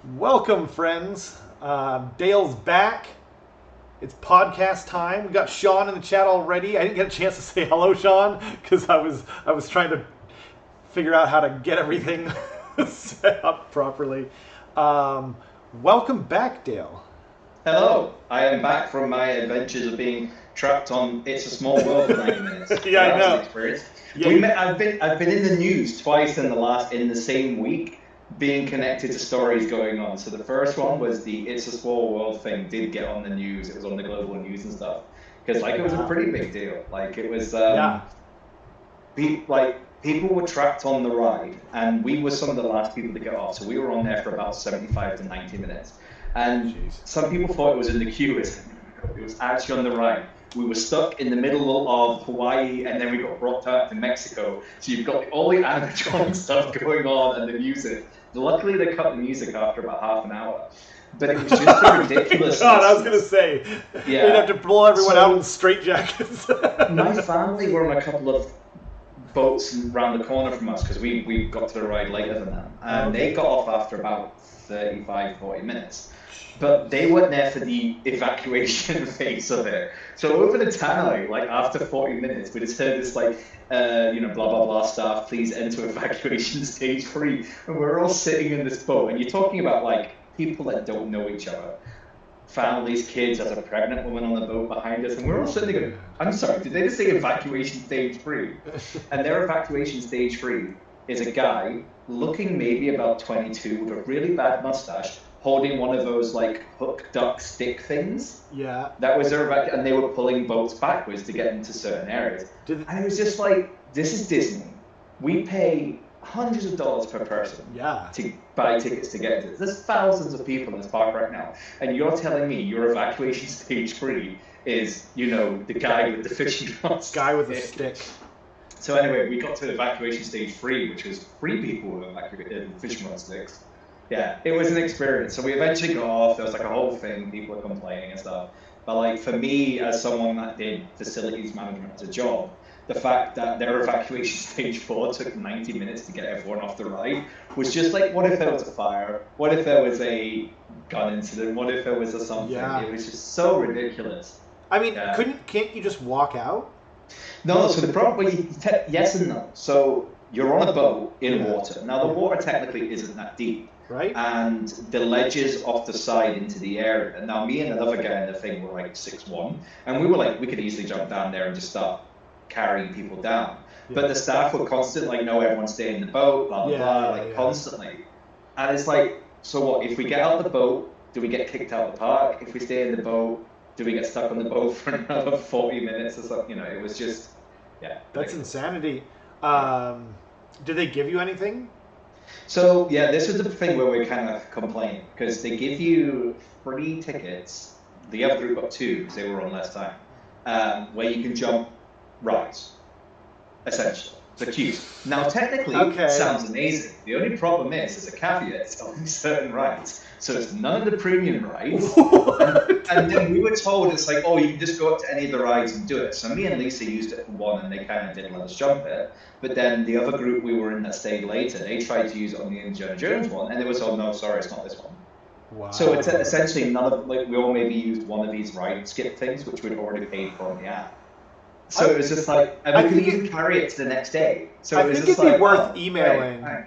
Welcome, friends. Dale's back. It's podcast time. We got Sean in the chat already. I didn't get a chance to say hello, Sean, because I was trying to figure out how to get everything set up properly. Welcome back, Dale. Hello, I am back from my adventures of being trapped on It's a Small World for 90 minutes. Yeah, I know. An experience. Yeah, I've been in the news twice in the same week, being connected to stories going on. So the first one was the It's a Small World thing did get on the news. It was on the global news and stuff because it was a pretty big deal. It was people were trapped on the ride, and we were some of the last people to get off. So we were on there for about 75 to 90 minutes. And some people thought it was in the queue. It was actually on the ride. We were stuck in the middle of Hawaii, and then we got brought out to Mexico. So you've got all the animatronic stuff going on and the music. Luckily, they cut the music after about half an hour. But it was just a ridiculous. God, I was going to say, yeah. You'd have to blow everyone out in straitjackets. My family were on a couple of boats around the corner from us because we got to the ride later than them. And they got off after about 35, 40 minutes. But they weren't there for the evacuation phase of it. So over the tannoy, after 40 minutes, we just heard this blah blah blah stuff. Please enter evacuation stage 3. And we're all sitting in this boat, and you're talking about people that don't know each other, families, kids. There's a pregnant woman on the boat behind us, and we're all sitting there going, "I'm sorry, did they just say evacuation stage 3?" And their evacuation stage 3 is a guy looking maybe about 22 with a really bad mustache, holding one of those hook duck stick things. Yeah. That was their and they were pulling boats backwards to get into certain areas. And it was just this is Disney. We pay hundreds of dollars per person to buy tickets to get into this. There's thousands of people in this park right now. And you're telling me your evacuation stage 3 is, the guy with the fishing rod. Guy with a stick. So anyway, we got to evacuation stage 3, which was 3 people with fishing rod sticks. Yeah, it was an experience. So we eventually got off. There was a whole thing, people were complaining and stuff. But for me, as someone that did facilities management as a job, the fact that their evacuation stage 4 took 90 minutes to get everyone off the ride was just what if there was a fire? What if there was a gun incident? What if there was a something? Yeah. It was just so ridiculous. I mean, can't you just walk out? No, so the problem, yes and no. So you're on a boat in water. Now the water technically isn't that deep. Right. And the ledges off the side into the area. Now, me and another guy in the thing were 6'1", and we were we could easily jump down there and just start carrying people down. Yeah. But the staff were constant, no, everyone stay in the boat, blah, blah, blah, constantly. And it's so what, if we get out of the boat, do we get kicked out of the park? If we stay in the boat, do we get stuck on the boat for another 40 minutes or something? It was just, That's insanity. Did they give you anything? So, this was the thing where we kind of complained, because they give you free tickets. The other group got 2, because they were on less time, where you can jump rides, essentially. It's cute. Now, technically, it sounds amazing. The only problem is, there's a caveat, it's only certain rides. So it's none of the premium rides. and then we were told it's you can just go up to any of the rides and do it. So me and Lisa used it for one, and they kind of didn't let us jump it. But then the other group we were in that stayed later, they tried to use it on the Indiana Jones one, and they were told, no, sorry, it's not this one. Wow. So it's essentially none of, we all maybe used one of these ride skip things, which we'd already paid for on the app. So it was just and we could even carry it to the next day. So I think it'd be worth emailing. Right.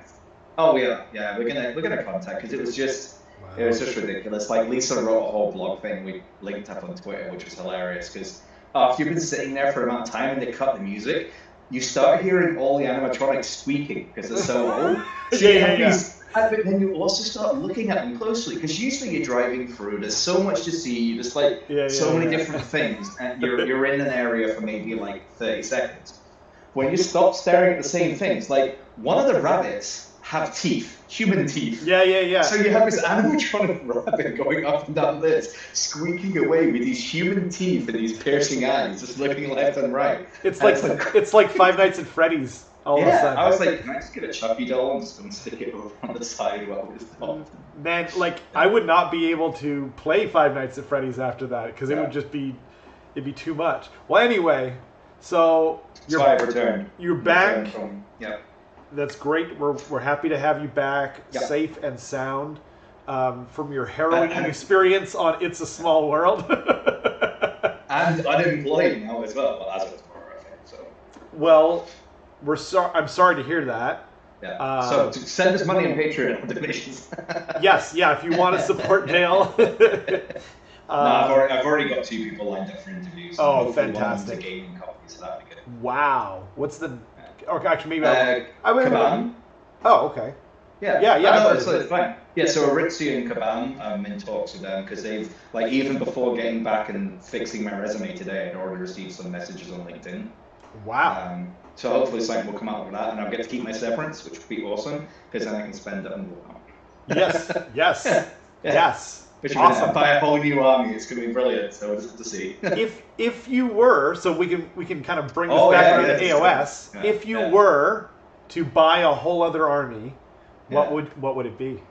Oh yeah, we're gonna contact, because it was just ridiculous. Lisa wrote a whole blog thing we linked up on Twitter, which was hilarious, because after you've been sitting there for an amount of time and they cut the music, you start hearing all the animatronics squeaking because they're so old. But then you also start looking at them closely, because usually you're driving through, there's so much to see, there's so many different things, and you're in an area for maybe 30 seconds. When you stop staring at the same things, one of the rabbits have teeth, human teeth. Yeah. So you have this animatronic rabbit going up and down this, squeaking away with these human teeth and these piercing eyes, just looking left and right. It's like Five Nights at Freddy's. All of a sudden. I was can I just get a Chucky doll and just stick it over on the side while we stop? Man, I would not be able to play Five Nights at Freddy's after that, because it would just be, it'd be too much. Well, anyway, so you're back. That's great. We're happy to have you back, safe and sound. from your harrowing experience on It's a Small World. And unemployed now as well. Well, as of tomorrow, I think. So. Well, I'm sorry to hear that. Yeah. So send us money on Patreon donations. Yes, yeah. If you want to support Dale. No, I've already got 2 people lined up for interviews. Oh, fantastic! One a gaming copy, so that'd be good. Wow. What's the? Or actually, maybe Kaban. Oh, okay. Yeah. No, it's fine. Yeah, so Aritsu and Kaban, I'm in talks with them because they've, like, even before getting back and fixing my resume today, I'd already received some messages on LinkedIn. Wow. So hopefully something will come out of that, and I'll get to keep my severance, which would be awesome, because then I can spend it on Warhammer. Yes. Yes. Which awesome. Buy a whole new army. It's going to be brilliant. So we'll just to see. if you were, so we can kind of bring this back around to AoS. Yeah. If you were to buy a whole other army, what would it be?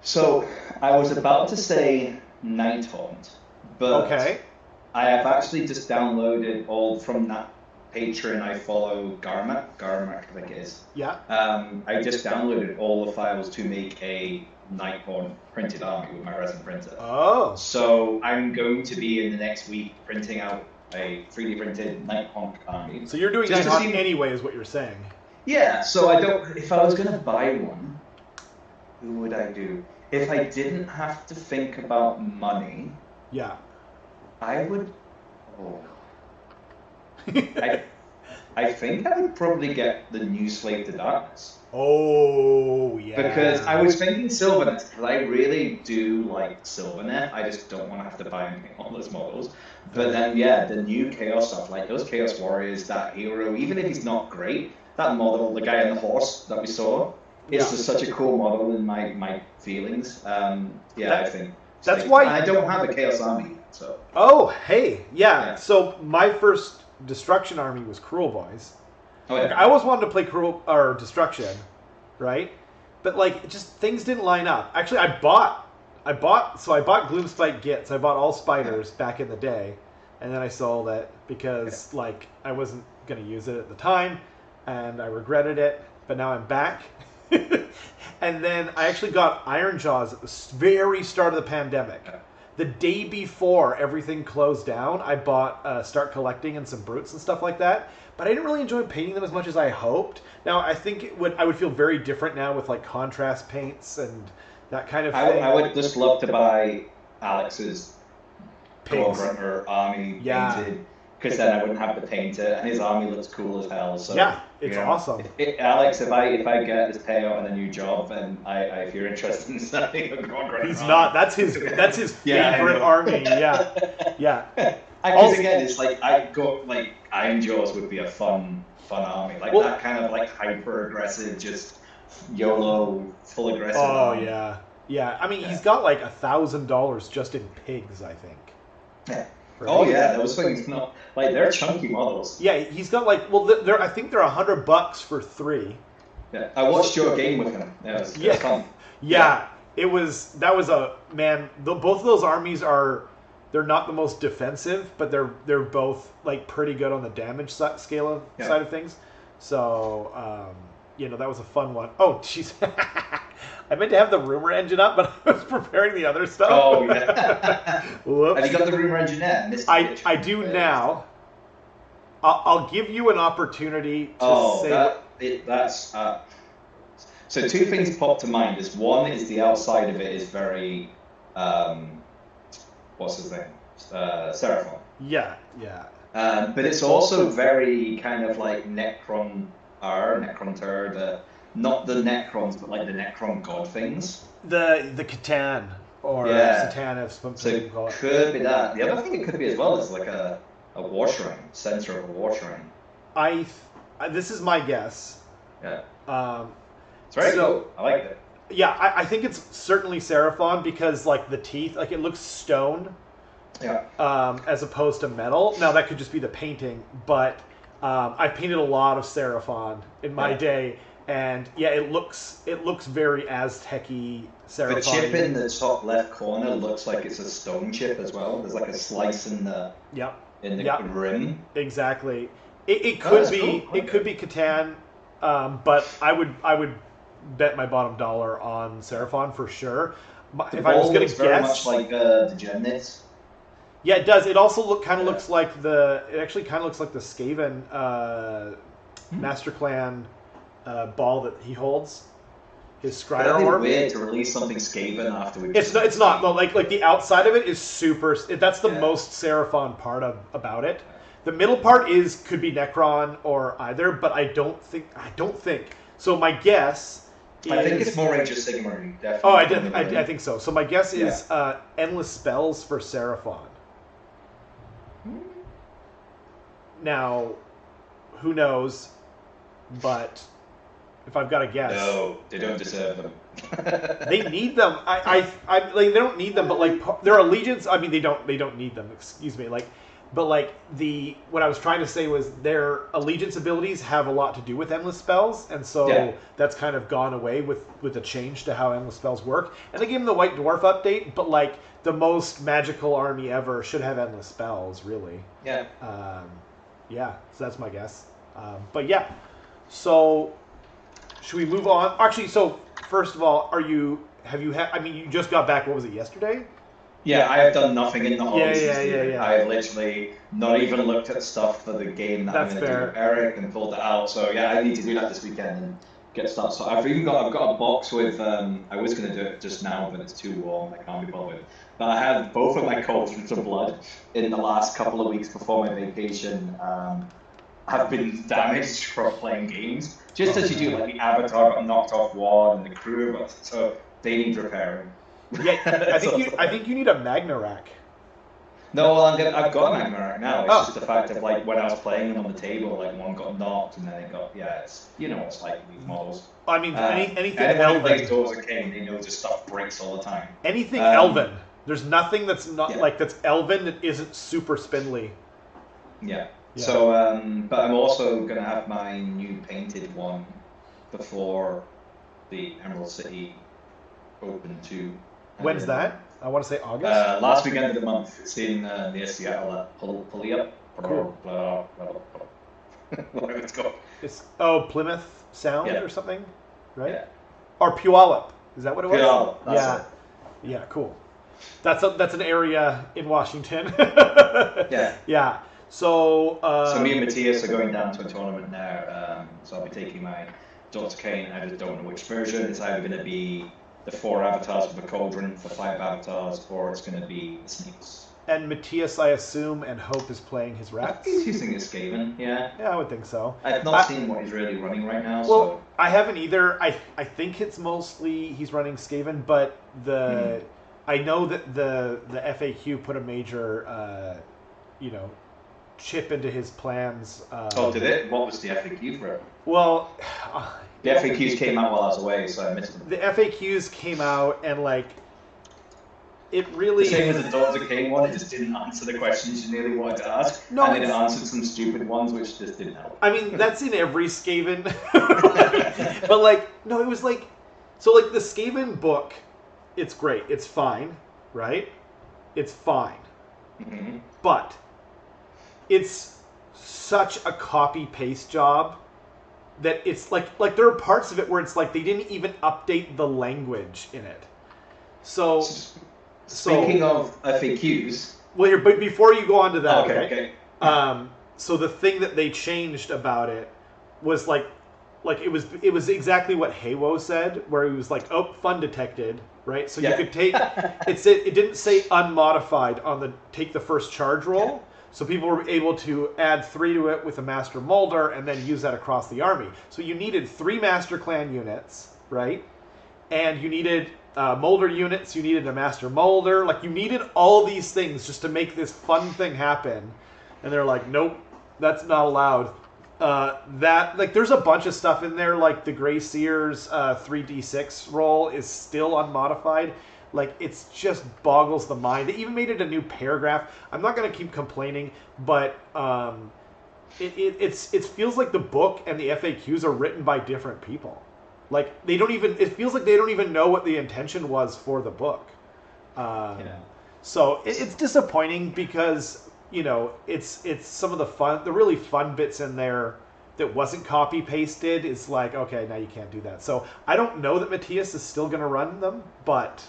So I was about to say Nighthaunt, but I have actually just downloaded all from that Patreon I follow, Garmac, I think it is. Yeah. I just downloaded all the files to make a Nighthaunt printed army with my resin printer. Oh. So I'm going to be in the next week printing out a 3D printed Nighthaunt army. So you're doing Nighthaunt anyway, is what you're saying. Yeah. So I don't. If I was going to buy one, who would I do? If I didn't have to think about money. Yeah. I would. Oh. I think I would probably get the new Slave to Darkness. Oh, yeah. Because I was thinking Sylvanet, because I really do like Sylvanet. I just don't want to have to buy anything on those models. But then, the new Chaos stuff, like those Chaos Warriors, that hero, even if he's not great, that model, the guy on the horse that we saw, is just such a cool model in my feelings. I think. That's why... I don't have a Chaos Army, so... Oh, hey, yeah. So my first Destruction army was Cruel Boys. Oh, yeah. Like, I always wanted to play Destruction, right? But like, just things didn't line up. Actually, I bought Gloomspite Gits. I bought all spiders back in the day, and then I sold it because like I wasn't gonna use it at the time, and I regretted it. But now I'm back. And then I actually got Iron Jaws at the very start of the pandemic. The day before everything closed down, I bought Start Collecting and some Brutes and stuff like that. But I didn't really enjoy painting them as much as I hoped. Now, I think I would feel very different now with like contrast paints and that kind of thing. I would just love to buy Alex's Warhammer army painted, because then I wouldn't have to paint it, and his army looks cool as hell. So yeah, it's awesome. Alex, if I get this payout and a new job, and if you're interested in starting a Warhammer, he's not. That's his favorite army. Yeah. Because again, it's like Iron Jaws would be a fun army, like that kind of like hyper aggressive, just YOLO full aggressive. Oh army. yeah. I mean, he's got like $1,000 just in pigs, I think. Yeah. Right? Oh yeah, those things. No, like they're chunky models. Yeah, he's got like I think they're $100 for 3. Yeah, I watched your game with him. It was fun. Yeah, that was a man. Both of those armies they're not the most defensive, but they're both like pretty good on the damage side of things. So that was a fun one. Oh, jeez. I meant to have the rumor engine up, but I was preparing the other stuff. Oh, yeah. Whoops. Have you got the rumor engine in? I do now. I'll give you an opportunity to say... That's... So 2 things pop to mind. One is the outside of it is very... what's his name? Seraphon. Yeah. But it's also very kind of like Necron Tur, not the Necrons, but like the Necron god things. The Catan or Satana, so it could be that. The other thing it could be as well is like a war shrine, center of a war shrine. This is my guess. Yeah. It's very cool. I like it. Yeah, I think it's certainly Seraphon because like the teeth, like it looks stone. Yeah. As opposed to metal. Now that could just be the painting, but I painted a lot of Seraphon in my day. And it looks very Aztec-y Seraphon. The chip in the top left corner looks like it's a stone chip as well. There's like a slice in the rim. Exactly. It could be cool. It could be Catan, but I would bet my bottom dollar on Seraphon for sure. The if I was ball going looks to very guess, much like the Gemnids. yeah, it does. It also looks like the. It actually kind of looks like the Skaven Master Clan ball that he holds. His Scryer That'd be orb. weird to release something Skaven after we. It's not. It's not. But like the outside of it is super. That's the most Seraphon part about it. The middle part could be Necron or either, but I don't think. So my guess. I think it's more Age of Sigmar. Definitely. Oh, I think so. So my guess is endless spells for Seraphon. Now, who knows? But if I've got to guess, no, they don't deserve them. They need them. I like they don't need them, but like their allegiance. I mean, they don't need them. Excuse me. But what I was trying to say was their allegiance abilities have a lot to do with endless spells, and so that's kind of gone away with the change to how endless spells work. And they gave them the White Dwarf update, but like the most magical army ever should have endless spells, really. Yeah. So that's my guess. But yeah, so should we move on? Actually, so first of all, I mean, you just got back. What was it, yesterday? Yeah, I have done nothing in the hobbies Yeah. I've literally not even looked at stuff for the game that I'm going to do with Eric and pulled it out. So yeah, I need to do that this weekend and get started. So I've got a box with. I was going to do it just now, but it's too warm. I can't be bothered. But I had both of my cauldrons of blood in the last couple of weeks before my vacation. Have been damaged from playing games. Just as you do, like the Avatar got knocked off one and the crew got, so they need repairing. Yeah, I think you need a Magna Rack. No, well, I've got a Magma Rack now. It's just the fact of like when I was playing them on the table, like one got knocked and then it got it's it's like these models. I mean, anything Elven. Elven. Doors of Cain, they know just stuff breaks all the time. Anything Elven. There's nothing that's not that's Elven that isn't super spindly. Yeah. So, but I'm also gonna have my new painted one before the Emerald City Open 2. When's that? I want to say August. Last weekend of the month. It's in near Seattle at Pulliup. Cool. Whatever it's called. It's Plymouth Sound or something, right? Yeah. Or Puyallup. Is that what it was? Puyallup. That's it. Yeah. Cool. That's an area in Washington. Yeah. Yeah. So. So me and Matthias are going down to a tournament now. So I'll be taking my Dr. Kane. I just don't know which version. It's either going to be the 4 avatars of the cauldron for 5 avatars, or it's going to be the snakes. And Matthias, I assume, and Hope is playing his rats. He's using his Skaven, yeah. Yeah, I would think so. I've not seen what he's really running right now. Well, so. I haven't either. I think it's mostly he's running Skaven, but I know that the FAQ put a major, chip into his plans. Did it? What was the FAQ for it? Well, the FAQs came out while I was away, so I missed them. The FAQs came out, and it really. The same as the Dr. King one, it just didn't answer the questions you really wanted to ask. No, and then it answered some stupid ones which just didn't help. I mean, that's in every Skaven. But no, it was the Skaven book, it's great. It's fine, right? It's fine. Mm-hmm. But it's such a copy-paste job that it's like there are parts of it where it's like they didn't even update the language in it. So speaking of FAQs, well, here, but before you go on to that, okay. So the thing that they changed about it was like it was exactly what Haywo said, where he was like, "Oh, fun detected," right? So you could take it didn't say unmodified on the take the first charge roll. Yeah. So people were able to add 3 to it with a Master Molder and then use that across the army. So you needed 3 Master Clan units, right? And you needed Molder units, you needed a Master Molder. You needed all these things just to make this fun thing happen. And they're like, nope, that's not allowed. There's a bunch of stuff in there, like the Grey Seer's 3d6 roll is still unmodified. It's just boggles the mind. They even made it a new paragraph. I'm not going to keep complaining, but it feels like the book and the FAQs are written by different people. It feels like they don't even know what the intention was for the book. So it's disappointing because, it's some of the really fun bits in there that wasn't copy pasted is okay, now you can't do that. So I don't know that Matthias is still going to run them, but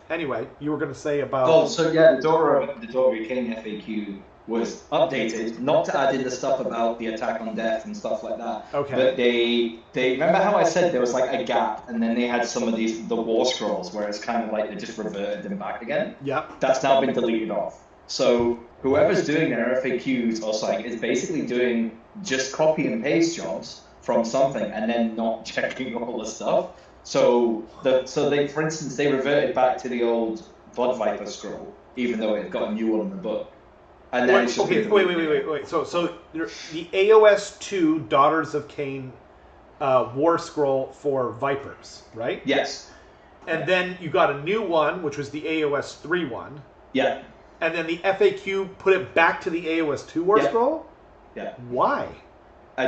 Anyway, you were going to say about... Oh, so yeah, the Daughter of King FAQ was updated, not to add in the stuff about the attack on death and stuff like that. Okay. But they remember how I said there was like a gap, and then they had some of the war scrolls where it's kind of like they just reverted them back again. Yeah. That's now been deleted off. So whoever's doing their FAQs or something is basically doing just copy and paste jobs from something and then not checking all the stuff. So they, for instance, they reverted back to the old Blood Viper scroll, even though it got a new one in the book. And then wait. So the AoS 2 Daughters of Cain war scroll for Vipers, right? Yes. And then you got a new one, which was the AoS 3 one. Yeah. And then the FAQ put it back to the AoS 2 war scroll? Yeah. Why?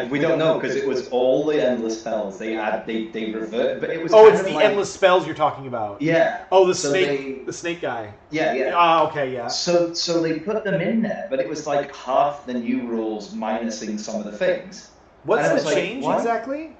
We don't know, because it was all the endless spells. They revert, but it was. Oh, it's the endless spells you're talking about. Yeah. Oh, the snake guy. Yeah. Ah, okay, yeah. So they put them in there, but it was like half the new rules minusing some of the things. What's the change exactly?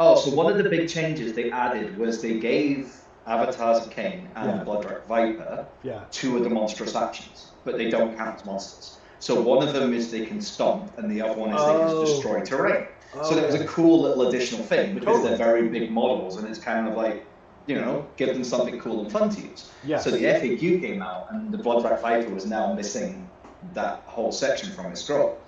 Oh, so one of the big changes they added was they gave Avatars of Cain and Bloodrak Viper two of the monstrous actions, but they don't count as monsters. So one of them is they can stomp, and the other one is they can destroy terrain. So that was a cool little additional thing, because they're very big models, and it's kind of like, give them something cool and fun to use. Yes. So the FAQ came out, and the Bloodrak Viper was now missing that whole section from its scroll.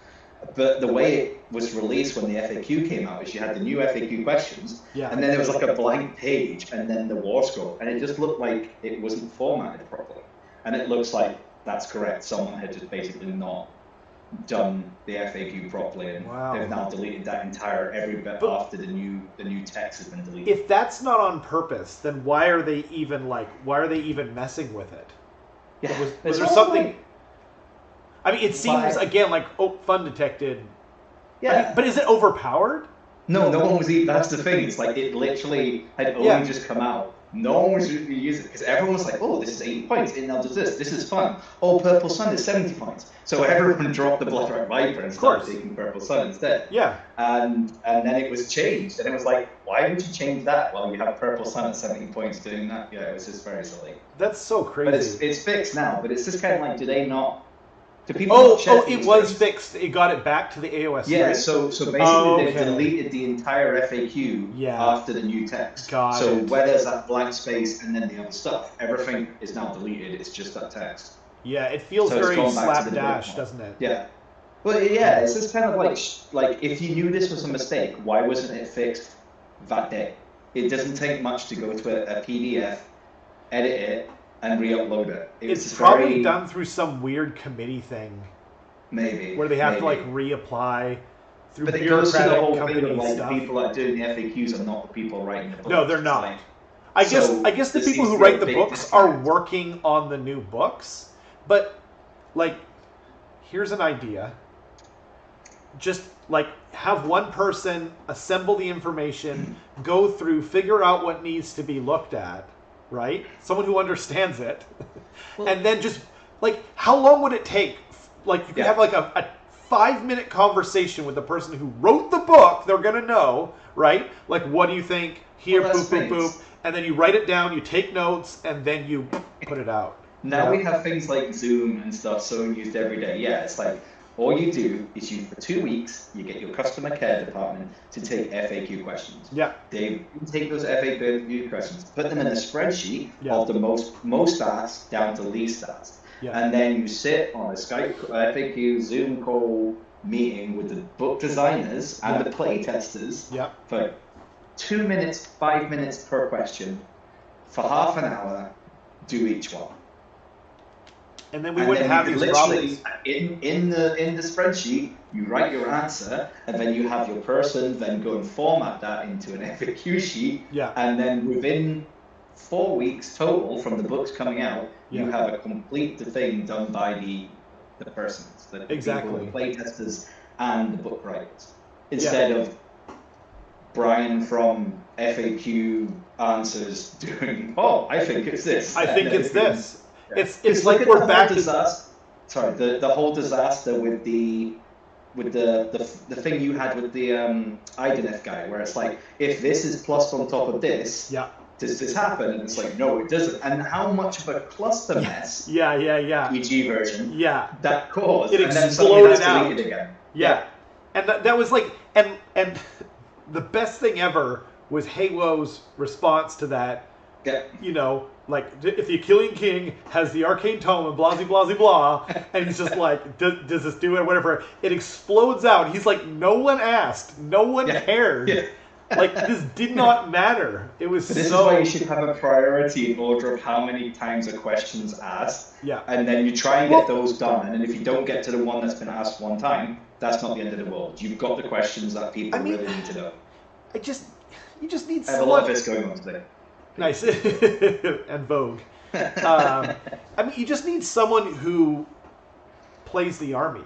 But the way it was released when the FAQ came out is you had the new FAQ questions, and then there was like a blank page, and then the war scroll, and it just looked like it wasn't formatted properly. And it looks like that's correct. Someone had just basically not done the FAQ properly, and they've now deleted that entire every bit after the new text has been deleted. If that's not on purpose, then why are they even messing with it? Yeah. Was there something? I mean, it seems again like fun detected. Yeah. But is it overpowered? No one was even. That's the thing. It's like it literally had only just come out. No one was using it, because everyone was like, "Oh, this is 80 points. It now does this. This is fun. Oh, Purple Sun is 70 points." So everyone dropped the Bloodrak Viper and started taking Purple Sun instead. Yeah. And then it was changed, and it was like, why would you change that? Well, you have Purple Sun at 70 points doing that. Yeah, it was just very silly. That's so crazy. But it's fixed now. But it's just kind of like, do they not? Do people not check it was fixed. It got it back to the AoS. Yeah, so basically they've deleted the entire FAQ after the new text. So where there's that blank space and then the other stuff, everything is now deleted. It's just that text. Yeah, it feels very slapdash, doesn't it? Yeah. Well, yeah, it's just kind of like if you knew this was a mistake, why wasn't it fixed that day? It doesn't take much to go to a PDF, edit it, and re-upload it. It's probably done through some weird committee thing. Maybe. Where they have to reapply through but it goes to the whole company thing of stuff. The people that are doing the FAQs are not the people writing the books. No, they're not. I guess the people who write the books are working on the new books. But here's an idea. Just have one person assemble the information, go through, figure out what needs to be looked at. Right? Someone who understands it. And then just, how long would it take? You could have, a 5-minute conversation with the person who wrote the book. They're going to know, right? What do you think? Here, boop, boop. And then you write it down, you take notes, and then you put it out. Now we have things like Zoom and stuff so used every day. Yeah, it's all you do is for 2 weeks, you get your customer care department to take FAQ questions. Yeah. They take those FAQ questions, put them in a spreadsheet of the most stats down to least stats. Yeah. And then you sit on a Skype FAQ Zoom call meeting with the book designers and the play testers for 2 minutes, 5 minutes per question for half an hour, do each one. And then we wouldn't have these problems. In the spreadsheet, you write your answer, and then you have your person then go and format that into an FAQ sheet. Yeah. And then within 4 weeks total from the books coming out, you have a complete thing done by the persons, the people, the play testers, and the book writers, instead of Brian from FAQ Answers doing. Oh, I think it's this. I think it's this. Yeah. It's like we're back to sorry, the whole disaster with the thing you had with the Ideneth guy, where it's like, if this is plus on top of this, does this happen? And it's like, no, it doesn't. And how much of a cluster mess, PG version, that caused. It and then suddenly exploded that's out. deleted again. Yeah. And that was like, and the best thing ever was Halo's response to that. Yeah. You know, like, if the Achillean King has the arcane tome and blah, blah, blah, blah, and he's just like, does this do it, whatever, it explodes out. He's like, no one asked. No one cared. Yeah. Like, this did not matter. It was This is why you should have a priority order of how many times a question's asked. Yeah. And then you try and get those done. And then if you don't get to the one that's been asked one time, that's not the end of the world. You've got the questions that people really need to know. You just need I have a lot of this going on today. Nice. And Vogue. I mean, you just need someone who plays the army,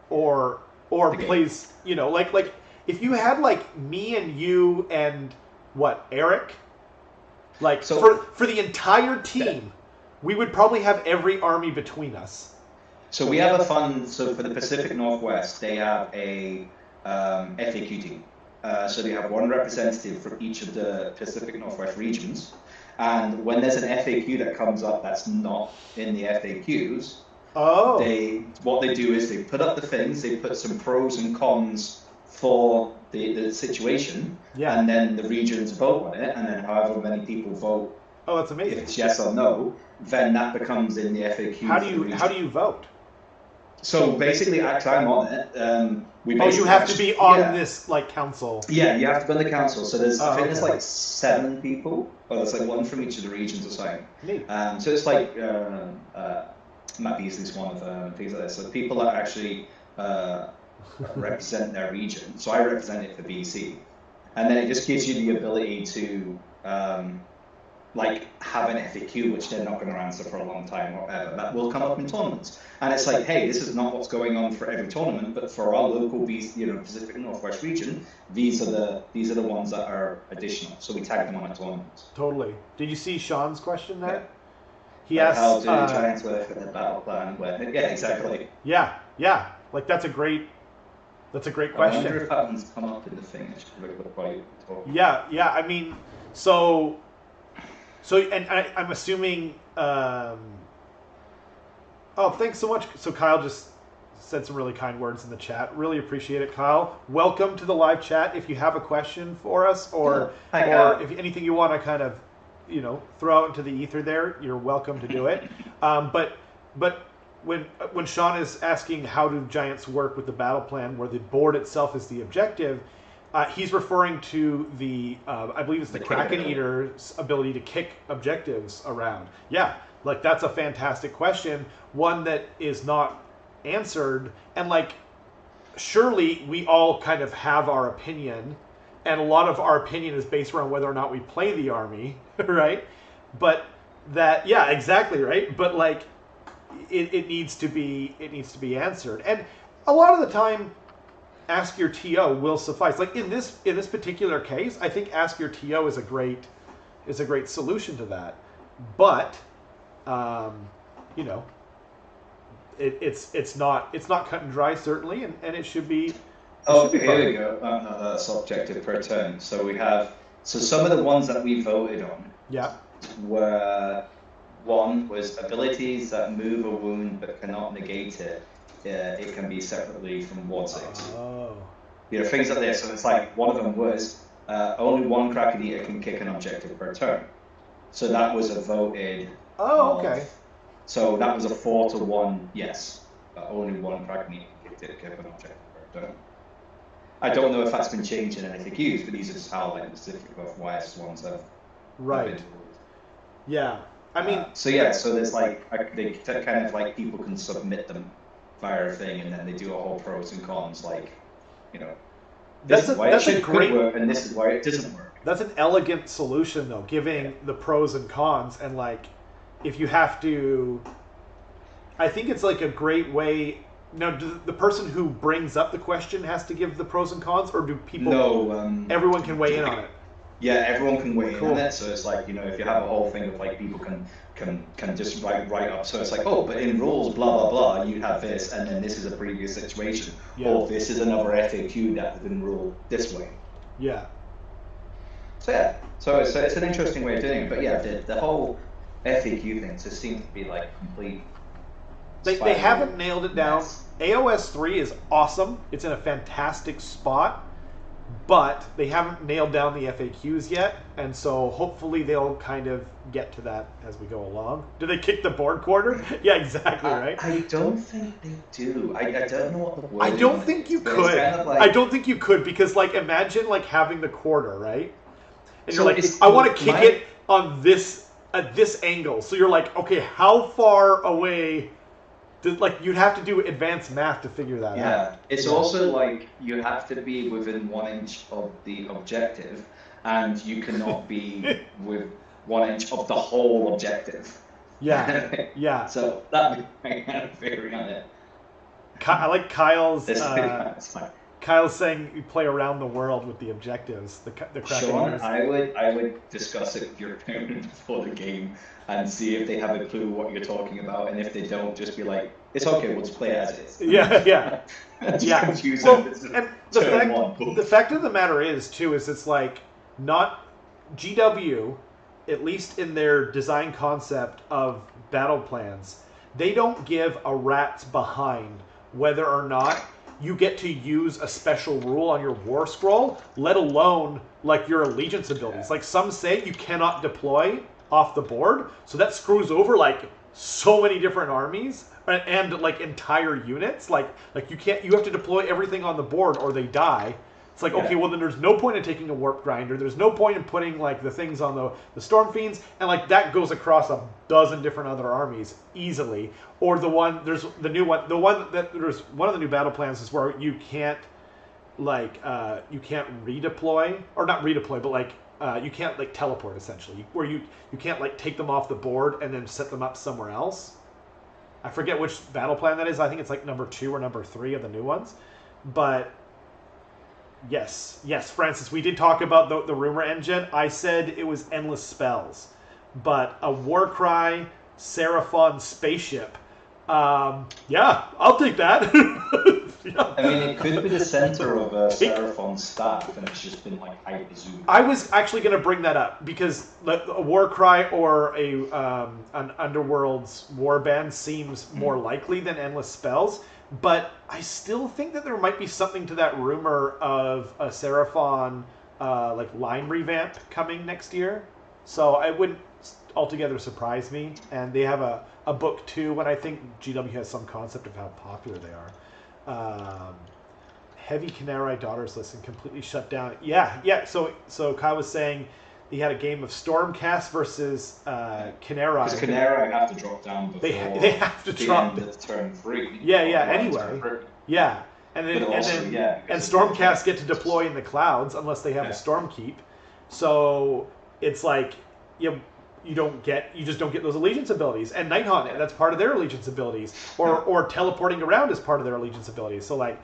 or plays, you know, like if you had like me and you and Eric, like for the entire team, we would probably have every army between us. So we have a fund. So for the Pacific Northwest, they have a FAQ team. So they have one representative for each of the Pacific Northwest regions. And when there's an FAQ that comes up that's not in the FAQs, what they do is they put up the things, they put some pros and cons for the situation, and then the regions vote on it, and then however many people vote, that's amazing. if it's yes or no, then that becomes in the FAQ. How do you vote? So basically, actually, I'm on it. You have to be on this like council. Yeah, you have to be on the council. So I think there's like 7 people. Or there's like one from each of the regions or something. Neat. So it's like Matt Beasley's one of them, things like this. So people that actually represent their region. So I represent it for BC, and then it just gives you the ability to like have an FAQ which they're not going to answer for a long time or whatever. That will come up in tournaments, and it's like, hey, this is not what's going on for every tournament, but for our local Pacific Northwest region, these are the ones that are additional. So we tag them on a tournament. Totally. Did you see Sean's question there? Yeah. He asked, how do giants work in the battle plan? Yeah, exactly. Yeah. Like that's a great question. I wonder if that one's come up in the thing. Yeah. I mean, so and I'm assuming. Thanks so much. So Kyle just said some really kind words in the chat. Really appreciate it, Kyle. Welcome to the live chat. If you have a question for us, or if anything you want to kind of, throw out into the ether there, you're welcome to do it. But when Sean is asking how do giants work with the battle plan, where the board itself is the objective, he's referring to the I believe it's the Kraken Eater's ability to kick objectives around. Yeah, like that's a fantastic question, one that is not answered, and like surely we all kind of have our opinion, and a lot of our opinion is based around whether or not we play the army, right? But that, yeah, exactly, right? But like it needs to be answered, and a lot of the time ask your TO will suffice. Like in this particular case, I think ask your TO is a great solution to that. But it's not cut and dry, certainly, and it should be. Here we go. That's objective per turn. So we have some of the ones that we voted on. Yeah. Were one was abilities that move a wound but cannot negate it. It can be separately from ward saves. Oh. Things like this. So it's like one of them was only one Kraken Eater can kick an objective per turn. So that was a voted. Oh, okay. So that was a 4-1 yes. Only one Kraken Eater can kick an objective per turn. I don't know if that's been changed in anything used, but these are just how like the specific YS ones have. Right. Yeah. I mean. So there's like they kind of like people can submit them via a thing, and then they do a whole pros and cons, like, this is why it should work, and this is why it doesn't work. That's an elegant solution, though, giving the pros and cons, and like, if you have to, I think it's like a great way. Now, do the person who brings up the question has to give the pros and cons, or do people? No, everyone can weigh in on it. Yeah, everyone can weigh in on it. So it's like, if you have a whole thing of like people can just write up. So it's like, but in rules, blah blah blah, you have this, and then this is a previous situation, or this is another FAQ that has been ruled this way. Yeah. So it's an interesting way of doing it. But yeah, the whole FAQ thing just seems to be like complete. They haven't nailed it down. Mess. AoS 3 is awesome. It's in a fantastic spot, but they haven't nailed down the FAQs yet, and so hopefully they'll kind of get to that as we go along. Do they kick the board quarter? Yeah, exactly, right? I don't think they do. I don't know what the word I don't is, think you but could. it's kind of like, I don't think you could, because like imagine like having the quarter, right? And So you're like, it's- I want to kick my- it on this at this angle. So you're like, okay, how far away? Like you'd have to do advanced math to figure that out. Yeah, it's also like you have to be within 1 inch of the objective, and you cannot be with 1 inch of the whole objective. Yeah, yeah. So that would be kind of figuring on it. I like Kyle's. It's it's fine. Kyle's saying you play around the world with the objectives. The Sean, Kraken. I would discuss it with your parent before the game and see if they have a clue what you're talking about, and if they don't, just be like, it's okay, we'll just play it as it is. Yeah, yeah. Just Yeah. confuse Well, them. It's just and turn one, boom. the fact of the matter is, too, is it's like not GW, at least in their design concept of battle plans, they don't give a rat's behind whether or not you get to use a special rule on your war scroll, let alone like your allegiance abilities. Like some say you cannot deploy off the board, so that screws over like so many different armies and like entire units. Like you can't, you have to deploy everything on the board or they die. It's like, okay, well then there's no point in taking a warp grinder. There's no point in putting like the things on the storm fiends, and like that goes across a dozen different other armies easily. Or the one, there's the new one, the one that there's one of the new battle plans is where you can't like you can't redeploy, or not redeploy, but like you can't like teleport essentially, where you can't like take them off the board and then set them up somewhere else. I forget which battle plan that is. I think it's like number 2 or number 3 of the new ones, but. Yes, Francis, we did talk about the rumor engine. I said it was endless spells, but a Warcry Seraphon spaceship. Yeah, I'll take that. Yeah. I mean, it could be the center of a Seraphon staff, and it's just been like hyper zoomed. I was actually going to bring that up because a Warcry or an Underworld's warband seems more likely than endless spells. But I still think that there might be something to that rumor of a Seraphon like line revamp coming next year. So it wouldn't altogether surprise me. And they have a book too, and I think GW has some concept of how popular they are. Heavy Canary Daughters listen completely shut down. Yeah. So Kyle was saying he had a game of Stormcast versus Canary. Because Canary have to drop down before they have to drop the turn 3. Yeah. Anyway, yeah, and then Stormcast get to deploy in the clouds unless they have a Stormkeep. So it's like you just don't get those allegiance abilities. And Nighthaunt, that's part of their allegiance abilities, or teleporting around is part of their allegiance abilities. So like,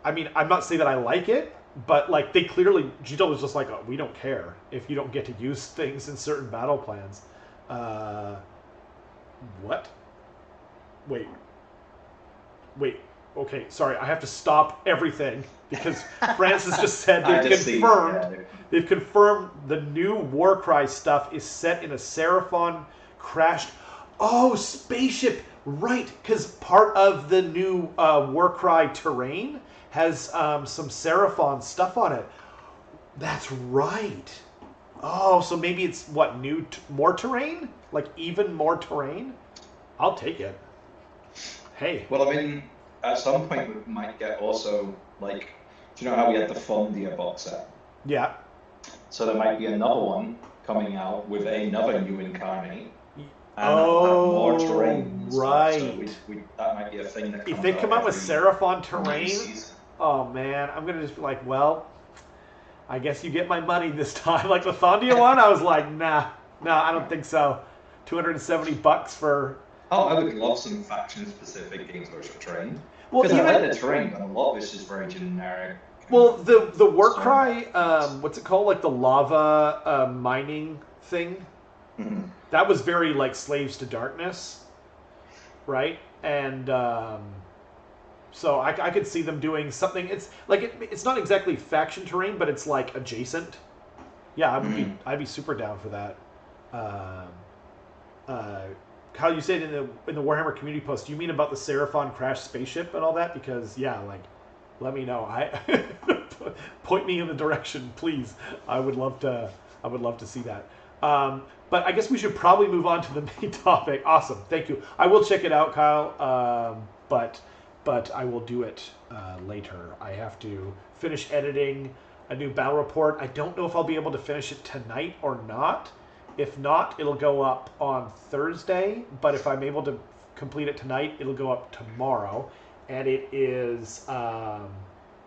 I mean, I'm not saying that I like it. But like they clearly, GW was just like, oh, we don't care if you don't get to use things in certain battle plans. What? Wait. Okay, sorry, I have to stop everything because Francis just said they've confirmed the new Warcry stuff is set in a Seraphon crashed. Oh, spaceship, right? Because part of the new Warcry terrain has some Seraphon stuff on it. That's right. Oh, so maybe it's what, more terrain? Like even more terrain? I'll take it. Hey. Well, I mean, at some point we might get also, like, do you know how we had the Fondia box set? Yeah. So there might be another one coming out with another new incarnate. And more terrain. Right. So that might be a thing that comes if they come out with Seraphon terrain, season. oh man, I'm going to just be like, well, I guess you get my money this time. Like the Thondia one, I was like, nah, I don't think so. $270 for... Oh, I would love some faction-specific games where it's terrain. Well, because I like the terrain, but a lot of it's just very generic. Well, the Warcry, what's it called? Like the lava mining thing? Mm-hmm. That was very like Slaves to Darkness, right? And so I could see them doing something. It's like it's not exactly faction terrain, but it's like adjacent. Yeah, I'd be super down for that. Kyle, you said in the Warhammer community post, do you mean about the Seraphon crash spaceship and all that? Because yeah, like, let me know. Point me in the direction, please. I would love to see that. But I guess we should probably move on to the main topic. Awesome, thank you. I will check it out, Kyle. But I will do it later. I have to finish editing a new battle report. I don't know if I'll be able to finish it tonight or not. If not, it'll go up on Thursday. But if I'm able to complete it tonight, it'll go up tomorrow. And it is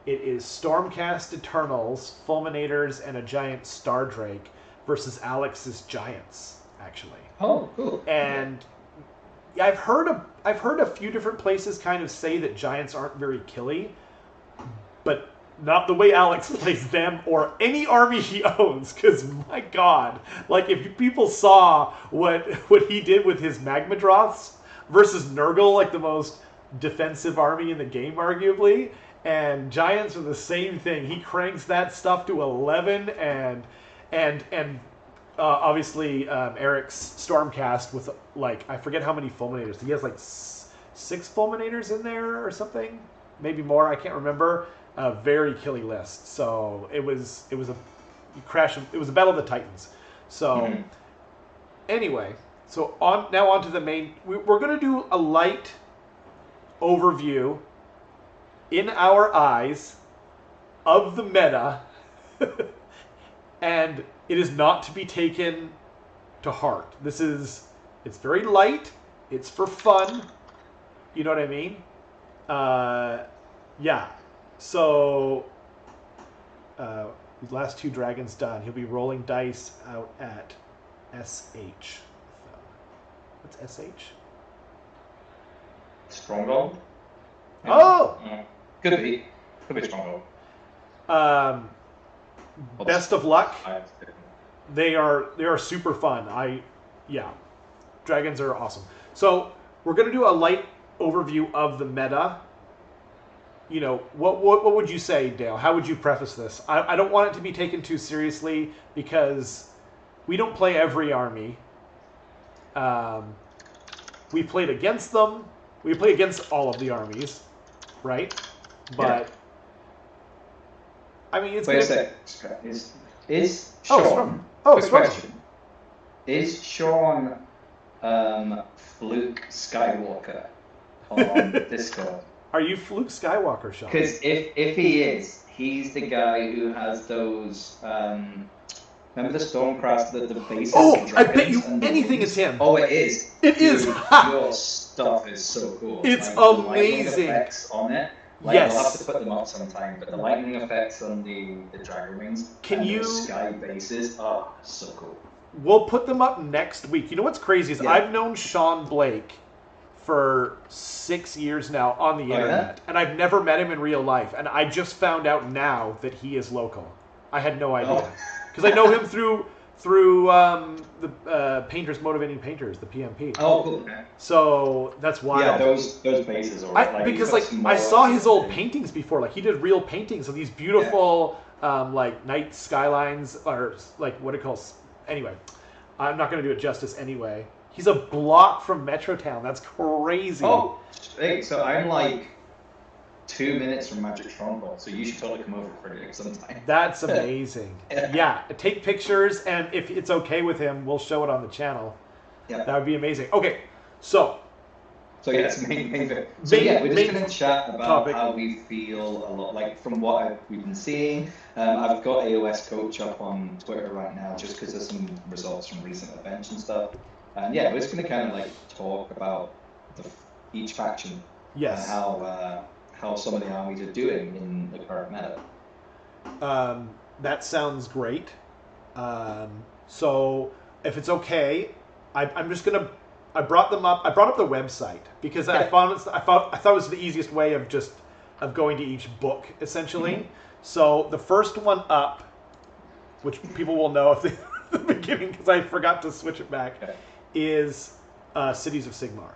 Stormcast Eternals, Fulminators, and a giant Stardrake versus Alex's Giants, actually. Oh, cool. And I've heard a few different places kind of say that Giants aren't very killy, but not the way Alex plays them or any army he owns, because my god, like if people saw what he did with his Magmadroths versus Nurgle, like the most defensive army in the game arguably, and Giants are the same thing. He cranks that stuff to 11, and obviously Eric's Stormcast with, like, I forget how many Fulminators. He has like 6 Fulminators in there or something, maybe more, I can't remember. A very killy list. So it was a battle of the Titans. So anyway, so on to the main. We're going to do a light overview in our eyes of the meta, and it is not to be taken to heart. It's very light. It's for fun. You know what I mean? Yeah. So, these last 2 dragons done. He'll be rolling dice out at SH. What's SH? Stronghold? Oh! Could be Stronghold. Best of luck. They are super fun. Dragons are awesome. So, we're going to do a light overview of the meta. You know, what would you say, Dale? How would you preface this? I don't want it to be taken too seriously because we don't play every army. We played against them. We play against all of the armies, right? But I mean, it's. Wait a sec. Is Sean? Quick question. Is Sean Fluke Skywalker on Discord? Are you Fluke Skywalker, Sean? Because if he is, he's the guy who has those. Remember the Stormcast, the bases? Oh, I bet you anything it's him. Oh, it is. It is. Your stuff is so cool. It's like, amazing. The lightning effects on it. Like, yes. We'll have to put them up sometime. But the lightning effects on the dragon wings. Those sky bases are so cool. We'll put them up next week. You know what's crazy is I've known Sean Blake for 6 years now on the internet, and I've never met him in real life. And I just found out now that he is local. I had no idea because I know him through the Painters Motivating Painters, the PMP. Oh, cool. So that's wild. Yeah, those bases are because I saw his old paintings before. Like he did real paintings of these beautiful like night skylines, or like what it calls. Anyway, I'm not going to do it justice anyway. He's a block from Metrotown. That's crazy. Oh, hey, so I'm like 2 minutes from Magic Stronghold, so you should totally come over for it sometime. That's amazing. Yeah, take pictures, and if it's okay with him, we'll show it on the channel. Yeah, that would be amazing. Okay, so yes, main bit. So we're just going to chat about how we feel a lot, like from what we've been seeing. I've got AoS Coach up on Twitter right now, just because there's some results from recent events and stuff. And yeah, we're just going to kind of like talk about each faction. Yes. And how some of the armies are doing in the current meta. That sounds great. So if it's okay, I'm just gonna. I brought them up. I brought up the website because I thought it was the easiest way of going to each book essentially. Mm-hmm. So the first one up, which people will know if they at the beginning because I forgot to switch it back, is Cities of Sigmar.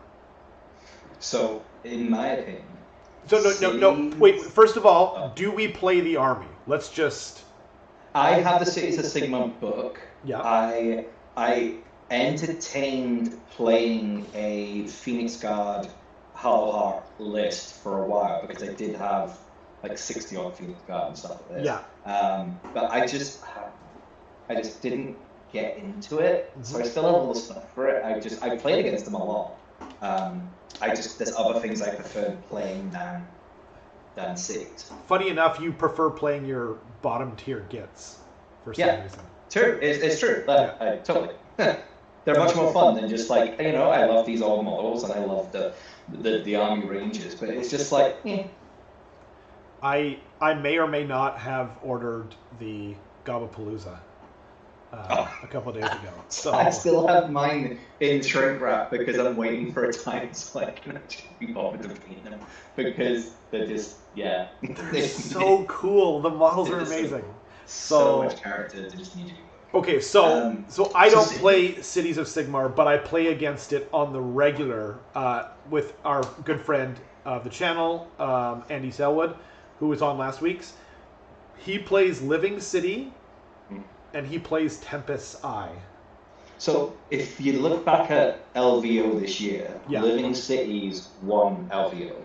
So in my opinion. So no. Wait. First of all, do we play the army? Let's just. I have the Cities of Sigmar book. Yeah. I entertained playing a Phoenix Guard Hollow Heart list for a while because I did have like 60 odd Phoenix Guard and stuff like this. Yeah. But I just didn't get into it, so I still have all the stuff for it. I played against them a lot. There's other things I prefer playing than Cities. Funny enough, you prefer playing your bottom tier gits for some reason. True. It's true. Totally. They're much more fun than just like, I love these old models and I love the army ranges, but it's just like, I may or may not have ordered the Gobapalooza a couple of days ago. So I still have mine in shrink wrap because I'm waiting for a time so I can actually be bothered to paint them because they're just, they're so cool. The models are amazing. So much character, they just need to be worked. Okay, so I don't play Cities of Sigmar, but I play against it on the regular with our good friend of the channel, Andy Selwood, who was on last week's. He plays Living City, and he plays Tempest's Eye. So if you look back at LVO this year, Living Cities won LVO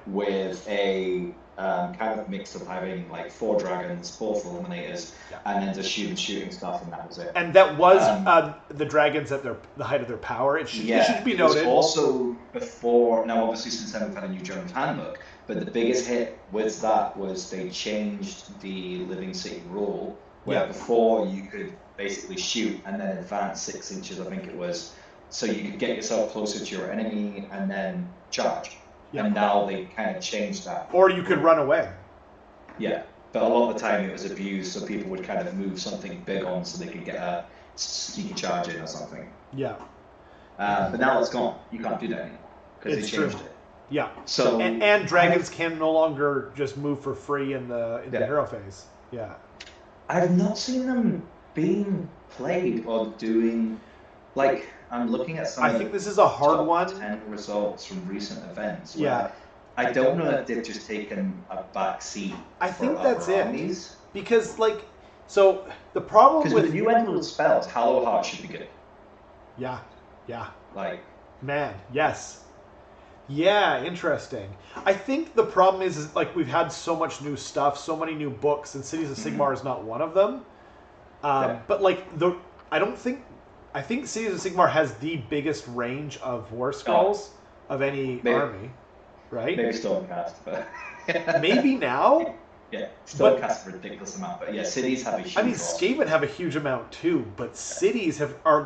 with a kind of mix of having like 4 dragons, 4 fulminators, and then just shooting stuff, and that was it. And that was the dragons at the height of their power. It should be noted. It was also before, now obviously since then we've had a new Jones handbook, but the biggest hit with that was they changed the Living City rule, where before you could basically shoot and then advance 6 inches, I think it was, so you could get yourself closer to your enemy and then charge. And now they kind of changed that. Or you could run away. Yeah, but a lot of the time it was abused, so people would kind of move something big on so they could get a sneaky charge in or something. Yeah. But now it's gone. You can't do that anymore because they changed it. Yeah. So and dragons can no longer just move for free in the hero phase. Yeah. I've not seen them being played or doing like. I'm looking at some. I think this is a hard one. 10 results from recent events. I don't know if they've just taken a back seat. I think for that's other it. Armies. Because so the problem with new endless spells, Hollow Heart should be good. Yeah. Like man, yes. Yeah, interesting. I think the problem is like we've had so much new stuff, so many new books, and Cities of Sigmar is not one of them. But like I think Cities of Sigmar has the biggest range of war scrolls of any army, right? Maybe Stormcast, but maybe now. Yeah, Stormcast a ridiculous amount, but cities have a huge. I mean, Skaven have a huge amount too, but cities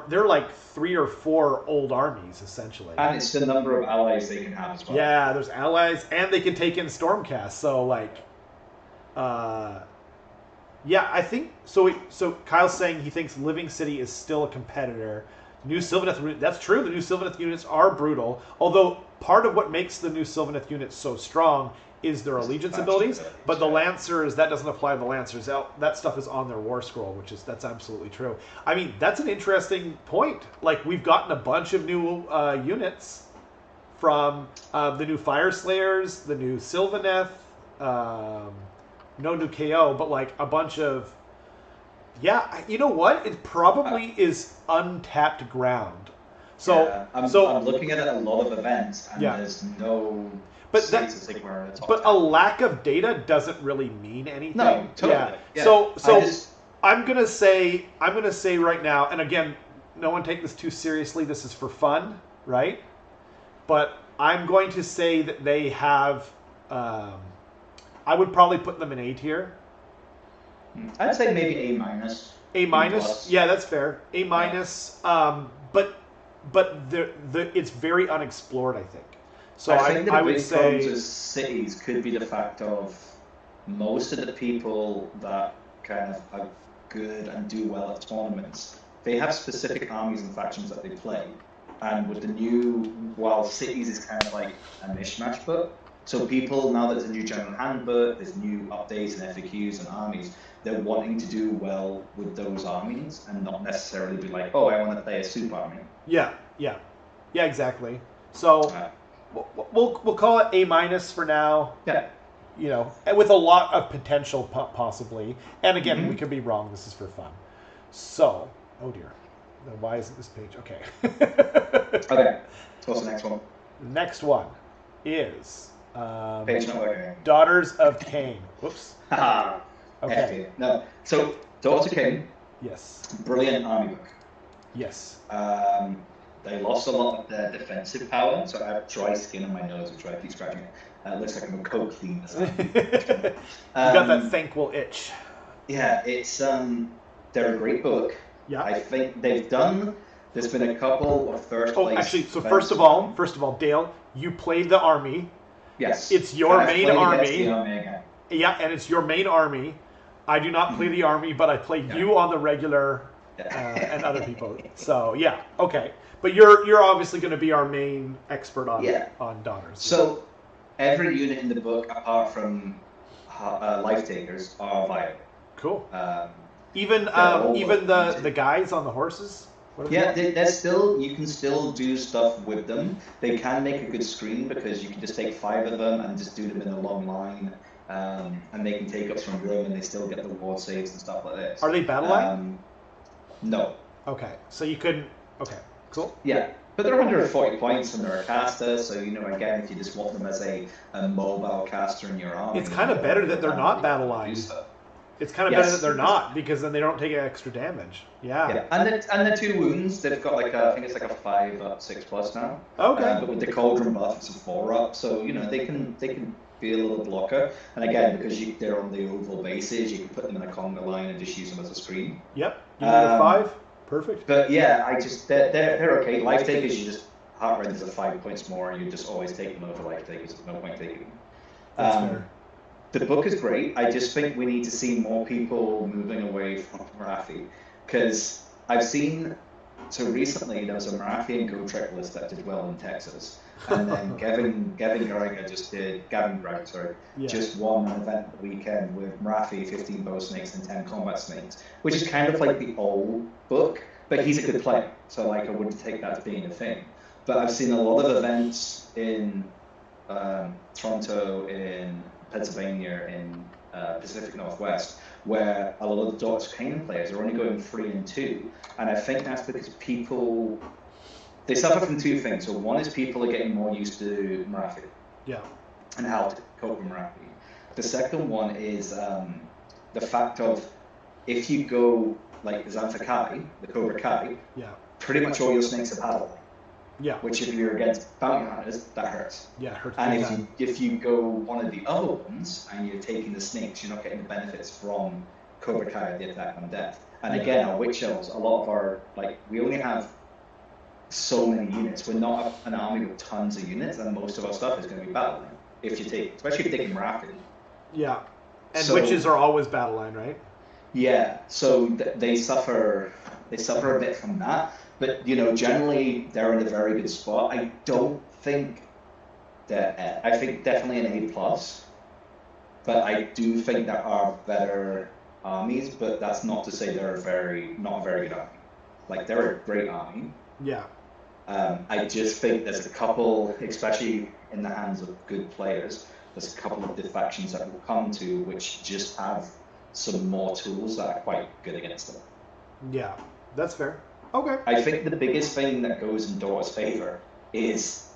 they're like 3 or 4 old armies essentially. And it's the number of allies they can have as well. Yeah, there's allies, and they can take in Stormcast. So like, I think so. So Kyle's saying he thinks Living City is still a competitor. New Sylvaneth, that's true. The new Sylvaneth units are brutal. Although part of what makes the new Sylvaneth units so strong is their allegiance abilities. But the Lancers, that doesn't apply to the Lancers. That stuff is on their war scroll, that's absolutely true. I mean, that's an interesting point. Like we've gotten a bunch of new units from the new Fire Slayers, the new Sylvaneth. No new KO, but like a bunch of you know what? It probably is untapped ground. So I'm looking at a lot of events, and there's no. But a lack of data doesn't really mean anything. No, totally. Yeah. So I'm gonna say right now, and again, no one take this too seriously. This is for fun, right? But I'm going to say that they have. I would probably put them in A tier. I'd say maybe A minus. A minus, yeah, that's fair. A minus, but it's very unexplored, I think. So I think I would say cities could be the fact of most of the people that kind of are good and do well at tournaments. They have specific armies and factions that they play, and with the new, while cities is kind of like a mishmash book. So people, now that there's a new general handbook, there's new updates and FAQs and armies, they're wanting to do well with those armies and not necessarily be like, oh, I want to play a soup army. Yeah, exactly. So we'll call it A minus for now. Yeah. you know, and with a lot of potential possibly. And again, we could be wrong. This is for fun. So, oh dear. Then why isn't this page? Okay. Okay. What's the next one? The next one is Page not working. Daughters of Cain. Whoops. Okay. No. So, Daughters of Cain. Yes. Brilliant army book. Yes. They lost a lot of their defensive power, so I have dry skin on my nose, which I keep scratching it. It looks like I'm a coke fiend. You got that thankful itch. Yeah, it's they're a great book. Yeah. I think they've done. There's been a couple of first place. Oh, actually, so first of all, Dale, you played the army. Yes. It's your main army. The army again. Yeah, and it's your main army. I do not play the army, but I play you on the regular and other people. So yeah, okay. But you're obviously going to be our main expert on Daughters. So every unit in the book, apart from Life Takers, are viable. Cool. Even the guys on the horses. Yeah, they're still. You can still do stuff with them. They can make a good screen because you can just take 5 of them and just do them in a long line, and they can take up some room and they still get the ward saves and stuff like this. Are they battle line? No. Okay, so you couldn't. Okay, cool. Yeah, but they're 140 points and they're a caster, so again, if you just want them as a mobile caster in your army, it's kind of better that they're not battle lines. It's kind of better that they're not, because then they don't take extra damage. Yeah. And the 2 wounds, they've got I think it's like a 5 up 6+ now. Okay. But with the cauldron buff, it's a 4 up, so they can be a little blocker. And again, because they're on the oval bases, you can put them in a conga line and just use them as a screen. Yep. You need a 5. Perfect. But yeah, they're okay. Life Takers, you just heart renders are 5 points more, and you just always take them over Life Takers. There's no point taking them. That's fair. The book is great. I just think we need to see more people moving away from Marathi, because I've seen. So recently there was a Marathi and Gotrek list that did well in Texas, and then Gavin Gregor just won an event the weekend with Marathi, 15 bow snakes and 10 combat snakes, which is kind of like the old book, but he's a good player, so I wouldn't take that as being a thing. But I've seen a lot of events in Toronto, in Pennsylvania, in Pacific Northwest, where a lot of the Daughters of Cain players are only going 3 and 2, and I think that's because they suffer from 2 things. So one is people are getting more used to Marathi, and how to cope with Marathi. The second one is the fact of, if you go like Xantha Kai, the Cobra Kai, pretty much all your snakes are battle. Yeah. Which, if you're against bounty hunters, that hurts. Yeah, it hurts. And if you go one of the other ones and you're taking the snakes, you're not getting the benefits from Cobra Kai, the attack on death. And again, our witch elves, a lot of our we only have so many units. We're not an army with tons of units, and most of our stuff is going to be battle line. Especially if you're taking Marathi. Yeah. And witches are always battle line, right? Yeah. So they suffer a bit from that. But generally they're in a very good spot. I don't think I think definitely an A+, but I do think there are better armies. But that's not to say they're not a very good army. They're a great army. Yeah. I just think there's a couple, especially in the hands of good players, there's a couple of defections that will come to which just have some more tools that are quite good against them. Yeah, that's fair. Okay. I think the biggest thing that goes in Daughters' favor is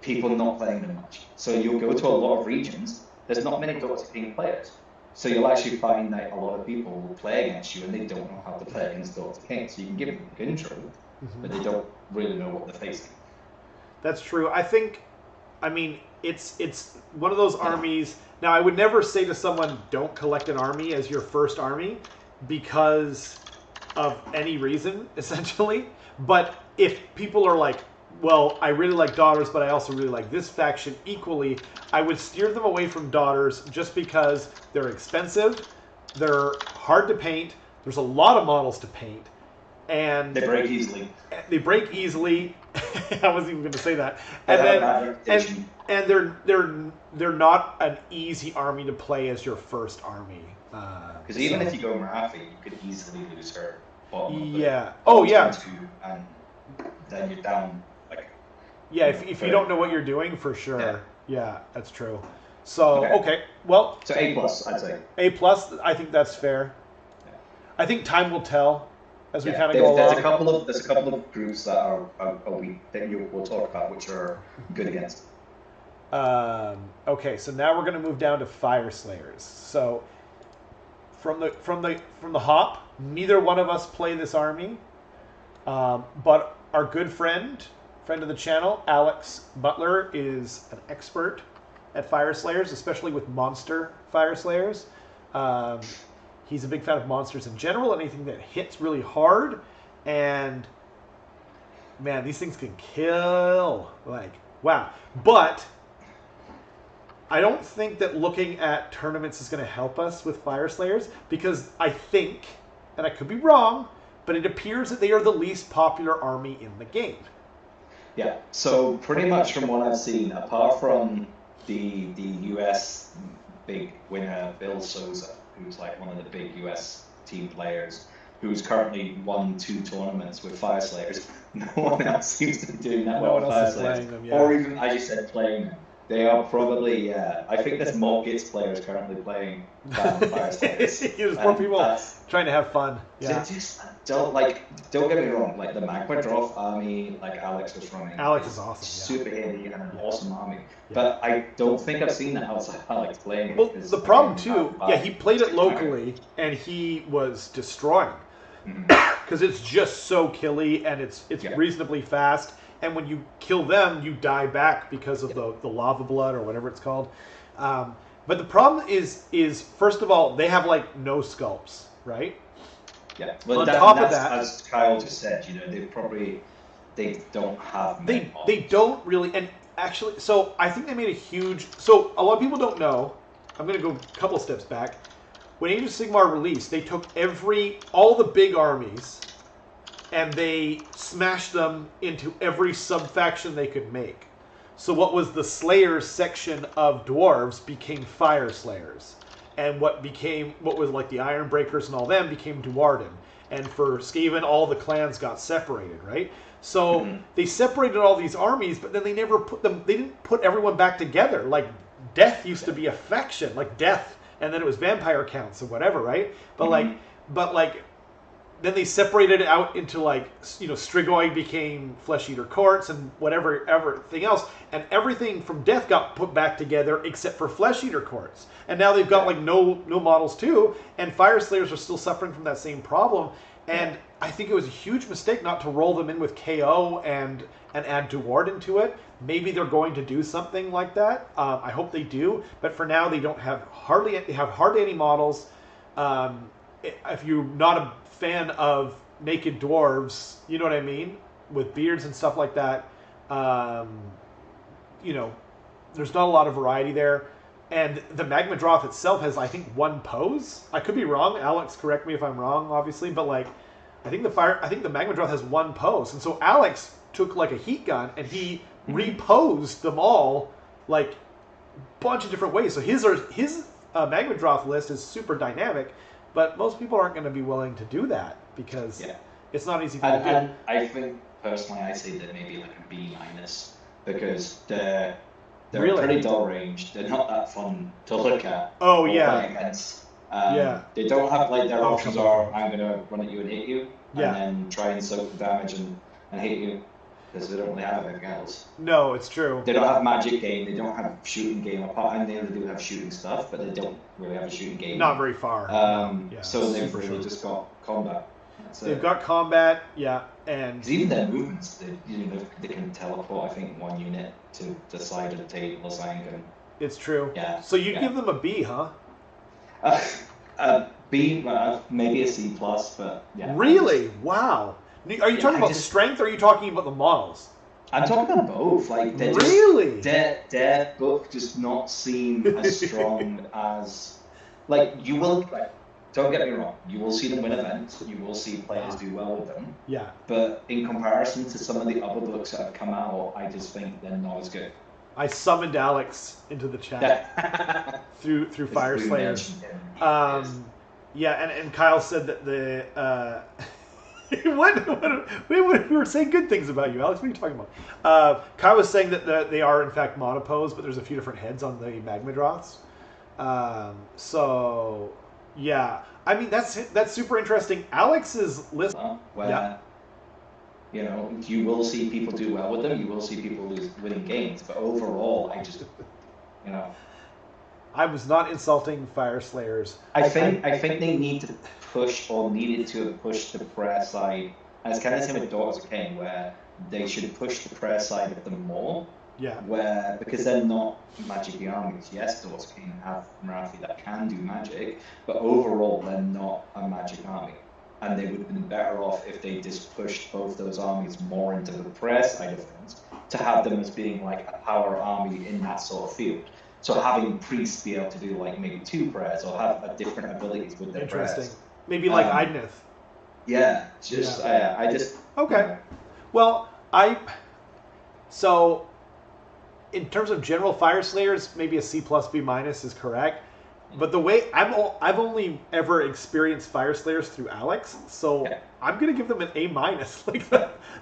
people not playing them much. So you'll go to a lot of regions, there's not many Daughters of Cain players. So you'll actually find that a lot of people will play against you and they don't know how to play against Daughters of Cain. So you can give them a good intro, but they don't really know what they're facing. That's true. It's one of those armies. Now, I would never say to someone, don't collect an army as your first army, because of any reason, essentially. But if people are like, well, I really like Daughters, but I also really like this faction equally, I would steer them away from Daughters just because they're expensive, they're hard to paint, there's a lot of models to paint, and they break easily. I wasn't even going to say that. And they're not an easy army to play as your first army. Because even if you go Marathi, you could easily lose her. Yeah. And then you're down. Yeah, if you don't know what you're doing, for sure. Yeah, that's true. So, okay. Well... So A+, I'd say. A+, I think that's fair. Yeah. I think time will tell as we kind of go along. There's a couple of groups that we'll talk about which are good against. Okay, so now we're going to move down to Fire Slayers. So, from the hop, neither one of us play this army, but our good friend of the channel, Alex Butler, is an expert at Fire Slayers, especially with monster Fire Slayers. He's a big fan of monsters in general, anything that hits really hard, and man, these things can kill. Like, wow. But I don't think that looking at tournaments is going to help us with Fire Slayers, because I think, and I could be wrong, but it appears that they are the least popular army in the game. Yeah, so pretty much from what I've seen, apart from the US big winner, Bill Souza, who's like one of the big US team players, who's currently won 2 tournaments with Fire Slayers, no one else seems to be doing that well with Fire Slayers. Them, yeah. Or even, as you said, playing them. They are probably, I think there's more Gits players currently playing than Fire Slayers. There's more people trying to have fun. Yeah. Just don't get me wrong, like the Magma Droth army, like Alex was running. Alex is awesome. Super heavy and an awesome army. Yeah. But I don't think I've seen that outside Alex playing. Well, the problem too, he played it locally and he was destroying. Because it's just so killy and it's reasonably fast. And when you kill them, you die back because of the lava blood or whatever it's called. But the problem is first of all, they have like no sculpts, right? Yeah. Well, on top of that, as Kyle just said, they don't have. They don't really, and actually, so I think they made a huge. So a lot of people don't know. I'm going to go a couple steps back. When Age of Sigmar released, they took all the big armies, and they smashed them into every sub-faction they could make. So what was the Slayers section of Dwarves became Fire Slayers. And what was like the Iron Breakers and all them became Duarden. And for Skaven, all the clans got separated, right? So they separated all these armies, but then they didn't put everyone back together. Like Death used to be a faction, like Death, and then it was Vampire Counts or whatever, right? But then they separated it out into Strigoi became Flesh Eater Courts and everything else, and everything from Death got put back together except for Flesh Eater Courts. And now they've got no models too, and Fire Slayers are still suffering from that same problem. And I think it was a huge mistake not to roll them in with KO and add Duarden to it. Maybe they're going to do something like that. I hope they do, but for now they have hardly any models. If you're not a fan of naked dwarves, you know what I mean, with beards and stuff like that, there's not a lot of variety there. And the Magma Droth itself has, I think, 1 pose. I could be wrong. Alex, correct me if I'm wrong, obviously, but I think the Magma Droth has 1 pose. And so Alex took like a heat gun and he reposed them all like a bunch of different ways. So his Magma Droth list is super dynamic. But most people aren't going to be willing to do that because it's not easy to do. And I think, personally, I say that maybe like a B- because they're pretty dull range. They're not that fun to look at. Oh, yeah. Against. They don't have, their options are, I'm going to run at you and hit you, and then try and soak the damage and hit you, because they don't really have anything else. No, it's true. They don't have magic game, they don't have shooting game apart, and they do have shooting stuff, but they don't really have a shooting game. Not very far. So they've really just got combat. They've got combat, and even their movements, they can teleport, I think, 1 unit to the side of the table or something. It's true. Yeah. So you give them a B, huh? B, maybe a C+, but yeah. Really? Wow. Are you talking about strength, or are you talking about the models? I'm talking about both. They're really? They're both just not seen as strong as... you will... Don't get me wrong, you will see them win events, you will see players do well with them. Yeah. But in comparison to some of the other books that have come out, I just think they're not as good. I summoned Alex into the chat through Fire Slayers. And Kyle said that We were saying good things about you, Alex. What are you talking about? Kai was saying that they are in fact monopose, but there's a few different heads on the Magmadroths. So yeah, I mean that's super interesting. Alex's list, where you will see people do well with them, you will see people winning games, but overall, I was not insulting Fire Slayers. I think they need to push, or needed to push the prayer side. And it's kind of the same with Daughters of Cain, where they should push the prayer side of them more. Yeah. Because they're not magic armies. Yes, Daughters of Cain have Marathi that can do magic, but overall they're not a magic army. And they would have been better off if they just pushed both those armies more into the prayer side of things, to have them as being like a power army in that sort of field. So having priests be able to do like maybe 2 prayers, or have different abilities with their prayers. Maybe like Idnith. Yeah, I just... Okay. Well, so in terms of general Fire Slayers, maybe a C+, B- is correct. But the way I've only ever experienced Fire Slayers through Alex, so I'm gonna give them an A-.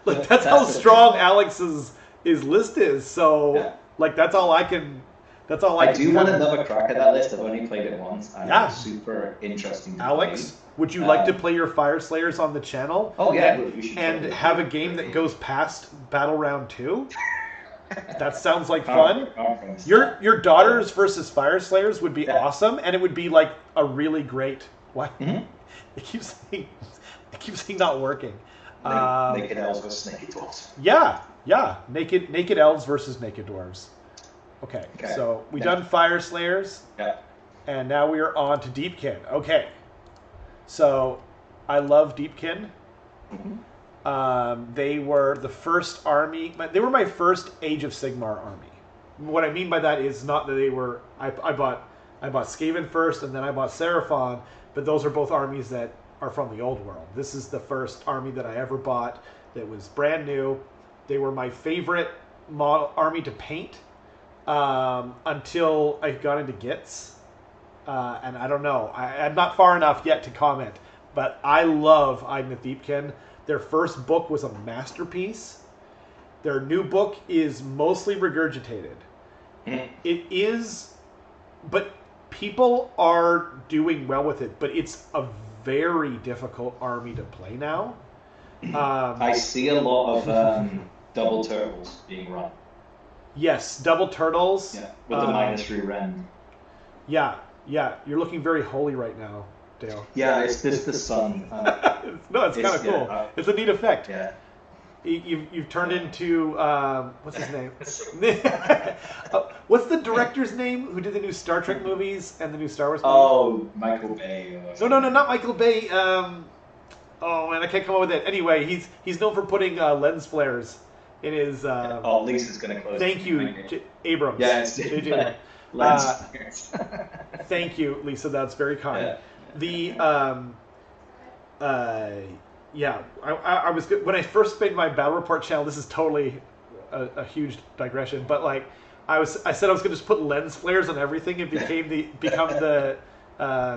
That's how strong Alex's list is. So that's all I can. That's all I do want another crack at that list. I've only played it once. And it's super interesting. Alex, would you like to play your Fire Slayers on the channel? Oh yeah, and have a game that goes past Battle Round 2? That sounds like fun. Your daughters versus Fire Slayers would be awesome, and it would be like a really great. What? Mm-hmm. It keeps saying not working. Naked elves versus naked dwarves. Yeah. Naked elves versus naked dwarves. Okay. So we done Fire Slayers. Yeah. And now we are on to Deepkin. Okay. So I love Deepkin. Mm-hmm. They were the first army. They were my first Age of Sigmar army. What I mean by that is not that they were. I bought Skaven first, and then I bought Seraphon. But those are both armies that are from the old world. This is the first army that I ever bought that was brand new. They were my favorite army to paint until I got into Gits. And I don't know. I'm not far enough yet to comment. But I love Idnith Deepkin. Their first book was a masterpiece. Their new book is mostly regurgitated. It is, but people are doing well with it. But it's a very difficult army to play now. I see a lot of double turtles being run. Yes, double turtles. Yeah, with the -3 rend. Yeah. You're looking very holy right now, Dale. Yeah, it's just the sun. No, it's kind of cool. It's a neat effect. Yeah. You've turned into what's his name? What's the director's name who did the new Star Trek movies and the new Star Wars movies? Oh, Michael Bay. No, not Michael Bay. Oh man, I can't come up with it. Anyway, he's known for putting lens flares in his. Lisa's gonna close. Thank you, Abrams. Yeah, it's J.J. lens. Thank you, Lisa. That's very kind. Yeah. I was when I first made my Battle Report channel. This is totally a huge digression, but like I said I was going to just put lens flares on everything and become the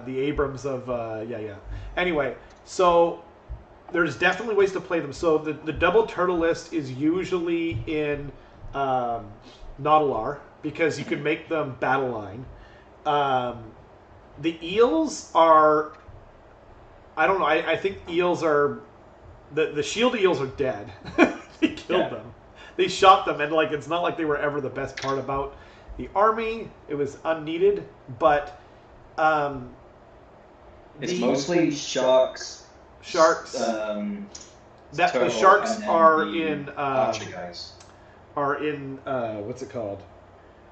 Abrams of Anyway, so there's definitely ways to play them. So the double turtle list is usually in Nautilus because you can make them battle line. The eels are. I don't know. I think eels are. The shield eels are dead. They killed them. They shot them, and like it's not like they were ever the best part about the army. It was unneeded, but it's mostly sharks. The sharks are in. Archer guys. Are in what's it called?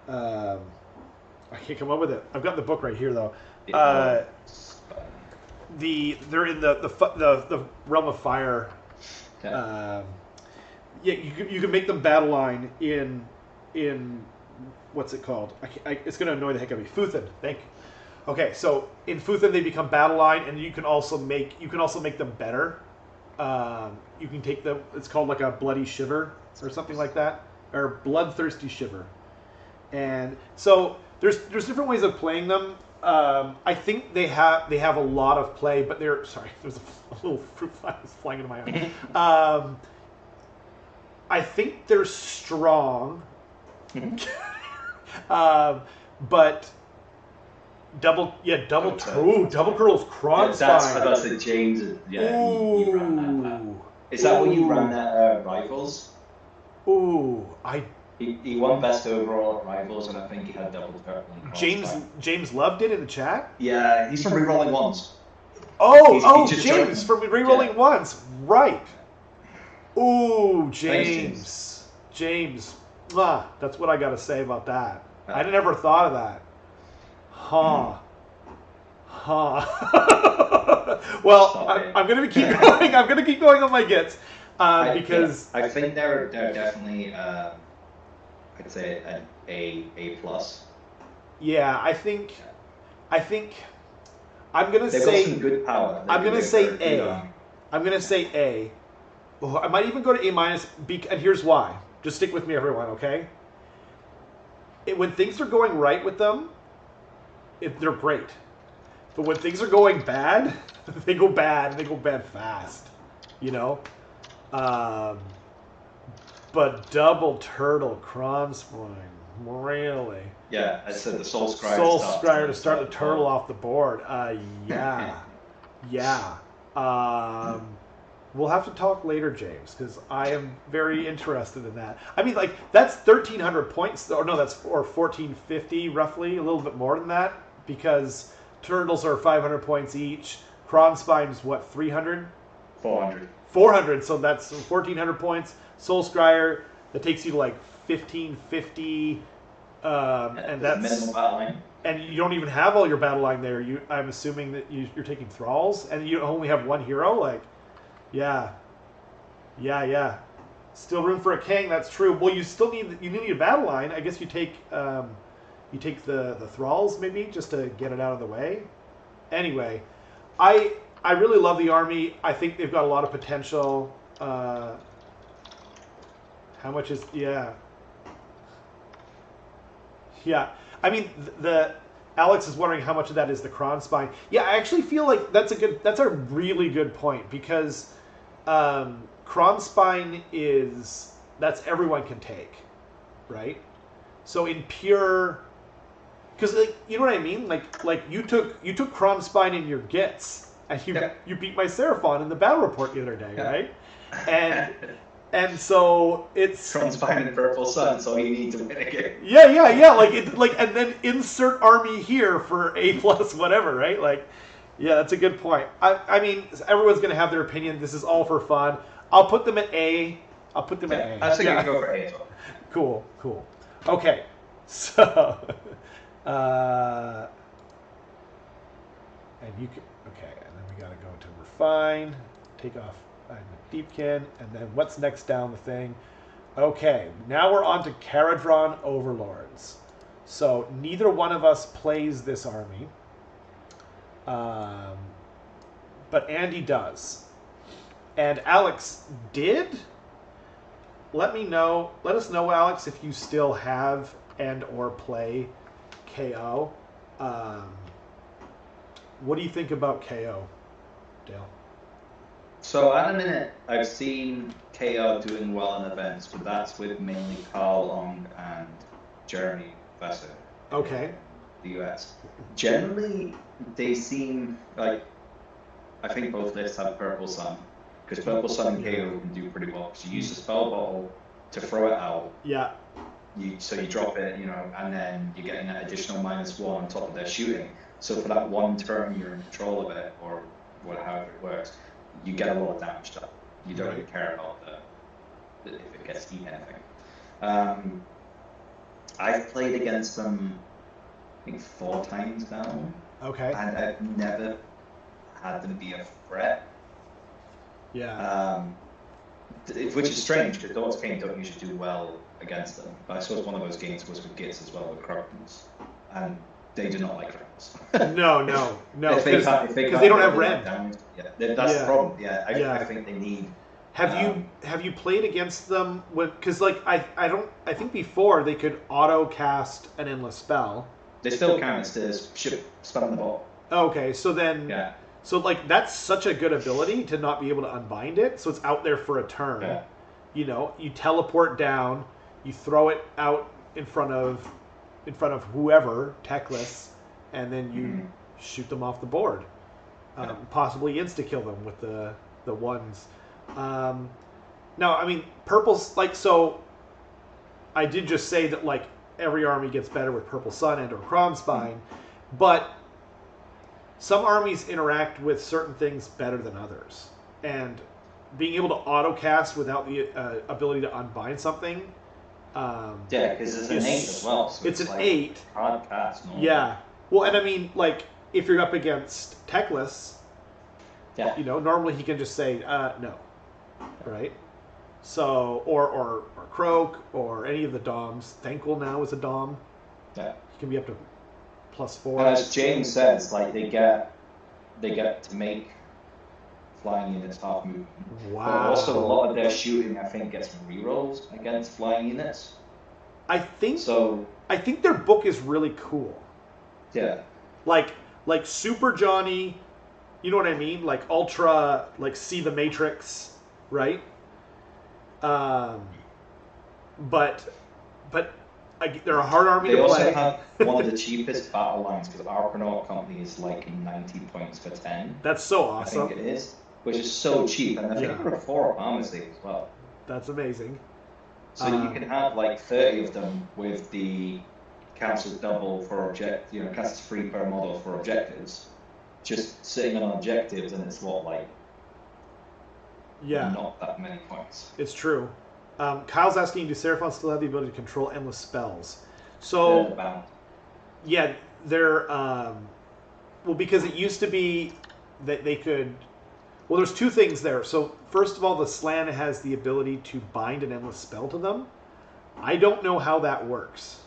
I can't come up with it. I've got the book right here though. They're in the realm of fire. Okay. You can make them battle line in what's it called? It's going to annoy the heck out of me. Futhan. Thank you. Okay, so in Futhan they become battle line, and you can also make them better. You can take them. It's called like a bloody shiver or something like that, or bloodthirsty shiver. And so there's different ways of playing them. I think they have a lot of play, but they're sorry. There's a little fruit fly that's flying into my eye. I think they're strong, but double turtles cross. Yeah, that's the James. Yeah, he ran that. Is that when you ran that Rivals? Ooh, He won best overall at Rivals, and I think he had double turtle. James loved it in the chat. Yeah, he's from Rerolling Ones. James from Rerolling Ones, right? Ooh, James. That's what I got to say about that. I never thought of that. Well, I'm gonna keep going. I'm gonna keep going on my gets because I think they're definitely I'd say an A plus. Yeah, I think I'm gonna They've say got some good power. I'm gonna say A. I'm gonna say A. Oh, I might even go to A minus. And here's why. Just stick with me, everyone. Okay. When things are going right with them, they're great. But when things are going bad, they go bad. And they go bad fast. You know. But double turtle Kronsprung, really? Yeah, I said the Soul Scryer. Soul Scryer to start the turtle off the board. Yeah. We'll have to talk later, James, because I am very interested in that. I mean, like, that's 1,300 points, or no, that's or 1,450 roughly, a little bit more than that, because turtles are 500 points each. Kronspine's what, 300? 400. 400, so that's 1,400 points. Soul Scryer, that takes you to like 1,550, and that's minimum battle line. And you don't even have all your battle line there. I'm assuming that you're taking thralls, and you only have one hero. Like, yeah. Still room for a king. That's true. Well, you still need a battle line. I guess you take the thralls maybe just to get it out of the way. Anyway, I really love the army. I think they've got a lot of potential. How much is Yeah. I mean, Alex is wondering how much of that is the Kronspine. Yeah, I actually feel like that's a really good point, because Kronspine that's everyone can take, right? So in pure, because like, you know what I mean? Like you took Kronspine in your gits, and you beat my Seraphon in the battle report the other day, right? And so it's Kronspine and Purple Sun, so you need to win again. Yeah. And then insert army here for A plus whatever, right? Like, yeah, that's a good point. I mean, everyone's gonna have their opinion. This is all for fun. I'll put them at A. I think you can go for A as well. Cool. Okay, so and you can and then we gotta go to refine, take off Deepkin, and then what's next down the thing? Okay, now we're on to Caradron Overlords. So neither one of us plays this army, but Andy does, and Alex did. Let us know, Alex, if you still have and or play KO. What do you think about KO, Dale? So at the minute, I've seen KO doing well in events, but that's with mainly Carl Long and Jeremy Besser. Okay. In the US. Generally, they seem like, I think both lists have Purple Sun, because Purple Sun and KO can do pretty well. So you use the spell bottle to throw it out. Yeah. So you drop it, and then you're getting that additional -1 on top of their shooting. So for that one turn, you're in control of it, or however it works. You get a lot of damage done. You don't really care about if it gets deep anything. I've played against them, I think 4 times now. Okay. And I've never had them be a threat. Yeah. Which is strange, because Dogs King don't usually do well against them. But I suppose one of those games was with Gits as well, with Krokens. And they do not like Krokens. No. Because they don't have red. That's the problem. Yeah, I think they need. Have you played against them? Because I think before they could auto cast an endless spell, They still count as ship spanning the ball. Okay, so then... Yeah. So, like, that's such a good ability to not be able to unbind it, so it's out there for a turn. Yeah. You know, you teleport down, you throw it out in front of whoever, techless, and then you shoot them off the board. Possibly insta-kill them with the ones. Now, I mean, purple's, like, so... I did just say that, like, every army gets better with Purple Sun and or Krogspine, but some armies interact with certain things better than others. And being able to auto-cast without the ability to unbind something... yeah, because it's an 8 as well. So it's an like 8. Hard cast, no? Yeah. Well, and I mean, like, if you're up against techless, Yeah. you know, normally he can just say, no. Right? So, or Croak, or any of the Doms. Thankful now is a Dom. Yeah. He can be up to +4. And as James says, like they get to make flying units half movement. Wow. But also a lot of their shooting, I think, gets rerolls against flying units. I think So their book is really cool. yeah. Like Super Johnny, you know what I mean? Like Ultra, like See the Matrix, right? But they're a hard army They to also play. have one of the cheapest battle lines because Argonaut Company is like 90 points for 10. That's so I awesome. think it is, which is so cheap, and I think Yeah. there are 4 armor saves as well. That's amazing. So you can have like 30 of them with the council double for costs 3 per model for objectives, just sitting on objectives, and it's like Yeah, not that many points. it's true. Kyle's asking, do Seraphon still have the ability to control endless spells? So, Bound. yeah, they're... well, because it used to be that they could... Well, there's 2 things there. So, first of all, the Slann has the ability to bind an endless spell to them. I don't know how that works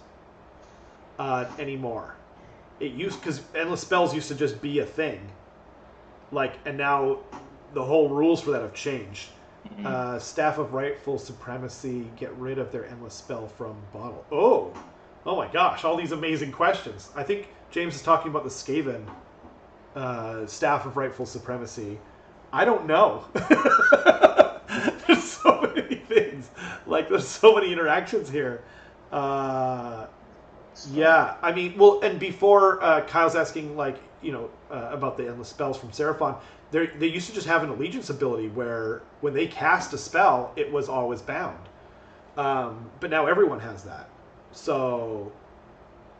anymore. It used... Because endless spells used to just be a thing. Like, and now the whole rules for that have changed. Staff of Rightful Supremacy, get rid of their endless spell from bottle. Oh my gosh, all these amazing questions. I think James is talking about the Skaven Staff of Rightful Supremacy. I don't know. There's so many things. Like, there's so many interactions here. Yeah, I mean, well, and before Kyle's asking, like, you know, about the endless spells from Seraphon, they used to just have an allegiance ability where when they cast a spell, it was always bound. But now everyone has that. So,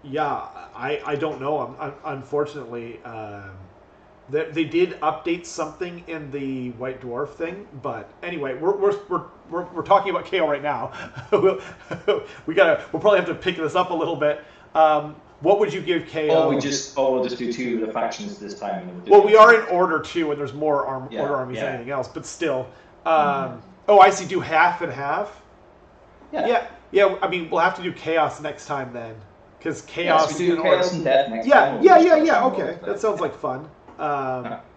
yeah, I don't know. Unfortunately, they did update something in the White Dwarf thing. But anyway, we're talking about KO right now. We'll probably have to pick this up a little bit. What would you give KO? We'll just do 2 of the factions this time. And well, we are in order too, and there's more order armies than anything else. But still, oh, I see. Do half and half. Yeah. I mean, we'll have to do chaos next time then, because chaos. Yes, we do chaos and death next time. Yeah. Okay, that sounds like fun.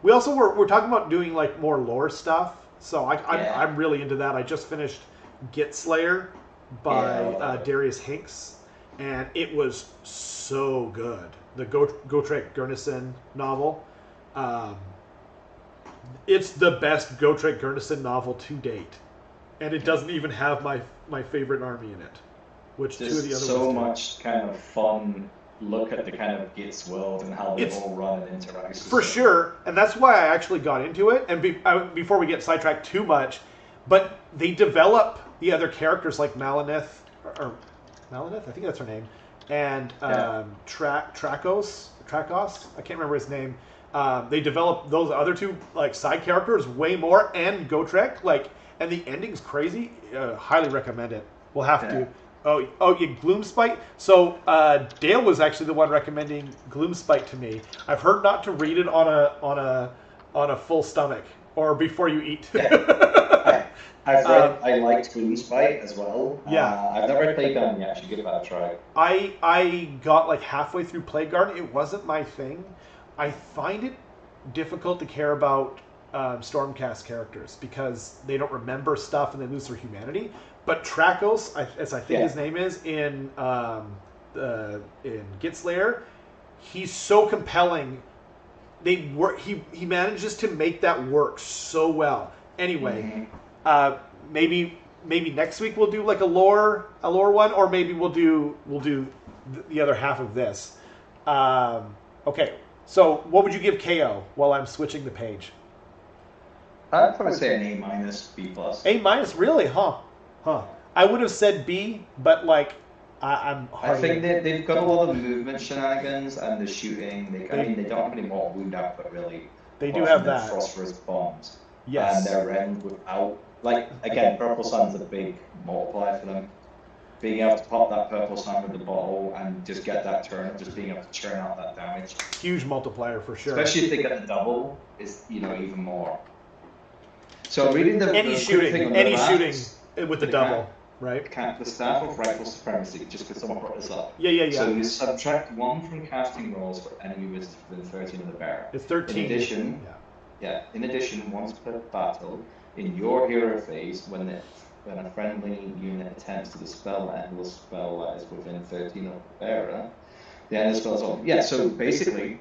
We also we're talking about doing like more lore stuff. So I'm really into that. I just finished Git Slayer by Darius Hinks, and it was so good. The Gotrek Gurnison novel. It's the best Gotrek Gurnison novel to date, and it doesn't even have my favorite army in it, which There's 2 of the other so ones do. much kind of fun look at the kind of Git's world and how they all run and interact. For sure, and that's why I actually got into it. And before we get sidetracked too much, but they develop the other characters like Malineth, or Malineth, I think that's her name, and Trakos, I can't remember his name. They develop those other 2 like side characters way more, and Gotrek, like, and the ending's crazy. Highly recommend it. We'll have to. Oh, yeah, Gloomspite. So Dale was actually the one recommending Gloomspite to me. I've heard not to read it on a full stomach or before you eat. I've read. I liked Gloomspite as well. Yeah. I've never read Playground yet. I should give it a try. I got like halfway through Plagueguard. It wasn't my thing. I find it difficult to care about Stormcast characters because they don't remember stuff and they lose their humanity. But Trakos, as I think his name is, in Gitslayer. He's so compelling. He manages to make that work so well. Anyway, maybe next week we'll do like a lore one, or maybe we'll do the other half of this. Okay, so what would you give KO while I'm switching the page? I'd probably say an A-, B+. A-, really? Huh. I would have said B, but like I'm hardly... I think they've got a lot of movement shenanigans and the shooting. They don't have any more wound output really. They do have that. Phosphorus bombs. Yes. And their end without, like, again, Purple Sun's a big multiplier for them. Being able to pop that Purple Sun with the bottle and just get that turn, just being able to churn out that damage. Huge multiplier for sure. Especially if they get the double, is even more. So reading any shooting with the double, right? The staff of rifle supremacy, just because someone brought this up. Yeah. So you subtract 1 from casting rolls for enemy wizards within 13 of the bearer. It's 13. In addition, once per battle, in your hero phase, when a friendly unit attempts to dispel the endless spell that is within 13 of the bearer, the endless spell is on. Yeah, so basically,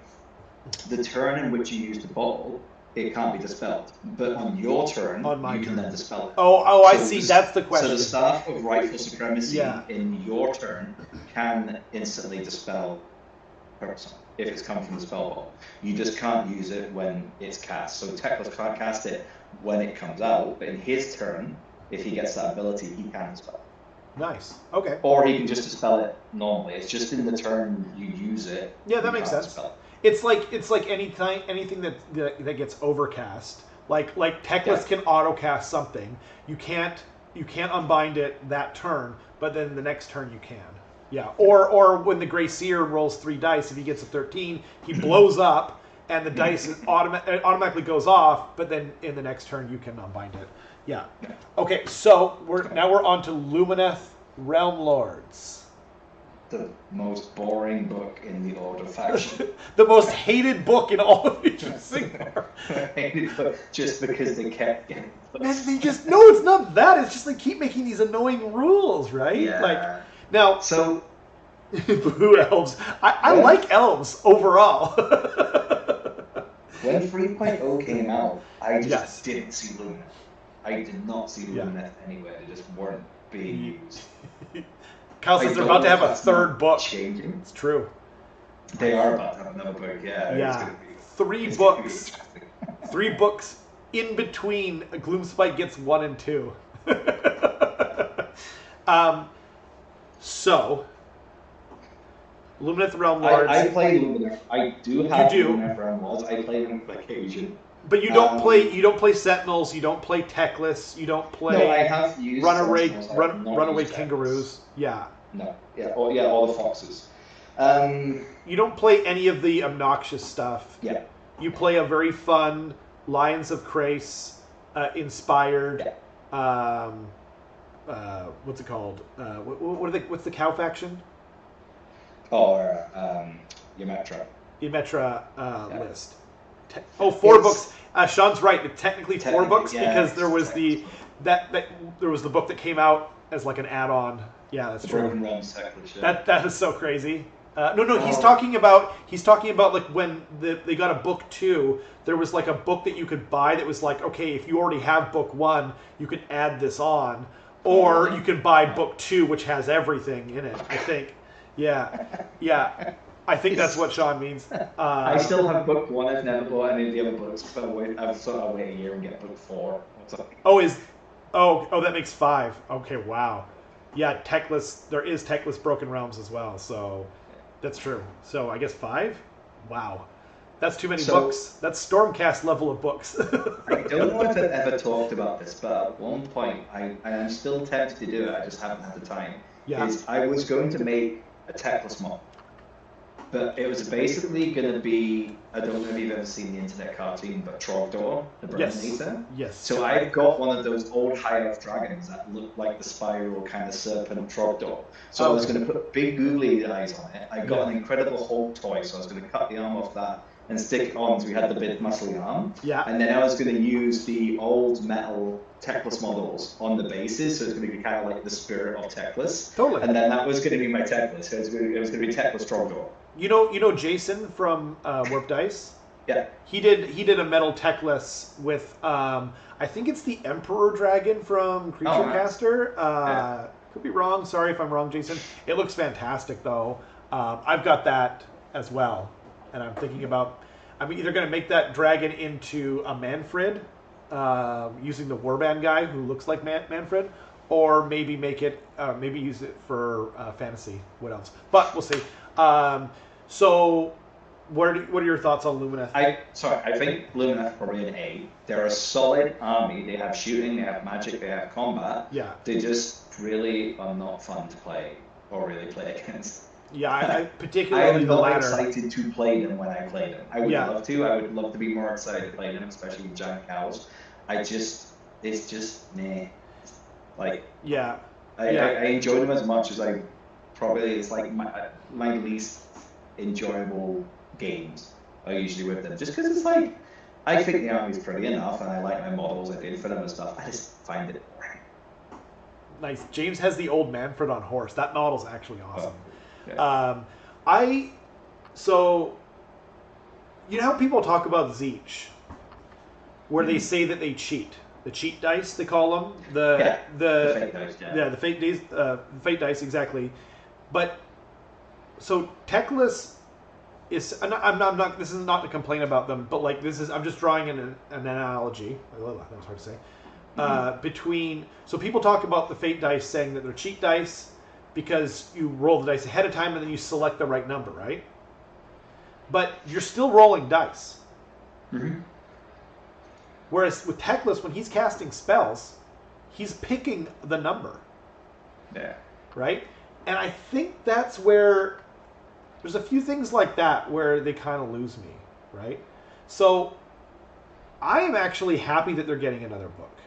the turn in which you use the bottle, it can't be dispelled. But on your turn, you can then dispel it. Oh, I see. That's the question. So the staff of rifle supremacy in your turn can instantly dispel person if it's come from the spell bottle. You just can't use it when it's cast. So Teclis can't cast it when it comes out, but in his turn, if he gets that ability, he can dispel it. Nice. Okay. Or he can just dispel it normally. It's just in the turn you use it. Yeah, that makes sense. It's like anything that gets overcast. Like Teclis can autocast something. You can't unbind it that turn, but then the next turn you can. Yeah. Or when the Grey Seer rolls 3 dice, if he gets a 13, he blows up and the dice automatically goes off, but then in the next turn you can unbind it. Yeah. Okay, so we're on to Luminesce Realm Lords. The most boring book in the Order faction. The most hated book in all of Sigmar. Hated book just because they kept getting books. They just no, it's not that. It's just they keep making these annoying rules, right? Yeah. Like now. So, boo Elves. I like Elves overall. When 3.0 came out, I just didn't see Luminesce. I did not see Luminesce anywhere. They just weren't being used. Kyle says they're about to have a third book. Changing. It's true. They are about to have another book, yeah. Yeah. It's 3 books. 3 books in between Gloomspite gets 1 and 2. So, Luminesce Realm Lords. I play Luminesce. I do have Luminesce Realm Lords. I play them on occasion. But you don't play Sentinels. You don't play Teclis. You don't play. No, I have used Runaway Kangaroos. Yeah. No. Yeah. All the foxes. You don't play any of the obnoxious stuff. Yeah. You play a very fun Lions of Crace inspired. Yeah. What's it called? What are they? What's the cow faction? Or Ymetra. Ymetra list. 4 books. Sean's right. Technically 4 books because there was there was the book that came out as like an add-on. Yeah, that's true. Broken Realms Teclis. That is so crazy. No. He's talking about like when they got a book 2. There was like a book that you could buy that was like, okay, if you already have book 1, you can add this on, or you can buy book 2, which has everything in it. I think. Yeah. I think that's what Sean means. I still have book 1. I've never bought any of the other books, but I've sort of wait a year and get book 4. That makes 5. Okay, wow. Yeah, Teclis. There is Teclis Broken Realms as well, so that's true. So I guess 5. Wow, that's too many books. That's Stormcast level of books. I don't know if I've ever talked about this, but at one point, I'm still tempted to do it. I just haven't had the time. Yeah. I was going to make a Teclis mod. But it was basically going to be, I don't know if you've ever seen the internet cartoon, but Trogdor, the Burminator. Yes. So I've got one of those old High Elf dragons that look like the spiral kind of serpent Trogdor. So I was going to put big googly eyes on it. I got an incredible Hulk toy, so I was going to cut the arm off that and stick it on, so we had the big muscly arm. Yeah. And then I was going to use the old metal Teclis models on the bases, so it's going to be kind of like the spirit of Teclis. Totally. And then that was going to be my Teclis. So it was going to be Teclis Trogdor. You know Jason from Warp Dice? Yeah. He did a metal Teclis with I think it's the Emperor Dragon from Creature Caster. Could be wrong. Sorry if I'm wrong, Jason. It looks fantastic though. I've got that as well, and I'm thinking about. I'm either going to make that dragon into a Manfred, using the Warband guy who looks like Manfred, or maybe make it, maybe use it for fantasy. What else? But we'll see. So, what are your thoughts on Luminesce? I think Luminesce probably an A. They're a solid army. They have shooting, they have magic, they have combat. Yeah. They just really are not fun to play or really play against. Yeah, I particularly the latter. I'm not excited to play them when I play them. I would love to. I would love to be more excited to play them, especially with giant cows. It's just meh. Like, yeah. I enjoy them as much as it's like my least enjoyable games are usually with them. Just because it's like, I think the army's pretty enough, and I like my models, I did for them and stuff. I just find it boring. Nice. James has the old Manfred on horse. That model's actually awesome. Yeah. So, you know how people talk about Zeech, where they say that they cheat. The cheat dice, they call them. The fake dice, the fake dice, exactly. But, so Teclis is, I'm not, this is not to complain about them, but like I'm just drawing an analogy. That was hard to say. Between, so people talk about the fate dice saying that they're cheat dice, because you roll the dice ahead of time and then you select the right number, right? But you're still rolling dice. Mm-hmm. Whereas with Teclis, when he's casting spells, he's picking the number. Yeah. Right? And I think that's where there's a few things like that where they kind of lose me, right? So I am actually happy that they're getting another book.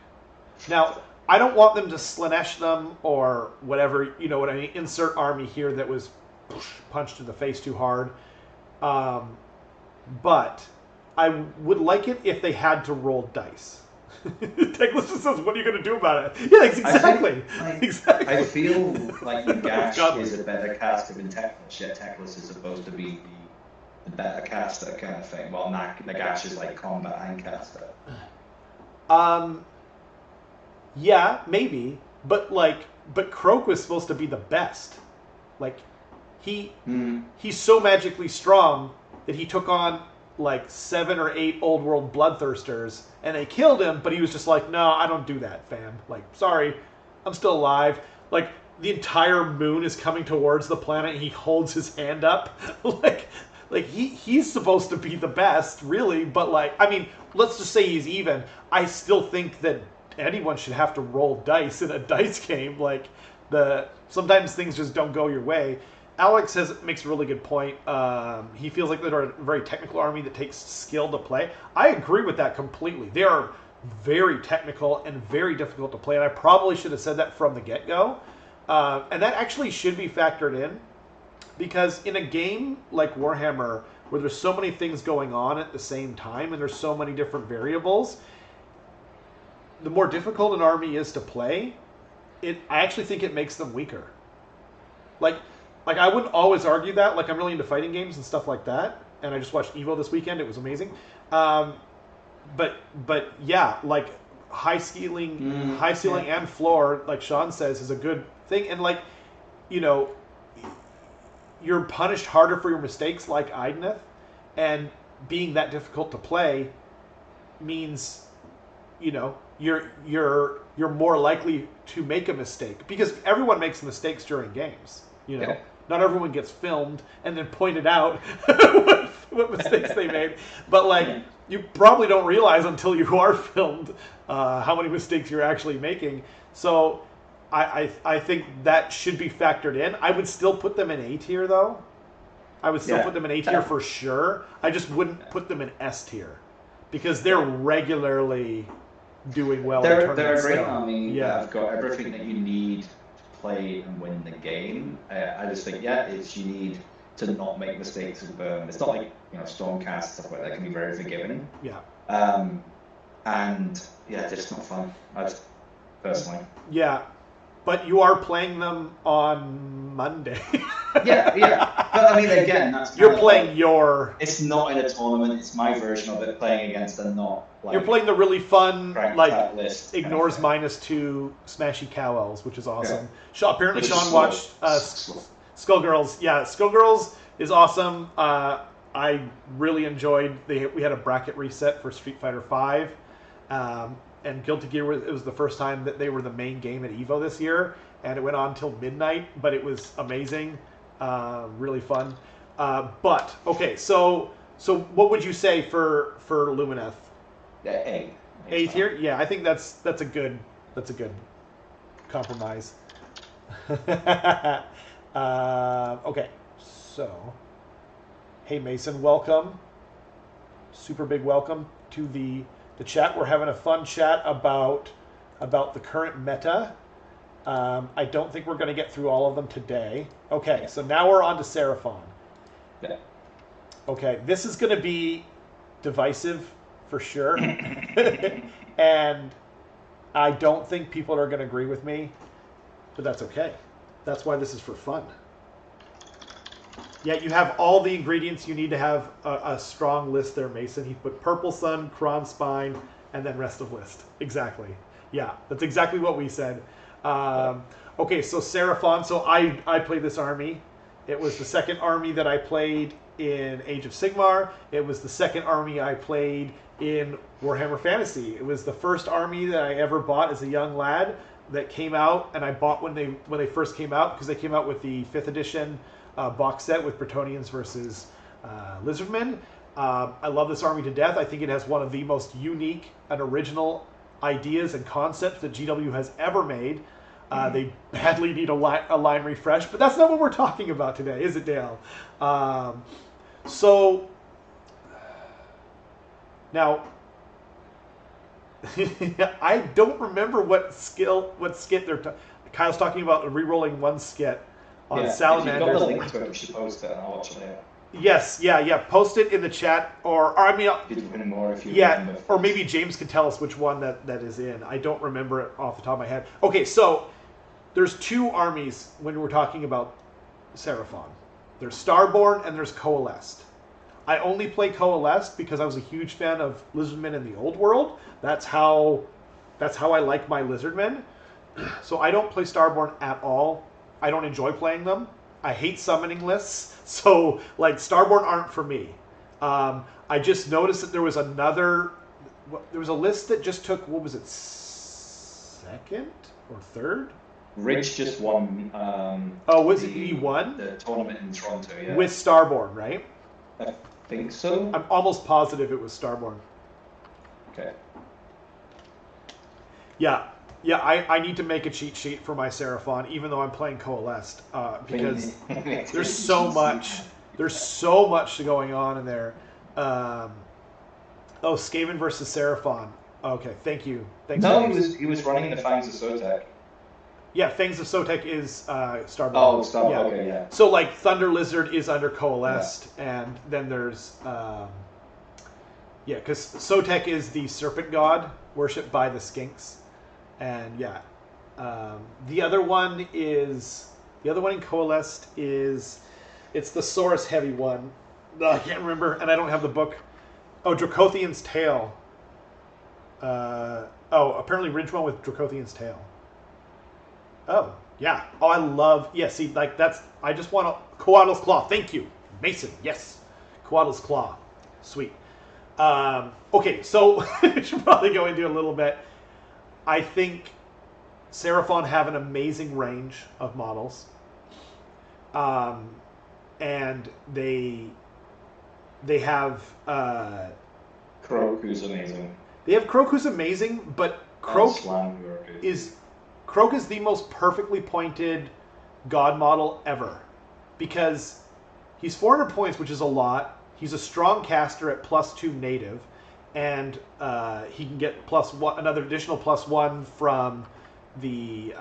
Now, I don't want them to Slanesh them or whatever, you know what I mean? Insert army here that was punched in the face too hard. But I would like it if they had to roll dice. Teclis just says, what are you going to do about it? Yeah, exactly. Exactly. I feel like Nagash is a better caster than Teclis, yet Teclis is supposed to be the better caster kind of thing. Well, Nagash is like combat and caster. Yeah, maybe, but Croak was supposed to be the best. Like, he's so magically strong that he took on like 7 or 8 old world bloodthirsters, and they killed him. But he was just like, no, I don't do that, fam. Like, sorry, I'm still alive. Like, the entire moon is coming towards the planet, and he holds his hand up, like he's supposed to be the best, really. But like, I mean, let's just say he's even. I still think that anyone should have to roll dice in a dice game. Like, sometimes things just don't go your way. Alex makes a really good point. He feels like they're a very technical army that takes skill to play. I agree with that completely. They are very technical and very difficult to play, and I probably should have said that from the get-go. And that actually should be factored in, because in a game like Warhammer, where there's so many things going on at the same time and there's so many different variables, the more difficult an army is to play, I actually think it makes them weaker. Like I wouldn't always argue that. Like, I'm really into fighting games and stuff like that, and I just watched Evo this weekend. It was amazing. But yeah, like high ceiling and floor, like Sean says, is a good thing. And like, you know, you're punished harder for your mistakes, like Idneth, and being that difficult to play means, you know, you're more likely to make a mistake, because everyone makes mistakes during games. You know, not everyone gets filmed and then pointed out what mistakes they made. But like, you probably don't realize until you are filmed how many mistakes you're actually making. So I think that should be factored in. I would still put them in A tier, though. I would still put them in A tier for sure. I just wouldn't put them in S tier, because they're regularly doing well. They're a great army. Yeah, I've got everything that you need to play and win the game. I just think, you to not make mistakes with burn. It's not like Stormcast stuff like that can be very forgiving. Yeah. And yeah, just not fun. Personally. Yeah, but you are playing them on Monday. yeah. But I mean, again, that's you're playing your. It's not in a tournament. It's my version of it, playing against a not. Like, you're playing the really fun, like list ignores -2 smashy cow elves, which is awesome. Yeah. Apparently, Sean watched Skullgirls. Yeah, Skullgirls is awesome. I really enjoyed. We had a bracket reset for Street Fighter V. And Guilty Gear it was the first time that they were the main game at EVO this year, and it went on till midnight, but it was amazing, really fun. But okay, so what would you say for Luminesce? A tier? Yeah, I think that's a good compromise. Okay, so hey Mason, welcome, super big welcome to the chat. We're having a fun chat about the current meta. I don't think we're going to get through all of them today. Okay, so now we're on to Seraphon. Yeah. Okay, this is going to be divisive for sure. And I don't think people are going to agree with me, but that's okay. That's why this is for fun. Yeah, you have all the ingredients you need to have a strong list there, Mason. He put Purple Sun, Kron Spine, and then rest of list. Exactly. Yeah, that's exactly what we said. Okay, so Seraphon. So I played this army. It was the second army that I played in Age of Sigmar. It was the second army I played in Warhammer Fantasy. It was the first army that I ever bought as a young lad that came out, and I bought when they first came out, because they came out with the 5th edition box set with Bretonnians versus Lizardmen. I love this army to death. I think it has one of the most unique and original ideas and concepts that GW has ever made. They badly need a line refresh, but that's not what we're talking about today, is it, Dale? So now I don't remember what skit they're Kyle's talking about re-rolling one skit on Salamanders. If you've got the link to it, we should post it and I'll watch it later. Yes, yeah. Post it in the chat, or I mean, remember. Or maybe James can tell us which one that is in. I don't remember it off the top of my head. Okay, so there's two armies when we're talking about Seraphon. There's Starborn and there's Coalesced. I only play Coalesced because I was a huge fan of Lizardmen in the old world. That's how I like my Lizardmen. So I don't play Starborn at all. I don't enjoy playing them. I hate summoning lists. So like Starborn aren't for me. I just noticed that there was a list that just took, what was it, second or third? Ridge just won. Was it E1? The tournament in Toronto, yeah. With Starborn, right? I think so. I'm almost positive it was Starborn. Okay. Yeah, I need to make a cheat sheet for my Seraphon, even though I'm playing Coalesced, because there's so much going on in there. Skaven versus Seraphon. Okay, thank you. Thanks. No, he was running the Fangs of Sotek. Yeah, Fangs of Sotek is Starborn. Oh, Starborn. Yeah. Okay, yeah. So like Thunder Lizard is under Coalesced, and then there's because Sotek is the serpent god worshipped by the Skinks. And the other one in Coalesced it's the Saurus heavy one. I can't remember, and I don't have the book. Oh, Dracothian's Tail. Apparently Ridge one with Dracothian's Tail. Oh, yeah. Oh, I love. Yeah, see, like that's. I just want a Coatl's Claw. Thank you, Mason. Yes, Coatl's Claw. Sweet. Okay, so we should probably go into a little bit. I think Seraphon have an amazing range of models, and they have Croak, who's amazing. They have Croak, who's amazing, but Croak is the most perfectly pointed god model ever, because he's 400 points, which is a lot. He's a strong caster at +2 native. And he can get +1, another additional +1 from the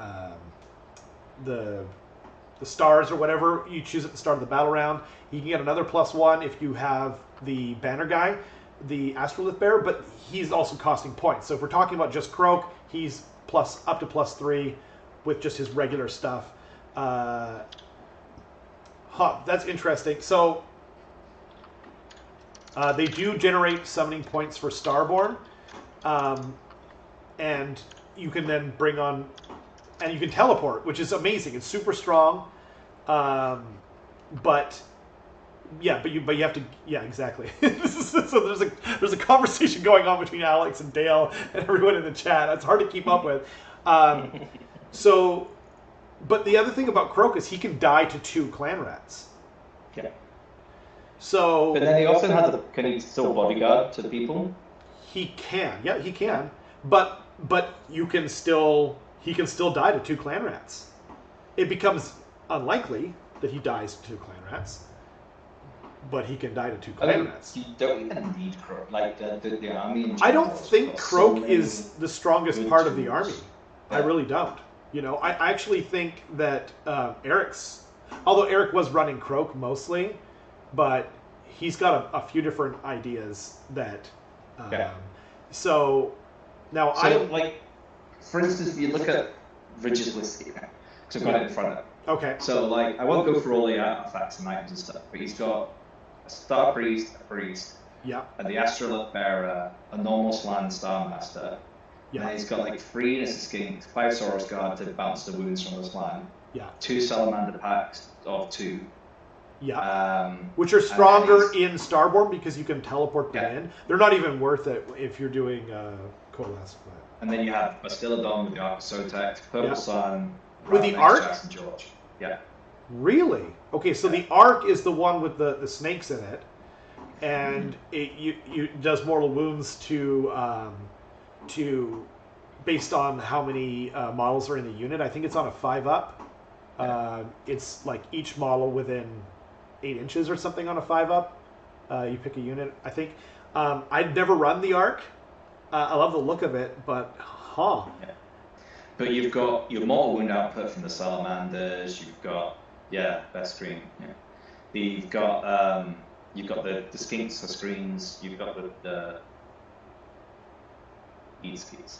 stars or whatever you choose at the start of the battle round. You can get another +1 if you have the banner guy, the Astrolith Bearer, but he's also costing points. So if we're talking about just Croak, he's up to +3 with just his regular stuff. That's interesting. So they do generate summoning points for Starborn, and you can then bring on, and you can teleport, which is amazing. It's super strong, but you have to, exactly. So there's a conversation going on between Alex and Dale and everyone in the chat. It's hard to keep up with. But the other thing about Croak is he can die to 2 clan rats. Yeah. So. But then he also can he still bodyguard to people? He can. Yeah, he can. But he can still die to 2 clan rats. It becomes unlikely that he dies to 2 clan rats, but he can die to 2 clan rats. You don't even need Croak, like the army. I don't think Croak is the strongest part of the army. Yeah. I really don't. I actually think that although Eric was running Croak mostly, but he's got a few different ideas that. So now for instance, if you look at Ridge's list here, because I've got it in front of him. Okay. So I won't go through all the artifacts and items and stuff, but he's got a Star Priest, a Priest, and the Astrolith Bearer, a normal Slan Star Master. Yeah. And he's got 3 Innocent Skinks, 5 Soros Guard to bounce the wounds from the Slan. Yeah. 2 Salamander Packs of 2. Yeah. Which are stronger in Starborn because you can teleport them in. They're not even worth it if you're doing Coalesce. And then you have Bastiladon with the Arc of Sotek, Purple Sun, with the Arc? Jackson George. Yeah. Really? Okay, so the Arc is the one with the snakes in it, and it does mortal wounds to based on how many models are in the unit. I think it's on a 5-up. It's each model within 8 inches or something on a 5-up. You pick a unit, I think. I'd never run the Arc. I love the look of it, but Yeah. But you've got your mortal wound output from the Salamanders. You've got best screen. Yeah. You've got the Skinks for screens. You've got the Easkies.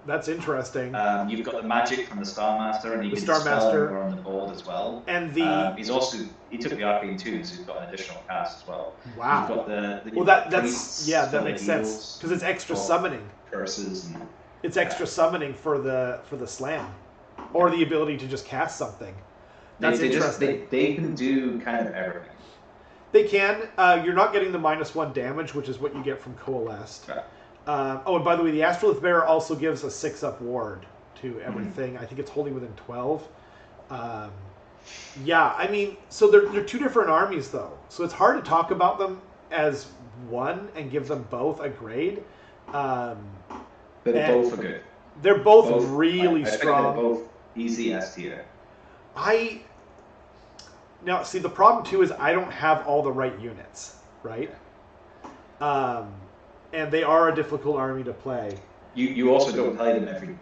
That's interesting. You've got the magic from the Star Master, and you can Star Master on the board as well. And he took the Arcane too, so he's got an additional cast as well. Wow. You've got that makes sense because it's extra summoning. Curses. And, it's extra summoning for the slam, or the ability to just cast something. That's interesting. They can do kind of everything. They can. You're not getting the -1 damage, which is what you get from Coalesced. Okay. And by the way, the Astrolith Bearer also gives a 6-up ward to everything. I think it's holding within 12. So they're 2 different armies, though. So it's hard to talk about them as one and give them both a grade. But both are good. They're both really strong. They're both easy S tier. Now, see, the problem, too, is I don't have all the right units, right? And they are a difficult army to play. You also don't play them every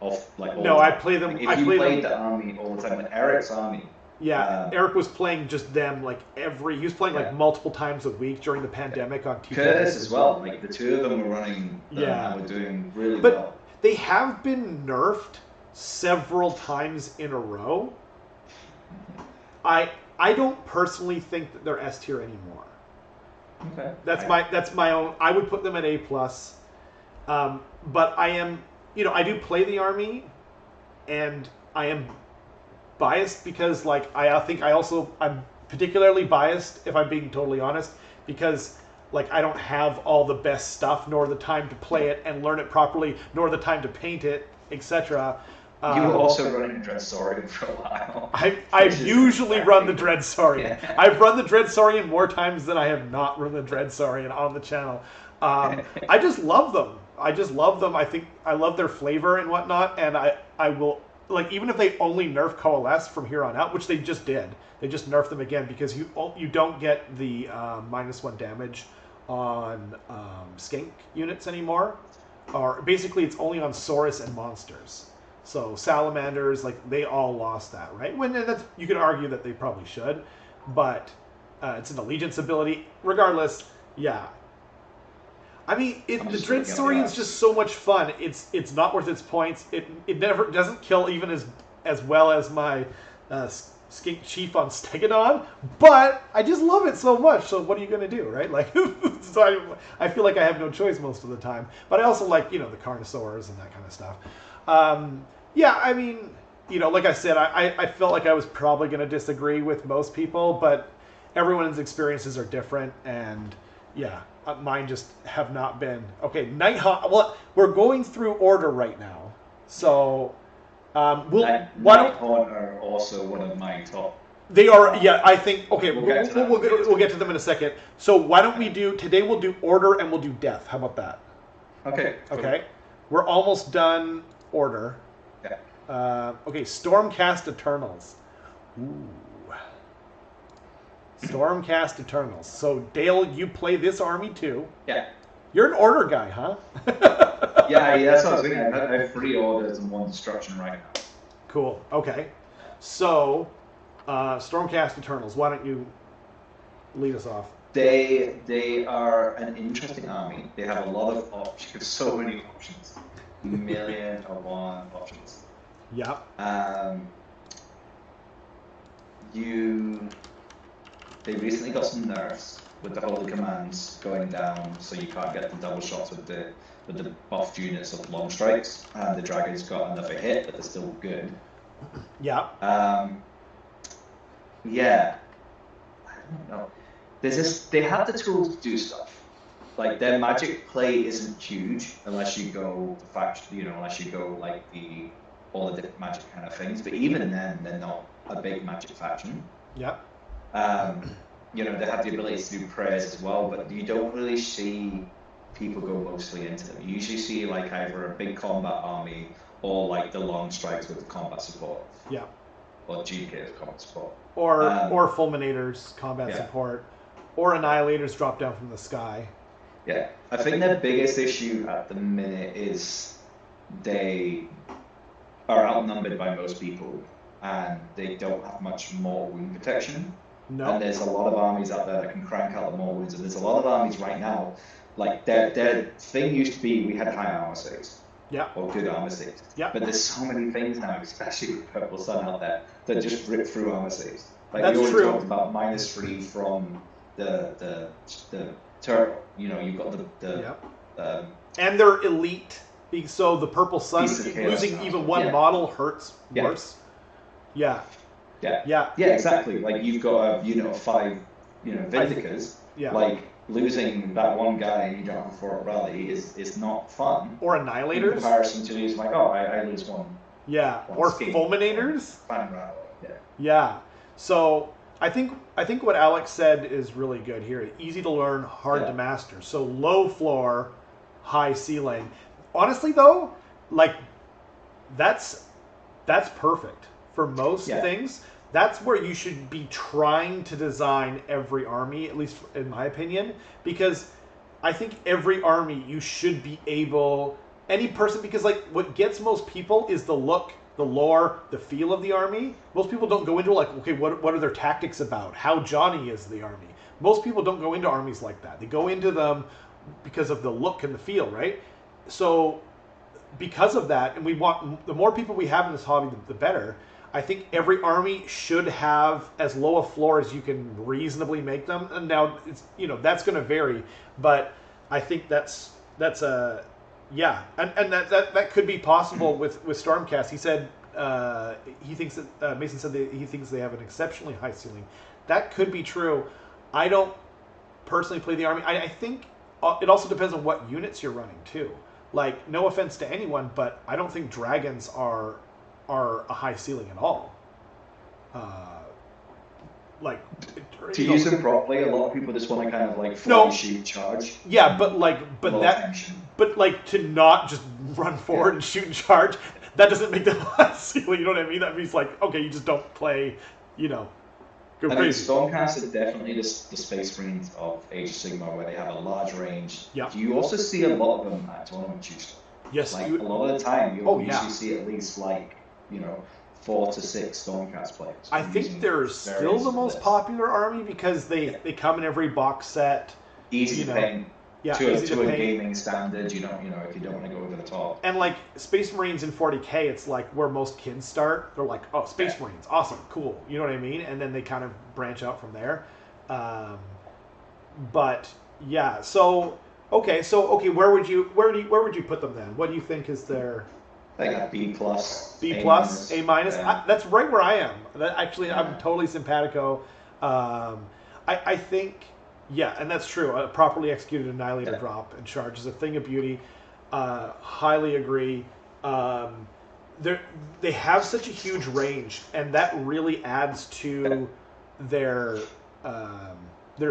all no, I play them. If you played the army all the time, like Eric's army. Yeah, Eric was playing just them he was playing multiple times a week during the pandemic on TV. Curtis as well. The 2 of them were running. And were doing really well. But they have been nerfed several times in a row. I don't personally think that they're S tier anymore. Okay. That's my own. I would put them at A+. But I am, I do play the army, and I am biased because I'm particularly biased, if I'm being totally honest, because I don't have all the best stuff, nor the time to play it and learn it properly, nor the time to paint it, etc. You were also running Dreadsaurian for a while. I've usually run the Dreadsaurian. Yeah. I've run the Dreadsaurian more times than I have not run the Dreadsaurian on the channel. I just love them. I think I love their flavor and whatnot, and I will, even if they only nerf Coalesce from here on out, which they just did. They just nerfed them again because you don't get the -1 damage on skink units anymore. Or basically it's only on Saurus and monsters. So salamanders, like they all lost that, right? When that's, you could argue that they probably should, but it's an allegiance ability. Regardless, yeah. I mean, the Dread Story is just so much fun. It's not worth its points. It never doesn't kill even as well as my Skink Chief on Stegodon, but I just love it so much. So what are you going to do, right? Like, so I feel like I have no choice most of the time. But I also like, the Carnosaurs and that kind of stuff. Yeah, I mean, like I said, I felt like I was probably going to disagree with most people, but everyone's experiences are different, and yeah, mine just have not been. Okay, Nighthawk. Well, we're going through order right now, so Nighthawk are also one of my top. They are, yeah. I think. Okay, we'll get to them in a second. So why don't we do today? We'll do order and we'll do death. How about that? Okay. Cool. Okay, we're almost done order. Okay. Okay, Stormcast Eternals. Ooh. Stormcast Eternals. So Dale, you play this army too. Yeah. You're an order guy, huh? Yeah, that's what I was thinking. I have 3 orders and 1 destruction right now. Cool. Okay. So, Stormcast Eternals. Why don't you lead us off? They are an interesting army. They have a lot of options. So many options. Million or 1 options. Yeah. They recently got some nerfs with the holy commands going down, so you can't get the double shots with the buffed units of long strikes. And the dragons got another hit, but they're still good. Yeah. Yeah. I don't know. They have the tools to do stuff. Like their magic play isn't huge unless you go the faction, unless you go like all the different magic kind of things. But even then, they're not a big magic faction. Yeah. They have the ability to do prayers as well, but you don't really see people go mostly into them. You usually see like either a big combat army or like the long strikes with the combat support. Yeah. Or GK with combat support. Or fulminators, combat support, or annihilators drop down from the sky. Yeah. I think their biggest issue at the minute is they are outnumbered by most people and they don't have much more wound protection. No. And there's a lot of armies out there that can crank out the more wounds, and there's a lot of armies right now. Like their thing used to be we had high armor saves. Yeah. Or good armor saves. Yeah. But there's so many things now, especially with Purple Sun out there, that just rip through armor saves. Like That's we already true. talked about -3 from the turtle. You've got the and they're elite. So the Purple Sun losing even one model hurts worse. Yeah. Yeah, exactly. Like you've got a unit of 5, Vindicators. Yeah. Like losing that one guy and you don't have a forward rally is not fun. Or annihilators. In comparison to losing like, I lose one. Yeah. Or fulminators. Yeah. So I think what Alex said is really good here. Easy to learn, hard to master. So low floor, high ceiling. Honestly though, like that's perfect for most things. That's where you should be trying to design every army, at least in my opinion, because I think every army you should be able, any person, because like what gets most people is the look, the lore, the feel of the army. Most people don't go into like, okay, what are their tactics about? How Johnny is the army? Most people don't go into armies like that. They go into them because of the look and the feel, right? So because of that, and we want, the more people we have in this hobby, the better. I think every army should have as low a floor as you can reasonably make them. And now it's, that's going to vary, but I think that's a, yeah. And that could be possible with Stormcast. He said, he thinks that, Mason said that he thinks they have an exceptionally high ceiling. That could be true. I don't personally play the army. I think it also depends on what units you're running too. Like, no offense to anyone, but I don't think dragons are a high ceiling at all. Like to use them properly, a lot of people just want to kind of like shoot, charge. Yeah, but to not just run forward and shoot and charge, that doesn't make them high ceiling. You know what I mean? That means like, okay, you just don't play, go crazy. Stormcast is definitely the Space Marines of Age of Sigmar, where they have a large range. Yeah. You also see a lot of them at Tournament Tuesday. Yes, Like, a lot of the time, Oh, you'll yeah. usually see at least, like, 4 to 6 Stormcast players. I think they're still the most popular army because they come in every box set. Easy to paint. Yeah, to a paint. gaming standard, you don't, if you don't want to go over the top. And like Space Marines in 40k, it's like where most kids start. They're like, oh, Space Marines, awesome, cool. You know what I mean? And then they kind of branch out from there. But yeah, so okay, where would you put them then? What do you think is their Like a B plus, B plus, A minus? Yeah. That's right where I am. Actually, I'm totally simpatico. I think. Yeah, and that's true. A properly executed Annihilator drop and charge is a thing of beauty. Highly agree. They have such a huge range, and that really adds to their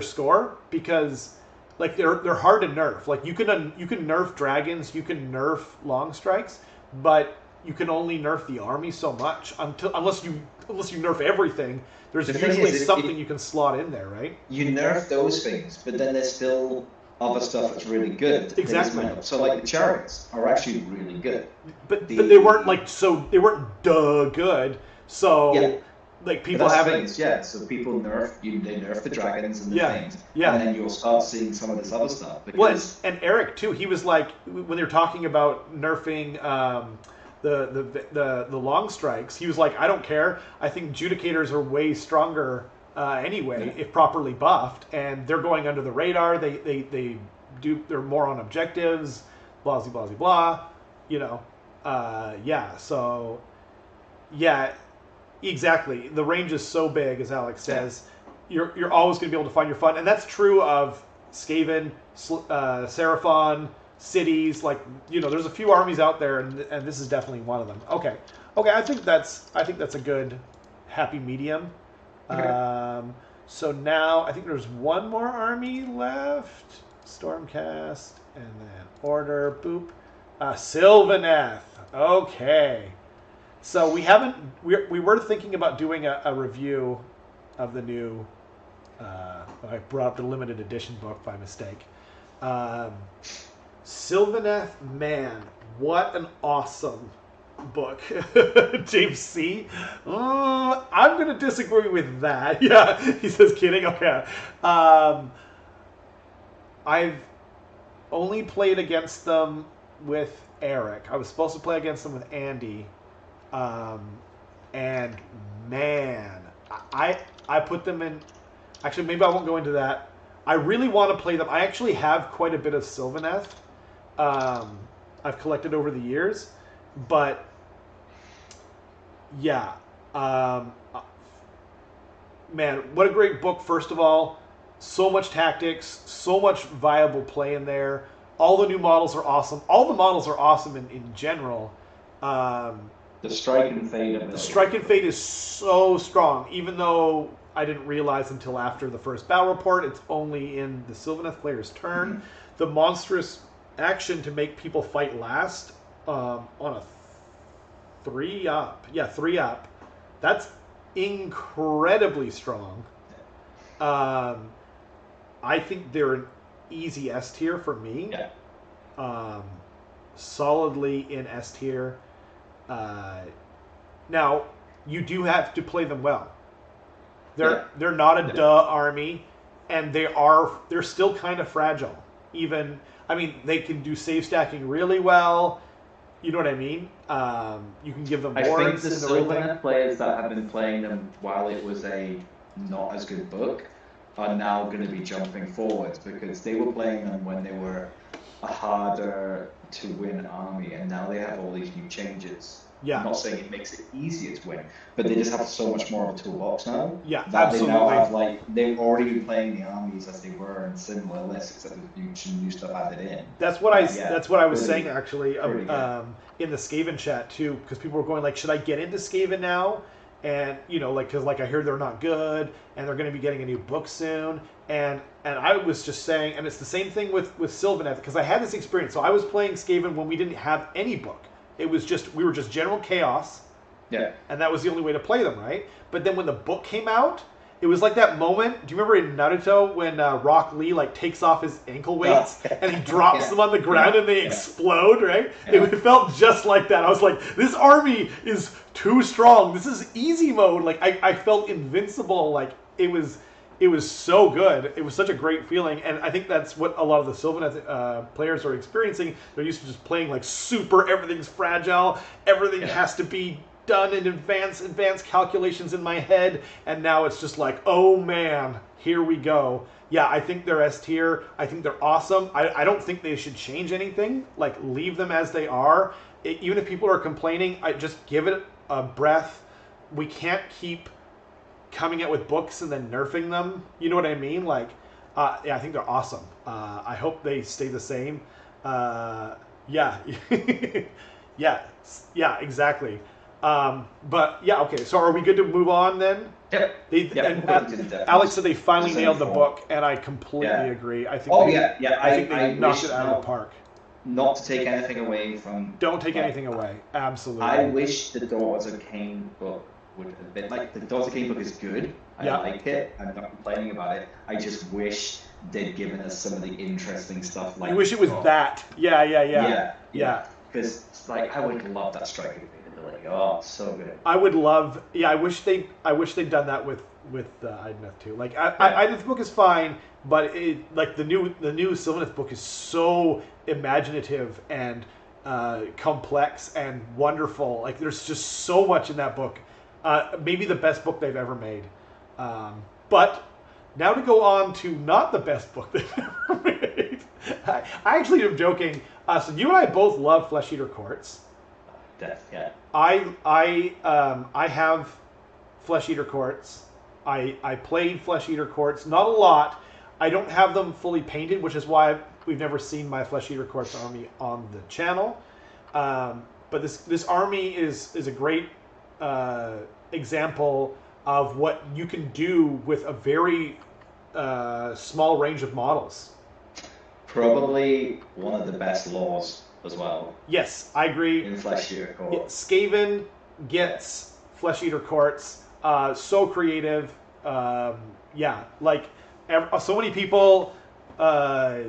score because, like, they're hard to nerf. Like you can nerf dragons, you can nerf long strikes, but you can only nerf the army so much unless you nerf everything. There's usually something you can slot in there, right? You nerf those things, but then there's still other stuff that's really good. Exactly. So like the chariots are actually really good. But they weren't they weren't good. So like people have so people they nerf the dragons and the things. Yeah. And then you'll start seeing some of this other stuff. Because... Well, and Eric too, he was like when they were talking about nerfing the long strikes, he was like, I don't care. I think Judicators are way stronger anyway if properly buffed, and they're going under the radar. They're more on objectives, blah blah blah blah. So exactly. The range is so big, as Alex says. You're always going to be able to find your fun, and that's true of Skaven, Seraphon, cities. Like there's a few armies out there, and this is definitely one of them. Okay. I think that's a good happy medium. Okay. So now I think there's one more army left. Stormcast and then order. Boop. Sylvaneth. Okay. So we were thinking about doing a review of the new. I brought up the limited edition book by mistake. Sylvaneth, man, what an awesome book. James C. I'm going to disagree with that. Yeah, he says kidding. Okay. I've only played against them with Eric. I was supposed to play against them with Andy. And man, I put them in... Actually, maybe I won't go into that. I really want to play them. I actually have quite a bit of Sylvaneth. I've collected over the years, but yeah, man, what a great book. First of all, so much tactics, so much viable play in there. All the new models are awesome. All the models are awesome in general. The strike and fade ability. The strike and fade is so strong, even though I didn't realize until after the first battle report, it's only in the Sylvaneth player's turn. Mm-hmm. The monstrous action to make people fight last on a 3-up. Yeah, 3-up. That's incredibly strong. I think they're an easy S tier for me. Yeah. Solidly in S tier. Now, you do have to play them well. They're not a army, and they're still kind of fragile. Even, I mean, they can do save stacking really well. You know what I mean? You can give them wards. I think the Sylvaneth players that have been playing them while it was a not as good book are now going to be jumping forwards because they were playing them when they were a harder to win army, and now they have all these new changes. Yeah. I'm not saying it makes it easier to win, but they just have so much more of a toolbox now. Yeah, that absolutely. They now have, they've already been playing the armies as they were in similar lists, except with new stuff added in. That's what I was saying actually in the Skaven chat too, because people were going like, should I get into Skaven now? And because I hear they're not good, and they're going to be getting a new book soon, and I was just saying, and it's the same thing with Sylvaneth, because I had this experience. So I was playing Skaven when we didn't have any book. It was we were just general chaos. Yeah. And that was the only way to play them, right? But then when the book came out, It was like that moment. Do you remember in Naruto when Rock Lee like takes off his ankle weights and he drops them on the ground and they explode, right? It felt just like that. I was like, this army is too strong. This is easy mode. Like I felt invincible. Like it was so good. It was such a great feeling, and I think that's what a lot of the Sylvaneth players are experiencing. They're used to just playing like super. Everything's fragile. Everything has to be done in advanced calculations in my head, and now it's just like, oh man, here we go. Yeah, I think they're S tier. I think they're awesome. I don't think they should change anything. Like, leave them as they are. Even if people are complaining, I just give it a breath. We can't keep coming out with books and then nerfing them. You know what I mean? Like, yeah, I think they're awesome. I hope they stay the same. Yeah. yeah, exactly. But yeah, okay. So are we good to move on then? Yep. Alex said they finally nailed the book, and I completely agree. I think. I think they knocked it out of the park. Not to take anything away from. Don't take anything away. Absolutely. I wish the Daughters of Cain book would have been like the Daughters of Cain book is good. I like it. I'm not complaining about it. I just wish they'd given us some of the interesting stuff. Like, I wish it was that. Yeah. Because like I would love that striker ability. Oh, so good. I would love. Yeah, I wish they'd done that with Idoneth too. Like Idoneth's book is fine, but like the new Sylvaneth book is so imaginative and complex and wonderful. Like there's just so much in that book. Maybe the best book they've ever made. But now to go on to not the best book they've ever made. I actually am joking. So you and I both love Flesh Eater Courts. Yeah. I have Flesh Eater Courts. I played Flesh Eater Courts, not a lot. I don't have them fully painted, which is why we've never seen my Flesh Eater Courts army on the channel. But this army is a great example of what you can do with a very small range of models. Probably one of the best laws as well. Yes, I agree. In Flesh Eater Courts. Skaven gets Flesh Eater Courts. So creative. Like so many people. Alex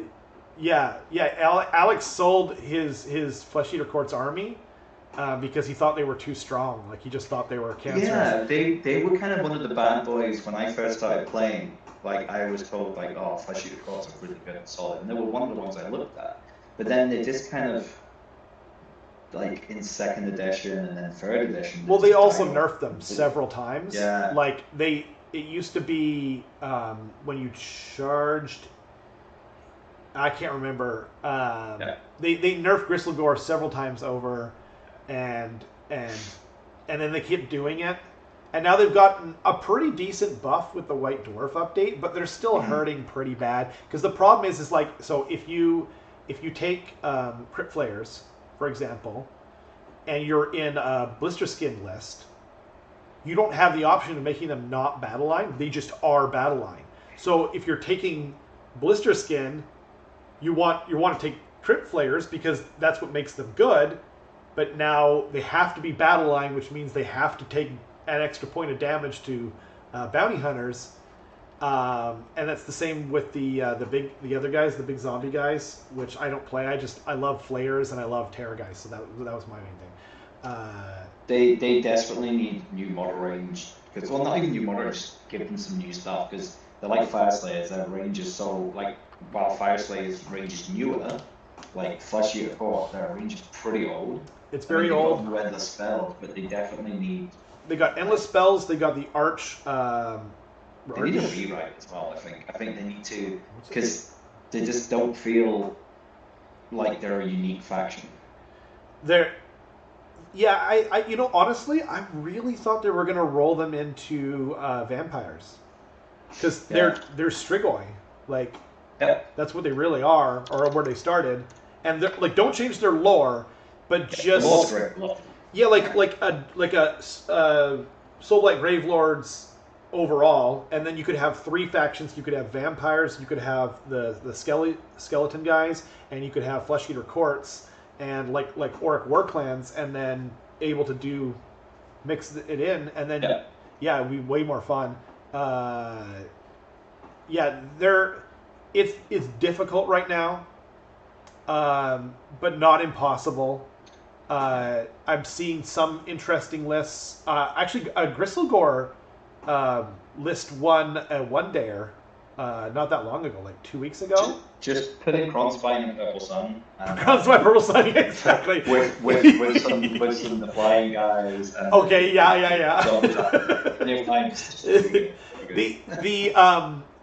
sold his Flesh Eater Courts army because he thought they were too strong. Like he just thought they were cancerous. Yeah, they were kind of one of the bad boys when I first started playing. Like I was told, like, oh, Flesh Eater Courts are really good and solid, and they were one of the ones I looked at. But then they just kind of, like, in 2nd edition and then 3rd edition. Well, they also nerfed them several times. Yeah. Like, it used to be when you charged, I can't remember. They nerfed Gristlegore several times over, and then they kept doing it. And now they've gotten a pretty decent buff with the White Dwarf update, but they're still hurting pretty bad. Because the problem is like, so if you take Crypt Flayers, for example, and you're in a Blister Skin list, you don't have the option of making them not battle line. They just are battle line. So if you're taking Blister Skin, you want to take Crypt Flayers because that's what makes them good. But now they have to be battle line, which means they have to take an extra point of damage to bounty hunters. And that's the same with the other guys, the big zombie guys, which I don't play. I love Flayers and I love Terror guys, so that was my main thing. They desperately need new model range, because well, not even new model range, give them some new stuff, because they're like Fire Slayers. Their range is so like, while Fire Slayers range is newer, like Flesh Eater Court, their range is pretty old. It's very old. They've got endless spells, but they definitely need. They got endless spells. They got the Arch. They need a rewrite as well. I think they need to, because they just don't feel like they're a unique faction. Honestly, I really thought they were gonna roll them into vampires, because they're Strigoi. Like, that's what they really are, or where they started, and they're like, don't change their lore, but just like a Soulblight Gravelords overall, and then you could have 3 factions. You could have vampires, you could have the skeleton guys, and you could have Flesh Eater Courts, and like Auric War Clans, and then able to mix it in, and then it'd be way more fun. Yeah, it's difficult right now, but not impossible. I'm seeing some interesting lists. Actually, Gristlegore list won a one-dayer not that long ago, like 2 weeks ago. Just put in Kronspine and Purple Sun. Kronspine, Purple Sun, exactly. with some the flying guys. And okay, yeah.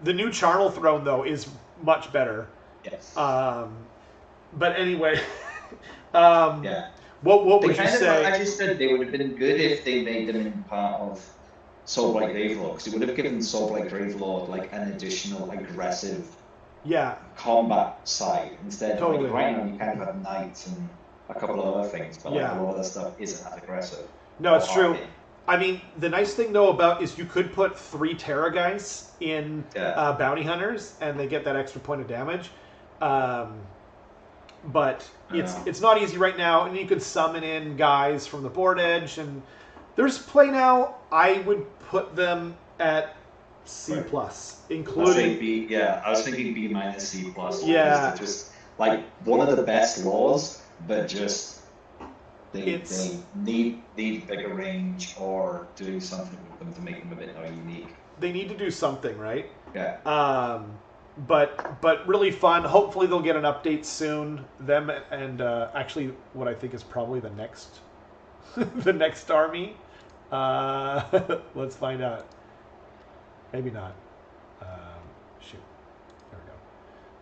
The new Charnel Throne though is much better. Yes. But anyway, yeah. What would you say? I just said they would have been good if they made them in part of Soulblight Gravelord, because it would have given Soulblight Gravelord like an additional aggressive combat side instead. Totally. Like, right now you kind of have knights and a couple of other things, but like a lot of that stuff isn't as aggressive. No, it's true. I mean, the nice thing though about is you could put 3 Terra guys in bounty hunters, and they get that extra point of damage. But it's not easy right now, and you could summon in guys from the board edge, and there's play now. I would put them at C+, including B. I was thinking B minus C+. Yeah, just like one of the best laws, but just they need bigger range or do something with them to make them a bit more unique. They need to do something, right? Yeah. But really fun. Hopefully they'll get an update soon. Them and actually what I think is probably the next the next army. Let's find out. Maybe not. Shoot. There we go.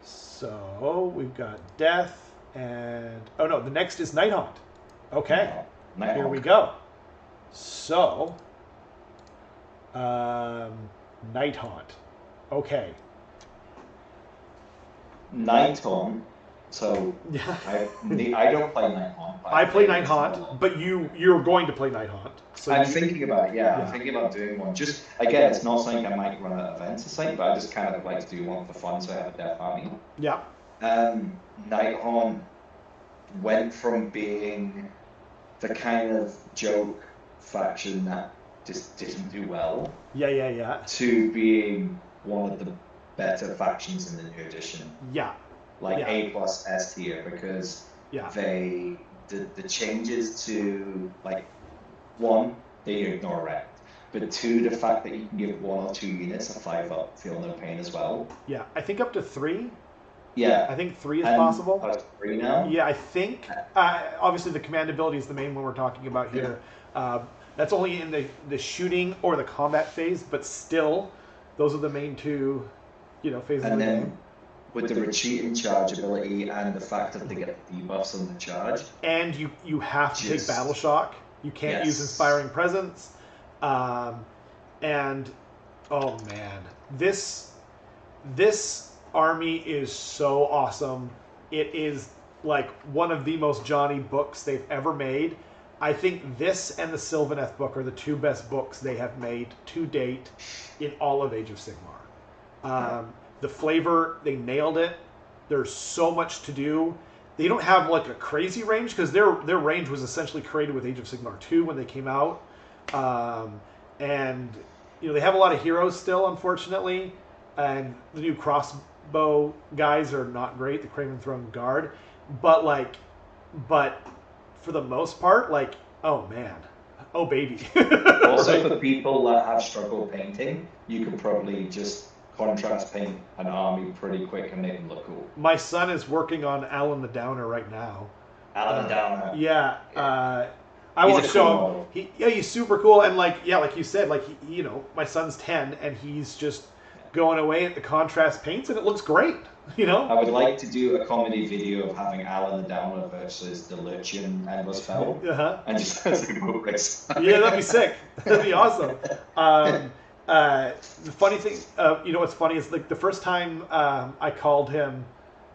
So we've got Death and the next is Nighthaunt. Okay. Here we go. So Nighthaunt. Okay. Nighthaunt. So I don't play Nighthaunt. I play Nighthaunt, but you're going to play Nighthaunt. So I'm thinking about it. I'm thinking about doing one. Just again, it's not something I might run at events or something, but I just kind of like to do one for fun, so I have a death army. Yeah. Nighthaunt went from being the kind of joke faction that just didn't do well. Yeah. To being one of the better factions in the new edition. Yeah. Like A+ S tier, because the changes to like 1, they ignore rect, but 2, the fact that you can give 1 or 2 units a 5-up feel no pain as well. Yeah, I think up to 3. Yeah, I think 3 is possible. Up to 3 now. Yeah, I think. Obviously, the command ability is the main one we're talking about here. That's only in the shooting or the combat phase, but still, those are the main 2, phases of the game. With the retreat and charge ability and the fact that they get the debuffs on the charge. And you have to take Battle Shock. You can't use Inspiring Presence. And, oh man, this army is so awesome. It is like one of the most Johnny books they've ever made. I think this and the Sylvaneth book are the 2 best books they have made to date in all of Age of Sigmar. The flavor, they nailed it. There's so much to do. They don't have like a crazy range because their range was essentially created with Age of Sigmar 2 when they came out. And they have a lot of heroes still, unfortunately. And the new crossbow guys are not great, the Craven Throne Guard. But for the most part, oh man. Oh baby. Also for people that have struggle painting, you could probably just contrast paint an army pretty quick and make them look cool. My son is working on Alan the Downer right now. Alan the Downer. Yeah. I won't show him. He's super cool, and like you said, my son's 10 and he's just going away at the contrast paints, and it looks great. I would like to do a comedy video of having Alan the Downer versus the Lurchian Endless Fell, and just as a boat race. Yeah, that'd be sick. That'd be awesome. The funny thing, what's funny is like the first time I called him,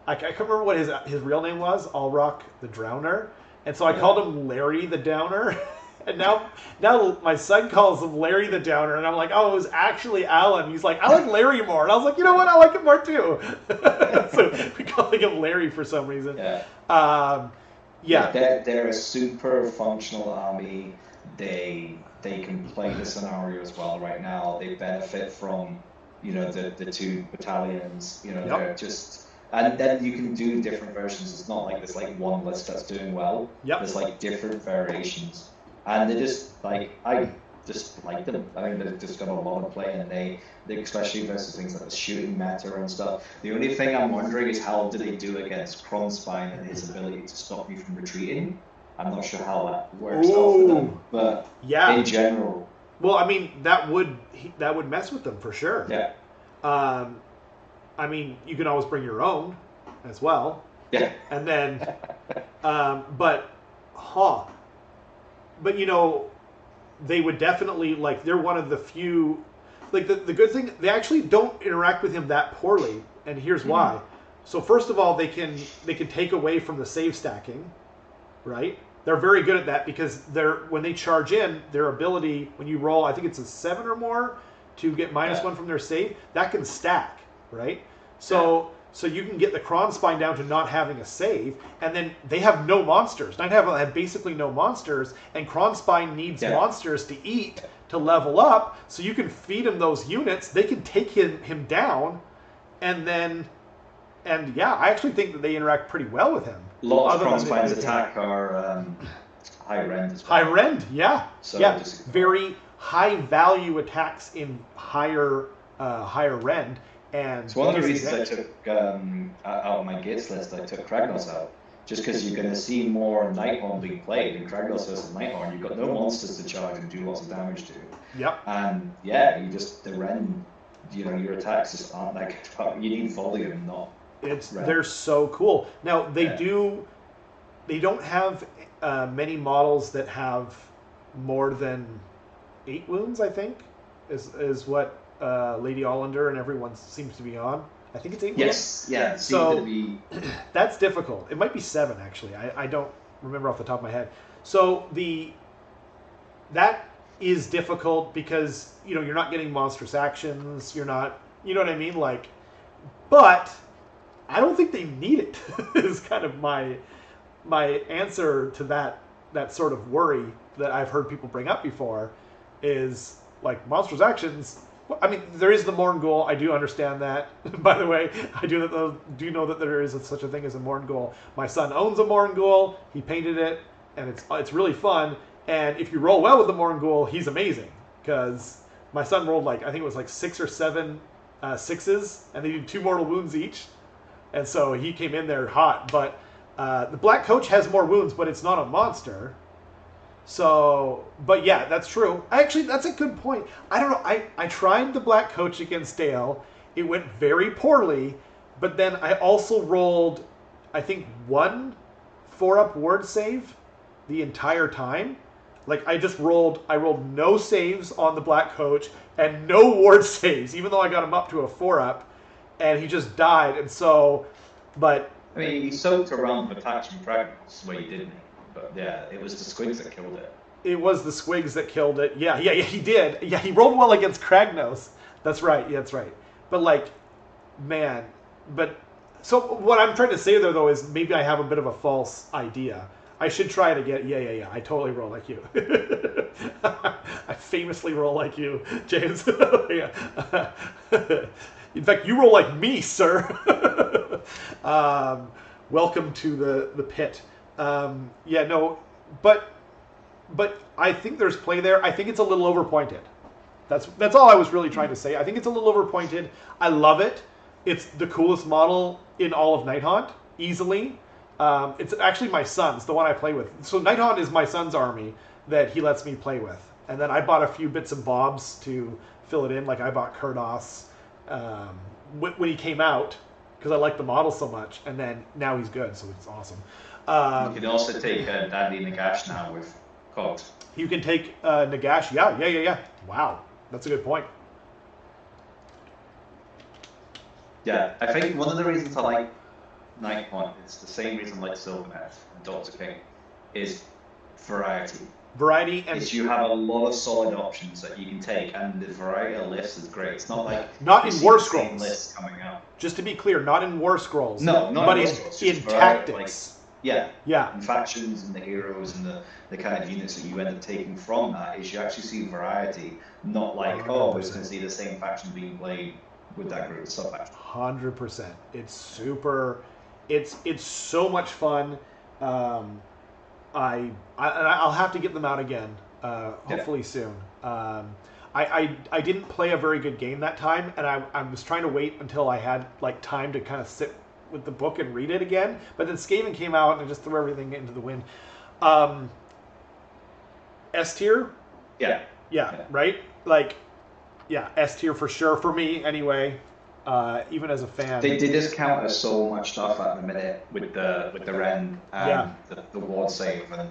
I can't remember what his real name was, Allrock the Drowner, and so I called him Larry the Downer, and now my son calls him Larry the Downer, and I'm like, oh, it was actually Alan. He's like, I like Larry more, and I was like, you know what, I like him more too. So we're calling him Larry for some reason. They're a super functional army. They they can play the scenario as well right now. They benefit from, the two battalions. They're just, and then you can do different versions. It's not like there's like one list that's doing well. Yep. There's like different variations, and they just I just like them. I think they've just got a lot of play, and they especially versus things like the shooting meta and stuff. The only thing I'm wondering is how do they do against Kronspine and his ability to stop you from retreating. I'm not sure how that works out for them, but in general. Well, I mean, that would mess with them for sure. Yeah. I mean, you can always bring your own as well. Yeah. And then, but they would definitely, like, they're one of the few, like, the good thing, they actually don't interact with him that poorly, and here's why. So first of all, they can take away from the save stacking, right? They're very good at that because when they charge in, their ability, when you roll, I think it's a 7 or more to get -1 from their save, that can stack, right? So you can get the Kronspine down to not having a save, and then they have no monsters. Nighthawk have basically no monsters, and Kronspine needs monsters to eat to level up, so you can feed him those units. They can take him down, and I actually think that they interact pretty well with him. A lot of Kronspine's attack are high rend as well. High rend, yeah. So very high value attacks in higher rend. And it's one of the reasons I took out of my gates list. I took Kragnos out just because you're going to see more Nighthorn being played in Kragnos versus Nighthorn. You've got no monsters to charge and do lots of damage to. Yep. And the rend, your attacks just aren't that good. You need volume, not. They're so cool. Now they don't have many models that have more than 8 wounds. I think is what Lady Hollander and everyone seems to be on. I think it's 8 wounds. Yes, yeah. So that's difficult. It might be 7 actually. I don't remember off the top of my head. So that is difficult because you're not getting monstrous actions. You're not. You know what I mean? Like, but I don't think they need it. Is kind of my answer to that sort of worry that I've heard people bring up before. Is like monstrous actions. I mean, there is the Morngul. I do understand that. By the way, I do know that there is such a thing as a Morngul. My son owns a Morngul. He painted it, and it's really fun. And if you roll well with the Morngul, he's amazing. Because my son rolled I think it was 6 or 7 6s, and they did 2 mortal wounds each. And so he came in there hot. But the Black Coach has more wounds, but it's not a monster. So, but yeah, that's true. Actually, that's a good point. I don't know. I tried the Black Coach against Dale. It went very poorly. But then I also rolled, I think, 1 4-up ward save the entire time. Like, I rolled no saves on the Black Coach and no ward saves, even though I got him up to a 4-up. And he just died, and so, but... I mean, he soaked around with attacks from Kragnos, where he didn't. But yeah, it was the Squigs that killed it. It was the Squigs that killed it. Yeah, he did. Yeah, he rolled well against Kragnos. That's right, that's right. But so what I'm trying to say there, though, is maybe I have a bit of a false idea. I should try it again. Yeah. I totally roll like you. I famously roll like you, James. Yeah. In fact, you roll like me, sir. Welcome to the pit. But I think there's play there. I think it's a little overpointed. That's all I was really trying to say. I think it's a little overpointed. I love it. It's the coolest model in all of Nighthaunt, easily. It's actually my son's, the one I play with. So Nighthaunt is my son's army that he lets me play with. And then I bought a few bits and bobs to fill it in. Like I bought Kurdos when he came out because I liked the model so much. And then now he's good, so it's awesome. You can also take Dandy Nagash now with Cogs. You can take Nagash. Yeah. Wow, that's a good point. Yeah, I think one of the reasons I like Nighthaunt is the same reason I like Sylvaneth and Doctor King is variety. Variety, and you have a lot of solid options that you can take, and the variety of lists is great. It's not like not in War Scrolls lists coming out. Just to be clear, not in War Scrolls. No, not but in War Scrolls, in tactics. Yeah. Yeah. And factions and the heroes and the kind of units that you end up taking from that is you actually see variety, not like, oh, we're just going to see the same faction being played with that group of sub-factions. 100%. It's super. It's so much fun. I'll have to get them out again. Hopefully soon. I didn't play a very good game that time, and I was trying to wait until I had like time to kind of sit with the book and read it again. But then Skaven came out and I just threw everything into the wind. S tier? Yeah. Right? Like, yeah, S tier for sure for me anyway. Even as a fan, they just counter so much stuff at the minute with the Ren and the ward save and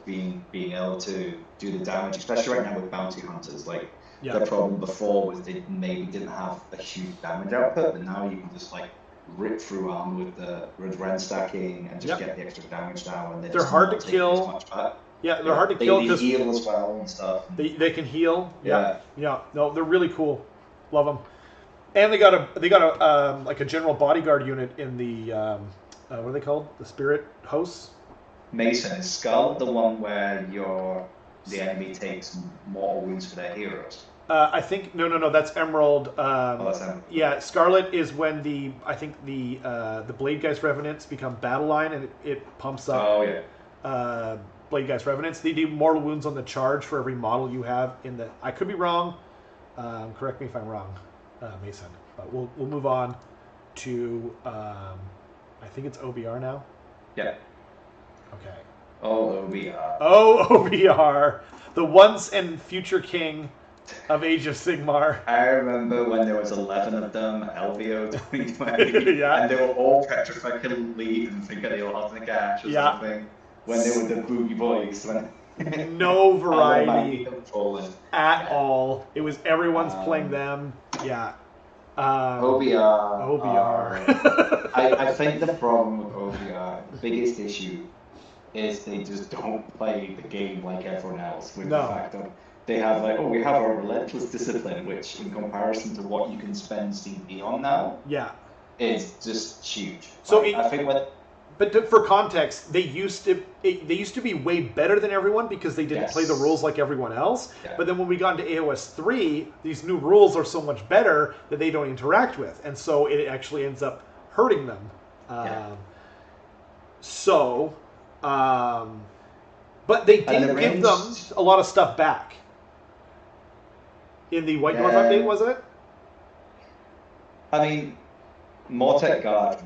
being able to do the damage, especially right now with bounty hunters. Like the problem before was they maybe didn't have a huge damage output, but now you can just like rip through armor with Ren stacking and just get the extra damage down. And they're hard to kill. Yeah, they're hard to kill because they heal as well and stuff. They can heal. Yeah. No, they're really cool. Love them. And they got a like a general bodyguard unit in the what are they called? The spirit hosts. Mason, is Skull the one where the enemy takes mortal wounds for their heroes? I think no. That's Emerald. That's Emerald. Yeah, Scarlet is when the Bladegeist Revenants become battle line and it pumps up. Oh yeah. Bladegeist Revenants. They do mortal wounds on the charge for every model you have in the. I could be wrong. Correct me if I'm wrong, Mason. But we'll move on to I think it's OBR now. Yeah. Okay. Oh, OBR. Oh, OBR. The once and future king of Age of Sigmar. I remember when there was 11 of them at LVO 2020, yeah. And they were all petrified couldn't leave and think they were on the cash or something. When they were the boogie boys. No variety at all. It was everyone's playing them. Yeah. OBR. I think the problem with OBR, the biggest issue, is they just don't play the game like everyone else. With the fact that they have we have a relentless discipline, which in comparison to what you can spend CP on now, is just huge. So I think But for context, they used to be way better than everyone because they didn't play the rules like everyone else. Yeah. But then when we got into AoS 3, these new rules are so much better that they don't interact with, and so it actually ends up hurting them. But they did give them a lot of stuff back in the White Dwarf update, wasn't it? I mean, Mortek Guard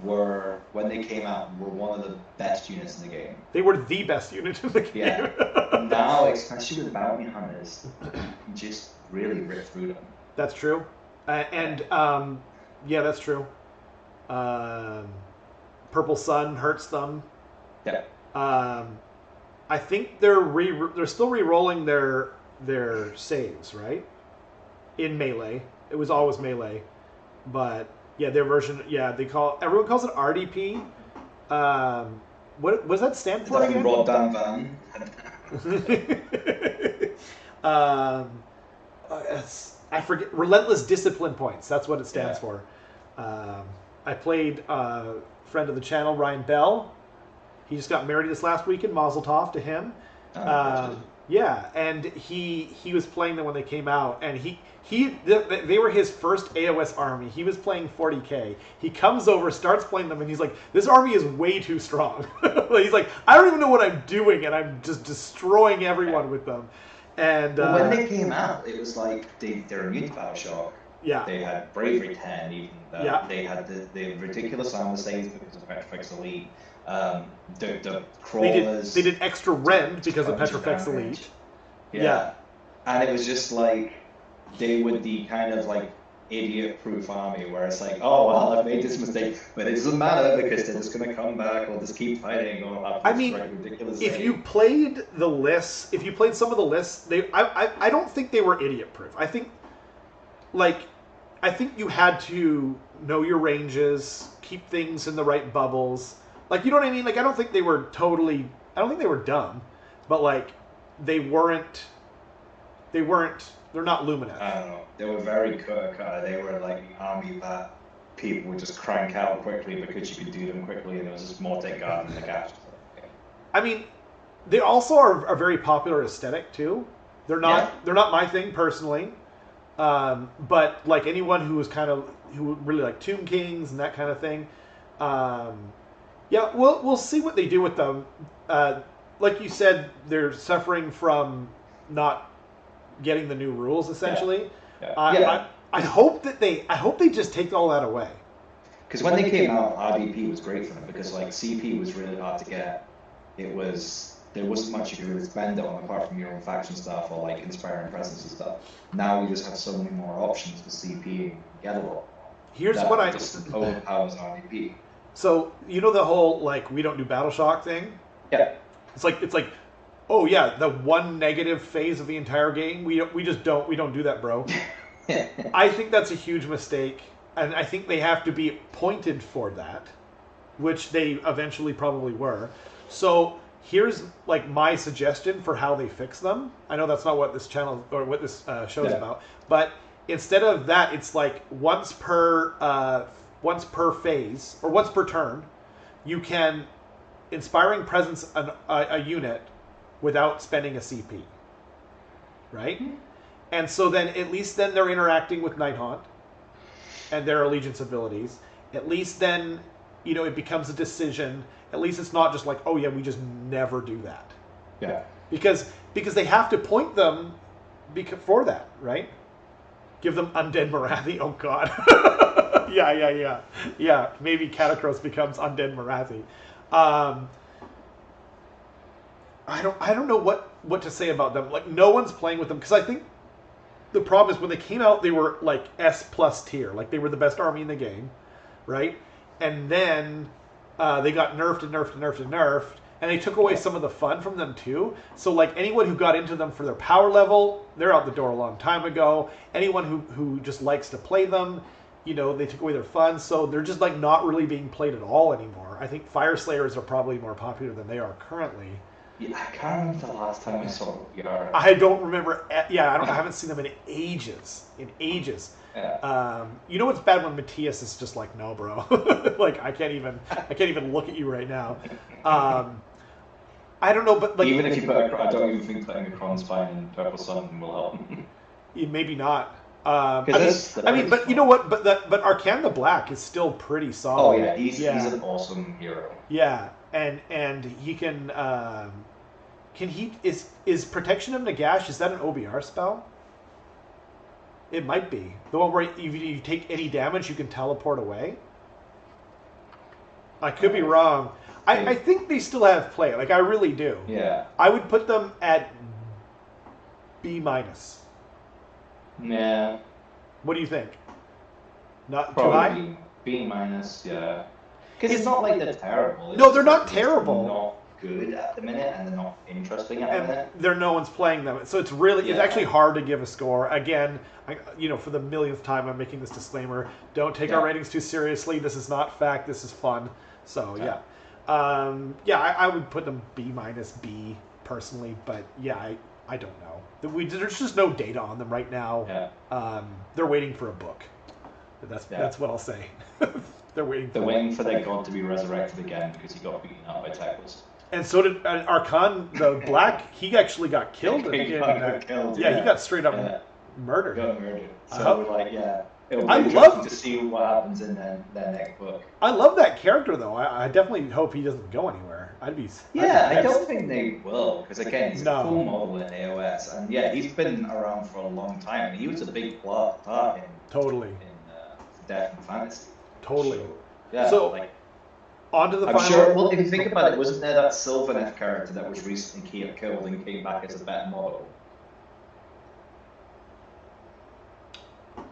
when they came out, were one of the best units in the game. They were the best unit in the game. Yeah. Now, especially with bounty hunters, you just really rip through them. That's true. That's true. Purple Sun hurts them. Yeah. I think they're still re-rolling their saves, right? In melee. It was always melee, but their version. Yeah, everyone calls it RDP. What does that stand for again? Rod Dan Van. I forget. Relentless Discipline Points. That's what it stands for. I played a friend of the channel, Ryan Bell. He just got married this last weekend. Mazel tov to him. And he was playing them when they came out, and they were his first AoS army. He was playing 40k. He comes over, starts playing them, and he's like, "This army is way too strong." He's like, "I don't even know what I'm doing, and I'm just destroying everyone with them." And when they came out, it was like they're immune to battle shock. Yeah. They had bravery 10 even. They had the ridiculous armor saves because of Petrifex Elite. The crawlers. They did extra rend because of Petrifex Elite. Yeah. And it was just like they were the kind of like idiot-proof army where it's like, oh well, I've made this mistake, but it doesn't matter because they're just gonna come back or just keep fighting or have this ridiculous. If you played some of the lists, I don't think they were idiot-proof. I think you had to know your ranges, keep things in the right bubbles. Like, you know what I mean? Like, I don't think they were dumb, but they're not Luminesce. I don't know. They were very cut. They were like the army that people would just crank out quickly because you could do them quickly, and there was just more take guard than the gash. I mean, they also are a very popular aesthetic too. They're not my thing personally, but like anyone who really like Tomb Kings and that kind of thing. Yeah, we'll see what they do with them. Like you said, they're suffering from not getting the new rules essentially. I hope they just take all that away. Because when they came out, RDP was great for them because like CP was really hard to get. There wasn't much you could really spend it on apart from your own faction stuff or like inspiring presence and stuff. Now we just have so many more options for CP and get a lot. Here's what I just overpowers RDP. So you know the whole like we don't do battle shock thing? Yeah. It's like, oh yeah, the one negative phase of the entire game. We don't do that, bro. I think that's a huge mistake, and I think they have to be pointed for that, which they eventually probably were. So here's like my suggestion for how they fix them. I know that's not what this channel or what this show is about, but instead of that, it's like once per phase or once per turn, you can inspiring presence a unit without spending a CP, right? And so then at least then they're interacting with Night Haunt and their allegiance abilities. At least then, you know, it becomes a decision. At least it's not just like, oh yeah, we just never do that. Yeah. Because they have to point them for that, right? Give them Undead Morathi. Oh god. Yeah. Maybe Catacross becomes Undead Morathi. I don't know what to say about them. Like no one's playing with them because I think the problem is when they came out they were like S+ tier, like they were the best army in the game, right? And then they got nerfed, and they took away some of the fun from them too. So like anyone who got into them for their power level, they're out the door a long time ago. Anyone who just likes to play them, you know, they took away their fun, so they're just like not really being played at all anymore. I think Fire Slayers are probably more popular than they are currently. Yeah, I can't remember the last time I saw VR. I don't remember. Yeah, I haven't seen them in ages. Yeah. You know what's bad when Matthias is just like, no, bro. Like I can't even look at you right now. I don't know, but like even if you put, I don't even think putting a Cronspine in Purple Sun will help. Maybe not. I mean, but you know what? But Arcan the Black is still pretty solid. Oh yeah, he's an awesome hero. Yeah, and he can he is Protection of Nagash? Is that an OBR spell? It might be the one where if you take any damage, you can teleport away. I could be wrong. I think they still have play. Like I really do. Yeah. I would put them at B-. Yeah. What do you think? Not Probably too high? B-, yeah. Because it's not like they're terrible. No, they're not terrible. They're not good at the minute, and they're not interesting at the minute. No one's playing them, so it's actually hard to give a score. Again, for the millionth time, I'm making this disclaimer: don't take our ratings too seriously. This is not fact. This is fun. So I would put them B-, B personally, but I don't know. There's just no data on them right now. Yeah. They're waiting for a book. That's what I'll say. They're waiting. They're waiting for their god to be resurrected again because he got beaten up by Tackles. And so did Arcan the Black. He actually got killed. He got straight up murdered. Got murdered. So it'll be I interesting love to see what happens in their next book. I love that character though. I definitely hope he doesn't go anywhere. I don't think they will because again, he's a cool model in AoS, and he's been around for a long time. He was a big part in Death and Fantasy. Totally. So onto the I'm final. sure. Well, if you think about it, wasn't there that Sylvaneth character that was recently killed and came back as a better model?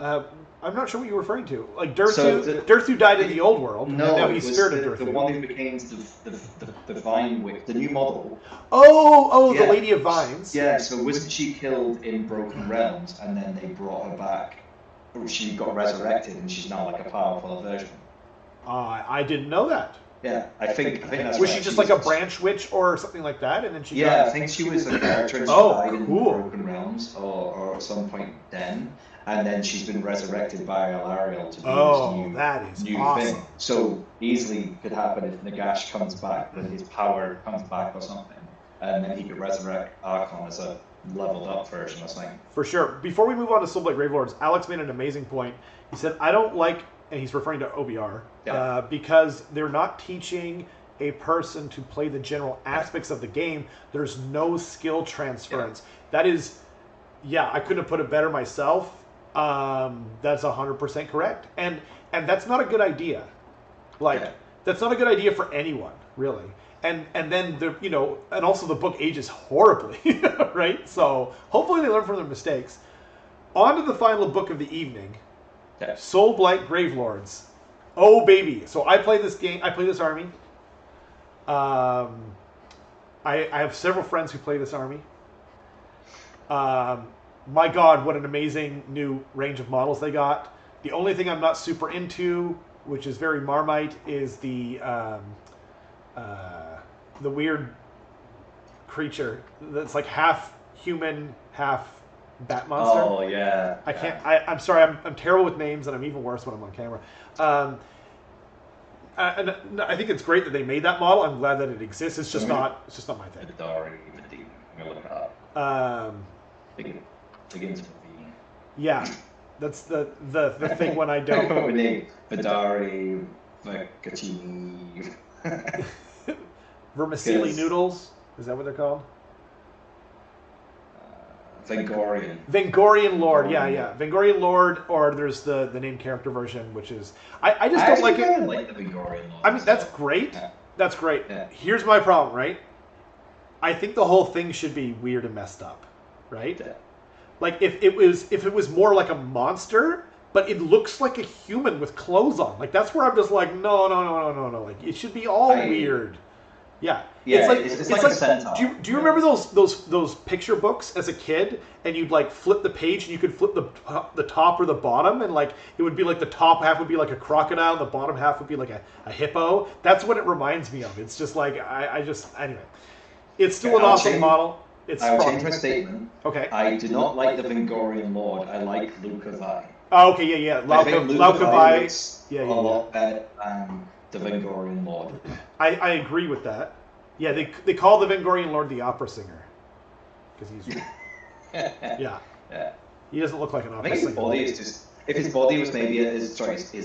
I'm not sure what you're referring to. Like Durthu died in the old world. No, and now he's Spirit of Durthu. The one who became the Vine Witch, the new model. The Lady of Vines. Yeah, so wasn't she killed in Broken Realms, and then they brought her back? She got resurrected, and she's now like a powerful version. I didn't know that. Yeah, I think that's. Was she just like a branch witch or something like that, and then she? I think she was a character and she died in Broken Realms or at some point then. and then she's been resurrected by Alariel to be that is this new awesome. thing. So easily could happen if Nagash comes back, that his power comes back or something, and then he could resurrect Archon as a leveled up version or something. For sure. Before we move on to Soulblight Gravelords, Alex made an amazing point. He said, I don't like, and he's referring to OBR, because they're not teaching a person to play the general aspects of the game. There's no skill transference. That is, I couldn't have put it better myself. That's 100% correct. And that's not a good idea. That's not a good idea for anyone, really. And then and also the book ages horribly, right? So hopefully they learn from their mistakes. On to the final book of the evening, Soulblight Gravelords. Oh baby! So I play this game. I play this army. I have several friends who play this army. My God, what an amazing new range of models they got. The only thing I'm not super into, which is very Marmite, is the weird creature that's like half human, half bat monster. Oh yeah. I can't. I'm sorry. I'm terrible with names, and I'm even worse when I'm on camera. And I think it's great that they made that model. I'm glad that it exists. It's just not. It's just not my thing. Vidari, I'm gonna look it up. Begins with V. Yeah, that's the thing when I don't. Vidari, Vacatini. Vermicelli noodles. Is that what they're called? Vengorian. Vengorian Lord, yeah. Vengorian Lord, or there's the named character version, which is I just don't like it. I like the Vengorian Lord. I mean, that's great. Yeah. That's great. Yeah. Here's my problem, right? I think the whole thing should be weird and messed up, right? Yeah. Like if it was more like a monster, but it looks like a human with clothes on. Like that's where I'm just like, no. Like it should be all weird. Yeah. Yeah, it's like a centaur. Do you remember those picture books as a kid, and you'd like flip the page and you could flip the top or the bottom, and like it would be like the top half would be like a crocodile, and the bottom half would be like a hippo. That's what it reminds me of. It's just like anyway. It's still an awesome model. I'll change my statement. Okay. I do not like the Vengorian Lord. I like Lucavi. Oh, okay, yeah. Lucavi is a lot better than the Vengorian Lord. I agree with that. Yeah, they call the Vengorian Lord the opera singer because he's yeah. He doesn't look like an opera singer. I think his body is just. If his body was maybe his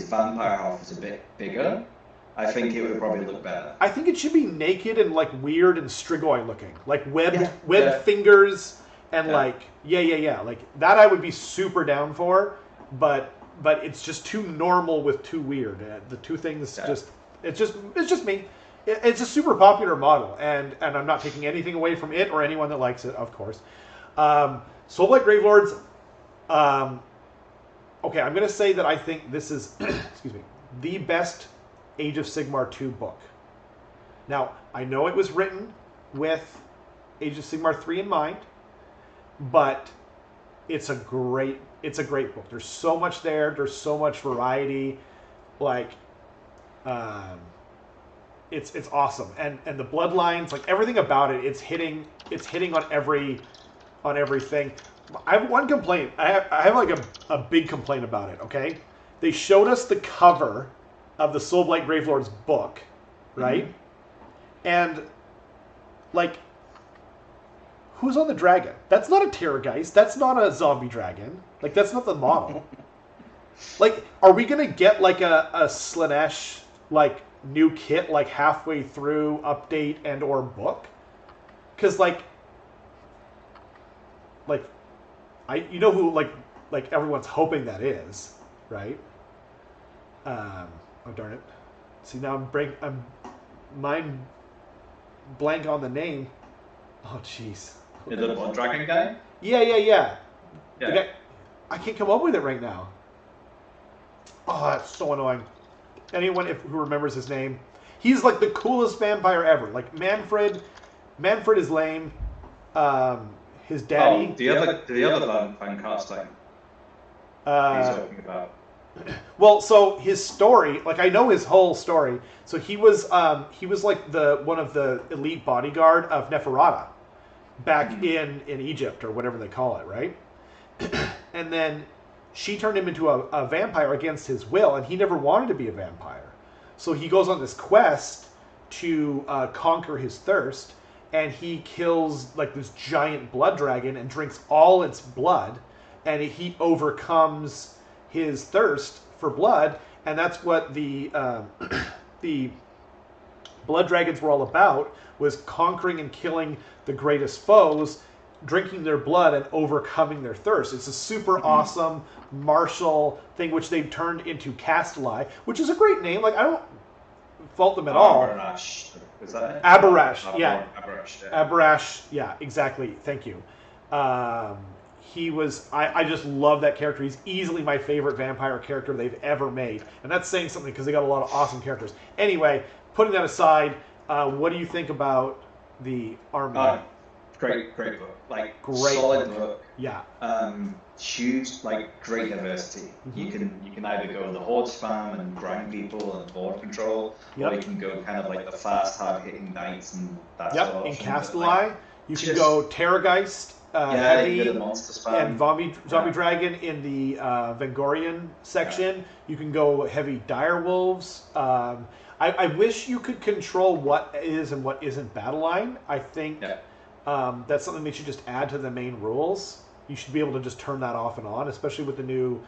vampire half was a bit bigger, I think it would probably look better. I think it should be naked and like weird and strigoi looking, like webbed fingers and like like that. I would be super down for, but it's just too normal with too weird. The two things it's just me. It's a super popular model, and I'm not taking anything away from it or anyone that likes it, of course. Soulblight Gravelords. Okay, I'm gonna say that I think this is excuse me, the best Age of Sigmar 2 book. Now, I know it was written with Age of Sigmar 3 in mind, but it's a great book. There's so much there. There's so much variety. Like, it's awesome. And the bloodlines, like everything about it, it's hitting on everything. I have one complaint. I have like a big complaint about it. Okay, they showed us the cover of the Soulblight Gravelords book, right? Mm-hmm. And like, who's on the dragon? That's not a Terrorgeist. That's not a zombie dragon. Like, that's not the model. Like, are we gonna get like a Slanesh like new kit like halfway through update and or book? Because like you know who like everyone's hoping that is, right? Oh darn it! See, now I'm mind blank on the name. Oh jeez. The blood dragon guy? Yeah. The guy, I can't come up with it right now. Oh, that's so annoying. Anyone who remembers his name? He's like the coolest vampire ever. Like Manfred is lame. His daddy. Oh, the other Van Carstein. He's talking about. Well, so his story, like I know his whole story. So he was like one of the elite bodyguard of Neferata back in Egypt or whatever they call it, right? And then she turned him into a vampire against his will, and he never wanted to be a vampire. So he goes on this quest to conquer his thirst, and he kills like this giant blood dragon and drinks all its blood, and he overcomes his thirst for blood, and that's what the the blood dragons were all about, was conquering and killing the greatest foes, drinking their blood and overcoming their thirst. It's a super awesome martial thing, which they've turned into Castelli, which is a great name. Like, I don't fault them at all. Abarash. Is that it? Abarash, yeah. Abarash, yeah. Abarash, yeah, exactly. Thank you. He was, I just love that character. He's easily my favorite vampire character they've ever made. And that's saying something because they got a lot of awesome characters. Anyway, putting that aside, what do you think about the army? Great book. Like, Great solid book. book. Yeah. Huge, like, great diversity. Mhm. You can either go the horde spam and grind people and board control, or you can go kind of like the fast, hard-hitting knights and that sort of In thing. Castelli, Like, you can go Terrorgeist, heavy, you can go the monster spam. and zombie dragon in the Vengorian section. Yeah. You can go heavy direwolves. I wish you could control what is and what isn't battle line. I think that's something they should just add to the main rules. You should be able to just turn that off and on, especially with the new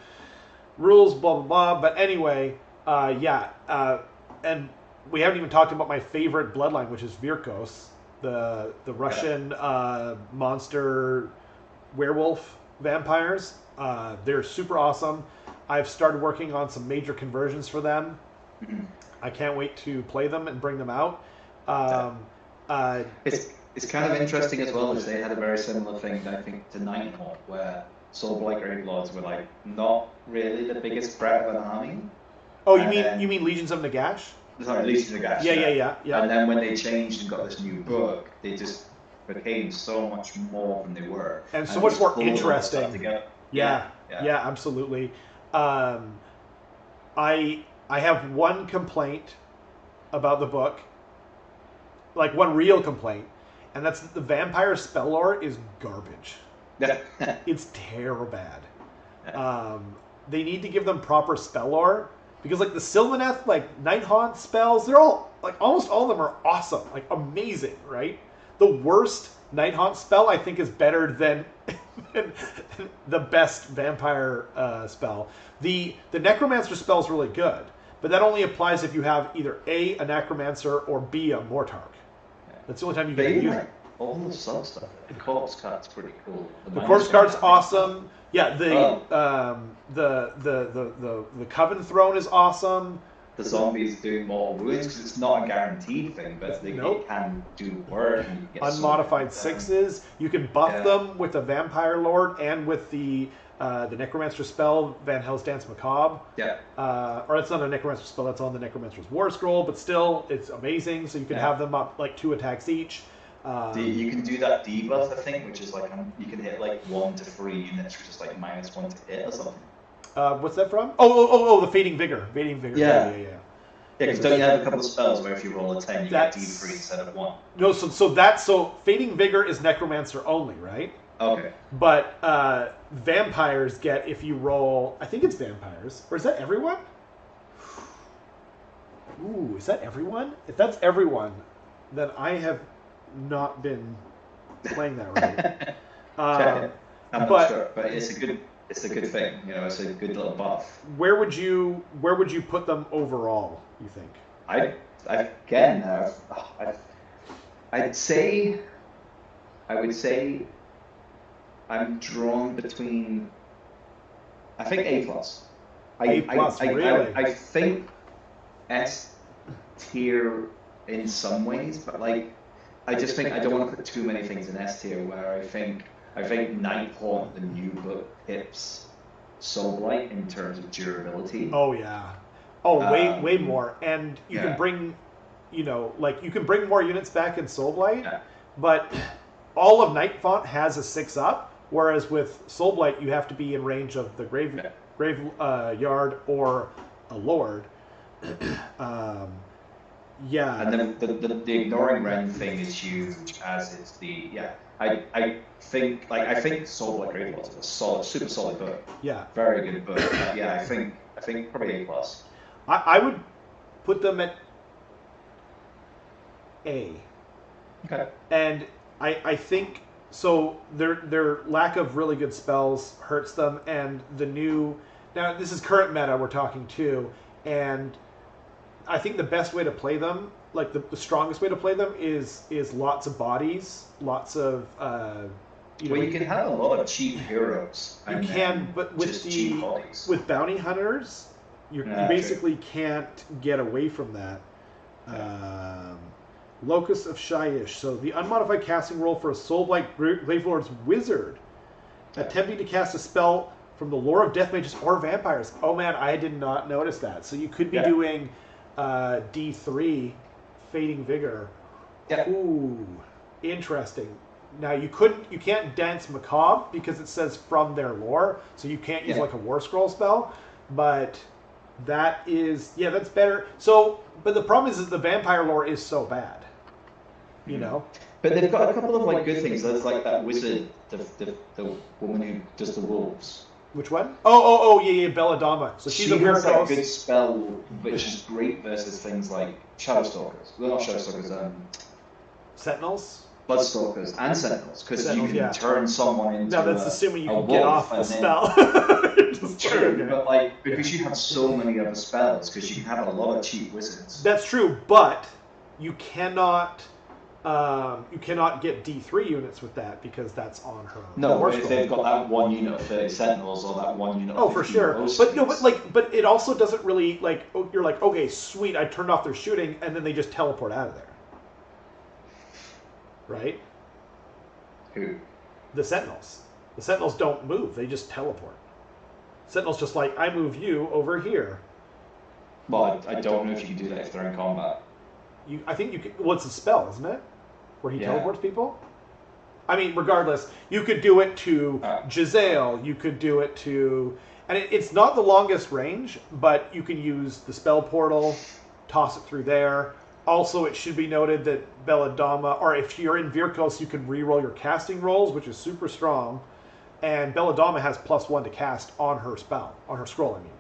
rules, blah, blah, blah. But anyway, and we haven't even talked about my favorite bloodline, which is Virkos, the Russian monster werewolf vampires. They're super awesome. I've started working on some major conversions for them. I can't wait to play them and bring them out. It's kind of interesting as well, as they had a very similar thing, I think, to Nighthawk, where Soulblight Gravelords were like not really the biggest threat of an army. Oh, you mean Legions of Nagash? Sorry, Legions of Nagash. Yeah. And then when they changed and got this new book, they just became so much more than they were, and so much more interesting. Yeah, absolutely. I have one complaint about the book, like one real complaint, and that's that the vampire spell lore is garbage. It's terrible bad. They need to give them proper spell lore, because like the Sylvaneth, like Night Haunt spells, they're all like almost all of them are awesome, like amazing, right? The worst Night Haunt spell I think is better than the best vampire spell. The Necromancer spell is really good, but that only applies if you have either A, a Necromancer, or B, a Mortarch. That's the only time you can use it. All the sub stuff. The corpse card's pretty cool. The corpse card's awesome. Yeah, the Coven Throne is awesome. The zombies doing more wounds, because it's not a guaranteed thing, but they can do work. And you get unmodified sixes. You can buff them with the Vampire Lord and with the Necromancer spell, Van Hell's Dance Macabre. Yeah. Or it's not a Necromancer spell, that's on the Necromancer's War Scroll, but still, it's amazing. So you can have them up like 2 attacks each. You can do that debuff, I think, which is like you can hit like 1 to 3 units, which is like -1 to hit or something. What's that from? Oh, the Fading Vigor. Yeah, because don't you have a couple of spells where if you roll a 10, you get D3 instead of 1? No, so Fading Vigor is Necromancer only, right? Okay. But vampires get, if you roll, I think it's vampires, or is that everyone? Ooh, is that everyone? If that's everyone, then I have not been playing that right. I'm not sure, but it's a good thing. You know, it's a good little buff. Where would you put them overall, you think? I would say I'm drawn between. I think A+. Really? I think S tier in some ways, but like I just think I don't want to put too many things in S tier. Where I think Nighthaunt, the new book, hips Soulblight in terms of durability. Oh yeah. Oh, way more. And you can bring, you can bring more units back in Soulblight, but all of Nighthaunt has a 6-up, whereas with Soulblight you have to be in range of the Graveyard or a Lord. Yeah. And then the ignoring Ren thing is huge, as is I think Soulblight Greatlords is a solid, super solid book. Yeah. Very good book. Yeah, I think probably A+. I would put them at A. Okay. And I think so their lack of really good spells hurts them, and the new, now this is current meta we're talking too, and I think the best way to play them, like the strongest way to play them is lots of bodies, lots of you can have a lot of cheap heroes. You can, but with with bounty hunters, you basically can't get away from that. Locus of Shyish. So the unmodified casting roll for a Soulblight Greatlord's wizard attempting to cast a spell from the lore of death mages or vampires. Oh man, I did not notice that. So you could be doing D3 Fading Vigor. Yeah. Ooh, interesting. Now you can't dance Macabre because it says from their lore, so you can't use like a War Scroll spell, but that is, that's better. So, but the problem is the vampire lore is so bad. You know? But they've got a couple of like good things. There's like that wizard, the woman who does the wolves. Which one? Oh, yeah, Belladonna. So she has like a good spell, which is great versus things like Shadowstalkers. Well, not Shadowstalkers, Sentinels? Bloodstalkers and Sentinels, because you can turn someone into no, that's assuming you can get off the spell. True, but like, because you have so many other spells, because you can have a lot of cheap wizards. That's true, but you cannot get D3 units with that because that's on her. No, but if they've got that one unit of 30 Sentinels or that one unit. Oh, for sure. But it also doesn't really like. You're like, okay, sweet, I turned off their shooting, and then they just teleport out of there. Right? Who? The Sentinels. The Sentinels don't move; they just teleport. Sentinels just like, I move you over here. Well, I don't know if you can do that if they're in combat. I think you can. Well, it's a spell, isn't it? Where he teleports people? I mean, regardless, you could do it to Giselle, you could do it to... And it's not the longest range, but you can use the spell portal, toss it through there. Also, it should be noted that Belladonna, or if you're in Virkos, you can re-roll your casting rolls, which is super strong. And Belladonna has +1 to cast on her spell, on her scroll, I mean.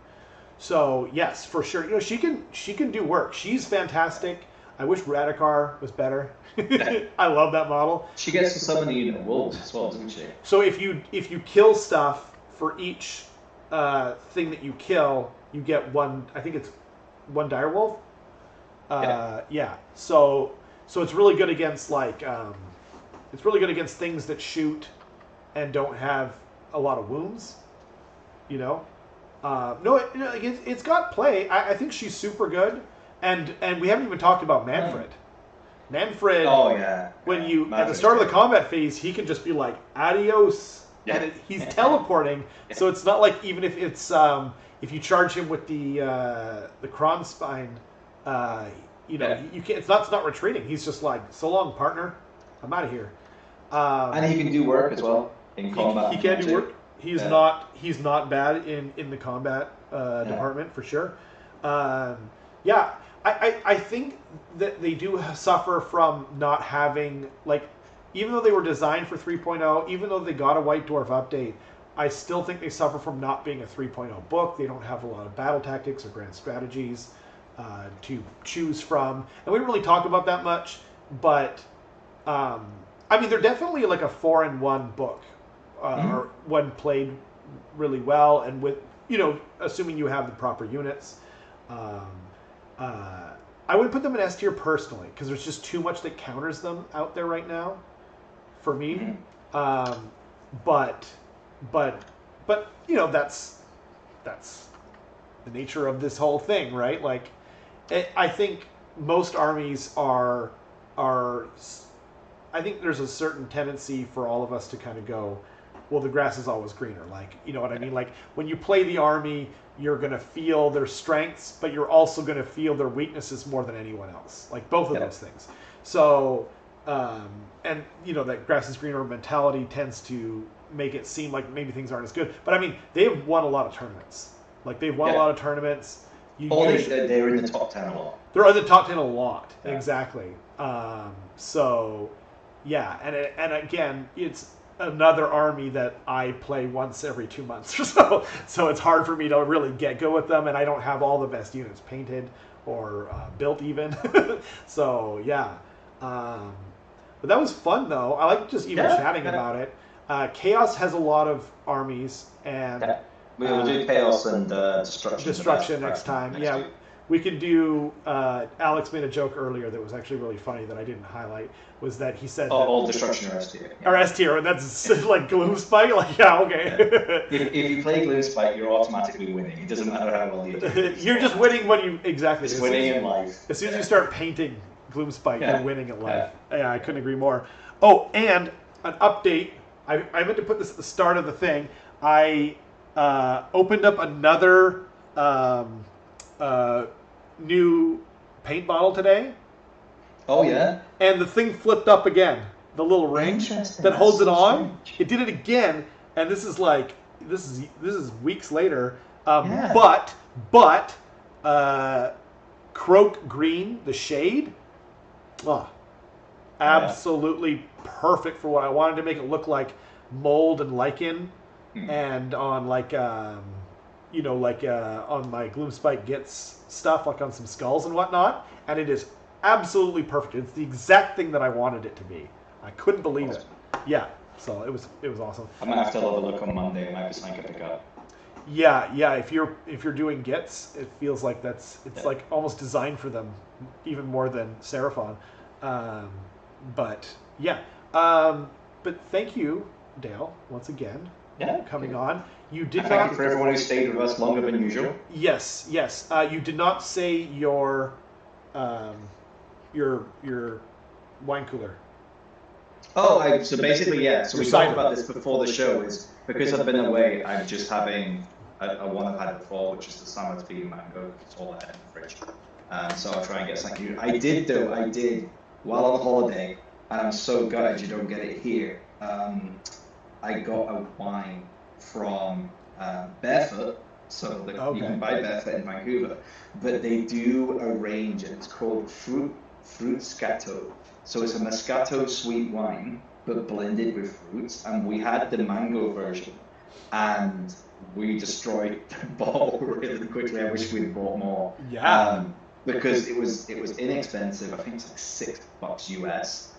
So, yes, for sure. You know, she can do work. She's fantastic. I wish Radikar was better. I love that model. She gets to summon a unit of wolves as well, doesn't she? So if you kill stuff for each thing that you kill, you get one. I think it's one direwolf. Yeah. So it's really good against it's really good against things that shoot and don't have a lot of wounds. You know. It's got play. I think she's super good. And we haven't even talked about Manfred. Manfred, when you at the start of the combat phase, he can just be like adios, and he's teleporting. So it's not like even if it's if you charge him with the Kronspine, you can't. It's not retreating. He's just like, so long, partner, I'm out of here. And he can do work as well in combat. He can do work. He's not bad in the combat department for sure. I think that they do suffer from not having, like, even though they were designed for 3.0, even though they got a White Dwarf update, I still think they suffer from not being a 3.0 book. They don't have a lot of battle tactics or grand strategies to choose from. And we didn't really talk about that much, but, I mean, they're definitely like a 4-in-1 book, or one played really well, and with, assuming you have the proper units. I would put them in S tier personally because there's just too much that counters them out there right now, for me. But that's the nature of this whole thing, right? Like, I think most armies are. I think there's a certain tendency for all of us to kind of go, well, the grass is always greener. Like, you know what I mean? Like, when you play the army, you're going to feel their strengths, but you're also going to feel their weaknesses more than anyone else. Like, both of those things. So, and, that grass is greener mentality tends to make it seem like maybe things aren't as good. But, I mean, they've won a lot of tournaments. Like, they've won a lot of tournaments. They're in the top 10 a lot. They're in the top 10 a lot. Yeah. Exactly. So, yeah, and again, it's another army that I play once every 2 months or so. So it's hard for me to really get good with them, and I don't have all the best units painted or built even. So yeah, but that was fun though. I like just even chatting about it. Chaos has a lot of armies, and we'll do Chaos and Destruction next time. Yeah. Week. We can do. Alex made a joke earlier that was actually really funny that I didn't highlight. Was that he said? All Destruction or S tier. Or S tier, and that's like Gloomspite. Like, yeah, okay. If you play Gloomspite, you're automatically winning. It doesn't matter how well you do. You're just winning when you exactly. It's winning in life. As soon as you start painting Gloomspite, you're winning in life. Yeah, I couldn't agree more. Oh, and an update. I meant to put this at the start of the thing. I opened up another. New paint bottle today. Oh yeah. And the thing flipped up again. The little ring that holds it on. Strange. It did it again, and this is weeks later. But Croak Green, the shade, absolutely perfect for what I wanted to make it look like. Mold and lichen, and on like on my Gloomspite Gets stuff, like on some skulls and whatnot, and it is absolutely perfect. It's the exact thing that I wanted it to be. I couldn't believe it. Yeah, so it was awesome. I might have to have a look on Monday. It might be something I pick up. Yeah. If you're doing Gets, it feels like it's like almost designed for them, even more than Seraphon. But thank you, Dale, once again. Coming on. You did Thank you for everyone who stayed with us longer than usual. Yes. You did not say your wine cooler. So basically, yeah. So we talked about this before the show. Is because I've been away, I'm just having a one I've had before, which is the Summer Tea Mango. It's all I had in the fridge. So I'll try and get something new. I did while on holiday, and I'm so gutted you don't get it here. I got a wine from Barefoot, so you can buy Barefoot in Vancouver, but they do a range, and it's called Fruit Scatto. So it's a Moscato sweet wine, but blended with fruits, and we had the mango version, and we destroyed the bottle really quickly. I wish we'd bought more. Yeah. Because it was inexpensive. I think it's like $6 US,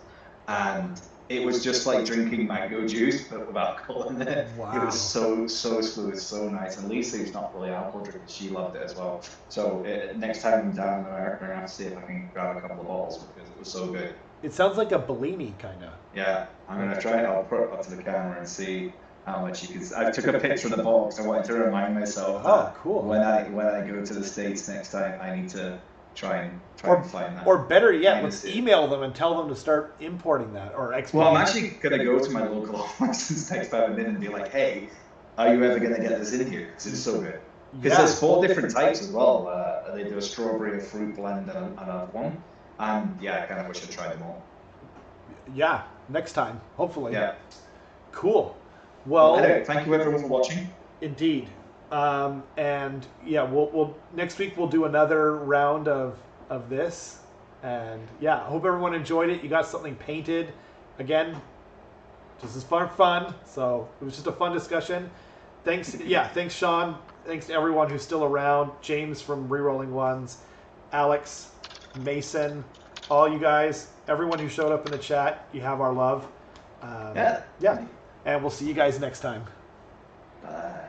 and it was just like drinking mango juice, but with alcohol in it. Wow. It was so smooth, so nice. And Lisa, who's not really alcohol drinker, she loved it as well. So next time I'm down in America, I'm going to have to see if I can grab a couple of bottles because it was so good. It sounds like a Bellini, kind of. Yeah, I'm going to try it. I'll put it up to the camera and see how much you can. I took a picture of the bottle because I wanted to remind myself that cool. when I go to the States next time, I need to try and find that. Or better yet, let's email them and tell them to start importing that or exporting. Well, I'm actually going to go to my local license next time and be like, hey, are you ever going to get this in here? Because it's so good. Because there's 4 different types as well. They do a strawberry, a fruit blend, and another one. And yeah, I kind of wish I'd tried them all. Yeah, next time, hopefully. Yeah. Cool. Well, anyway, thank you everyone for watching. Indeed. And yeah, we'll next week we'll do another round of this, and yeah, I hope everyone enjoyed it. You got something painted. Again, this is fun. So it was just a fun discussion. Thanks, Sean. Thanks to everyone who's still around. James from Rerolling Ones, Alex, Mason, all you guys, everyone who showed up in the chat. You have our love. Yeah. And we'll see you guys next time. Bye.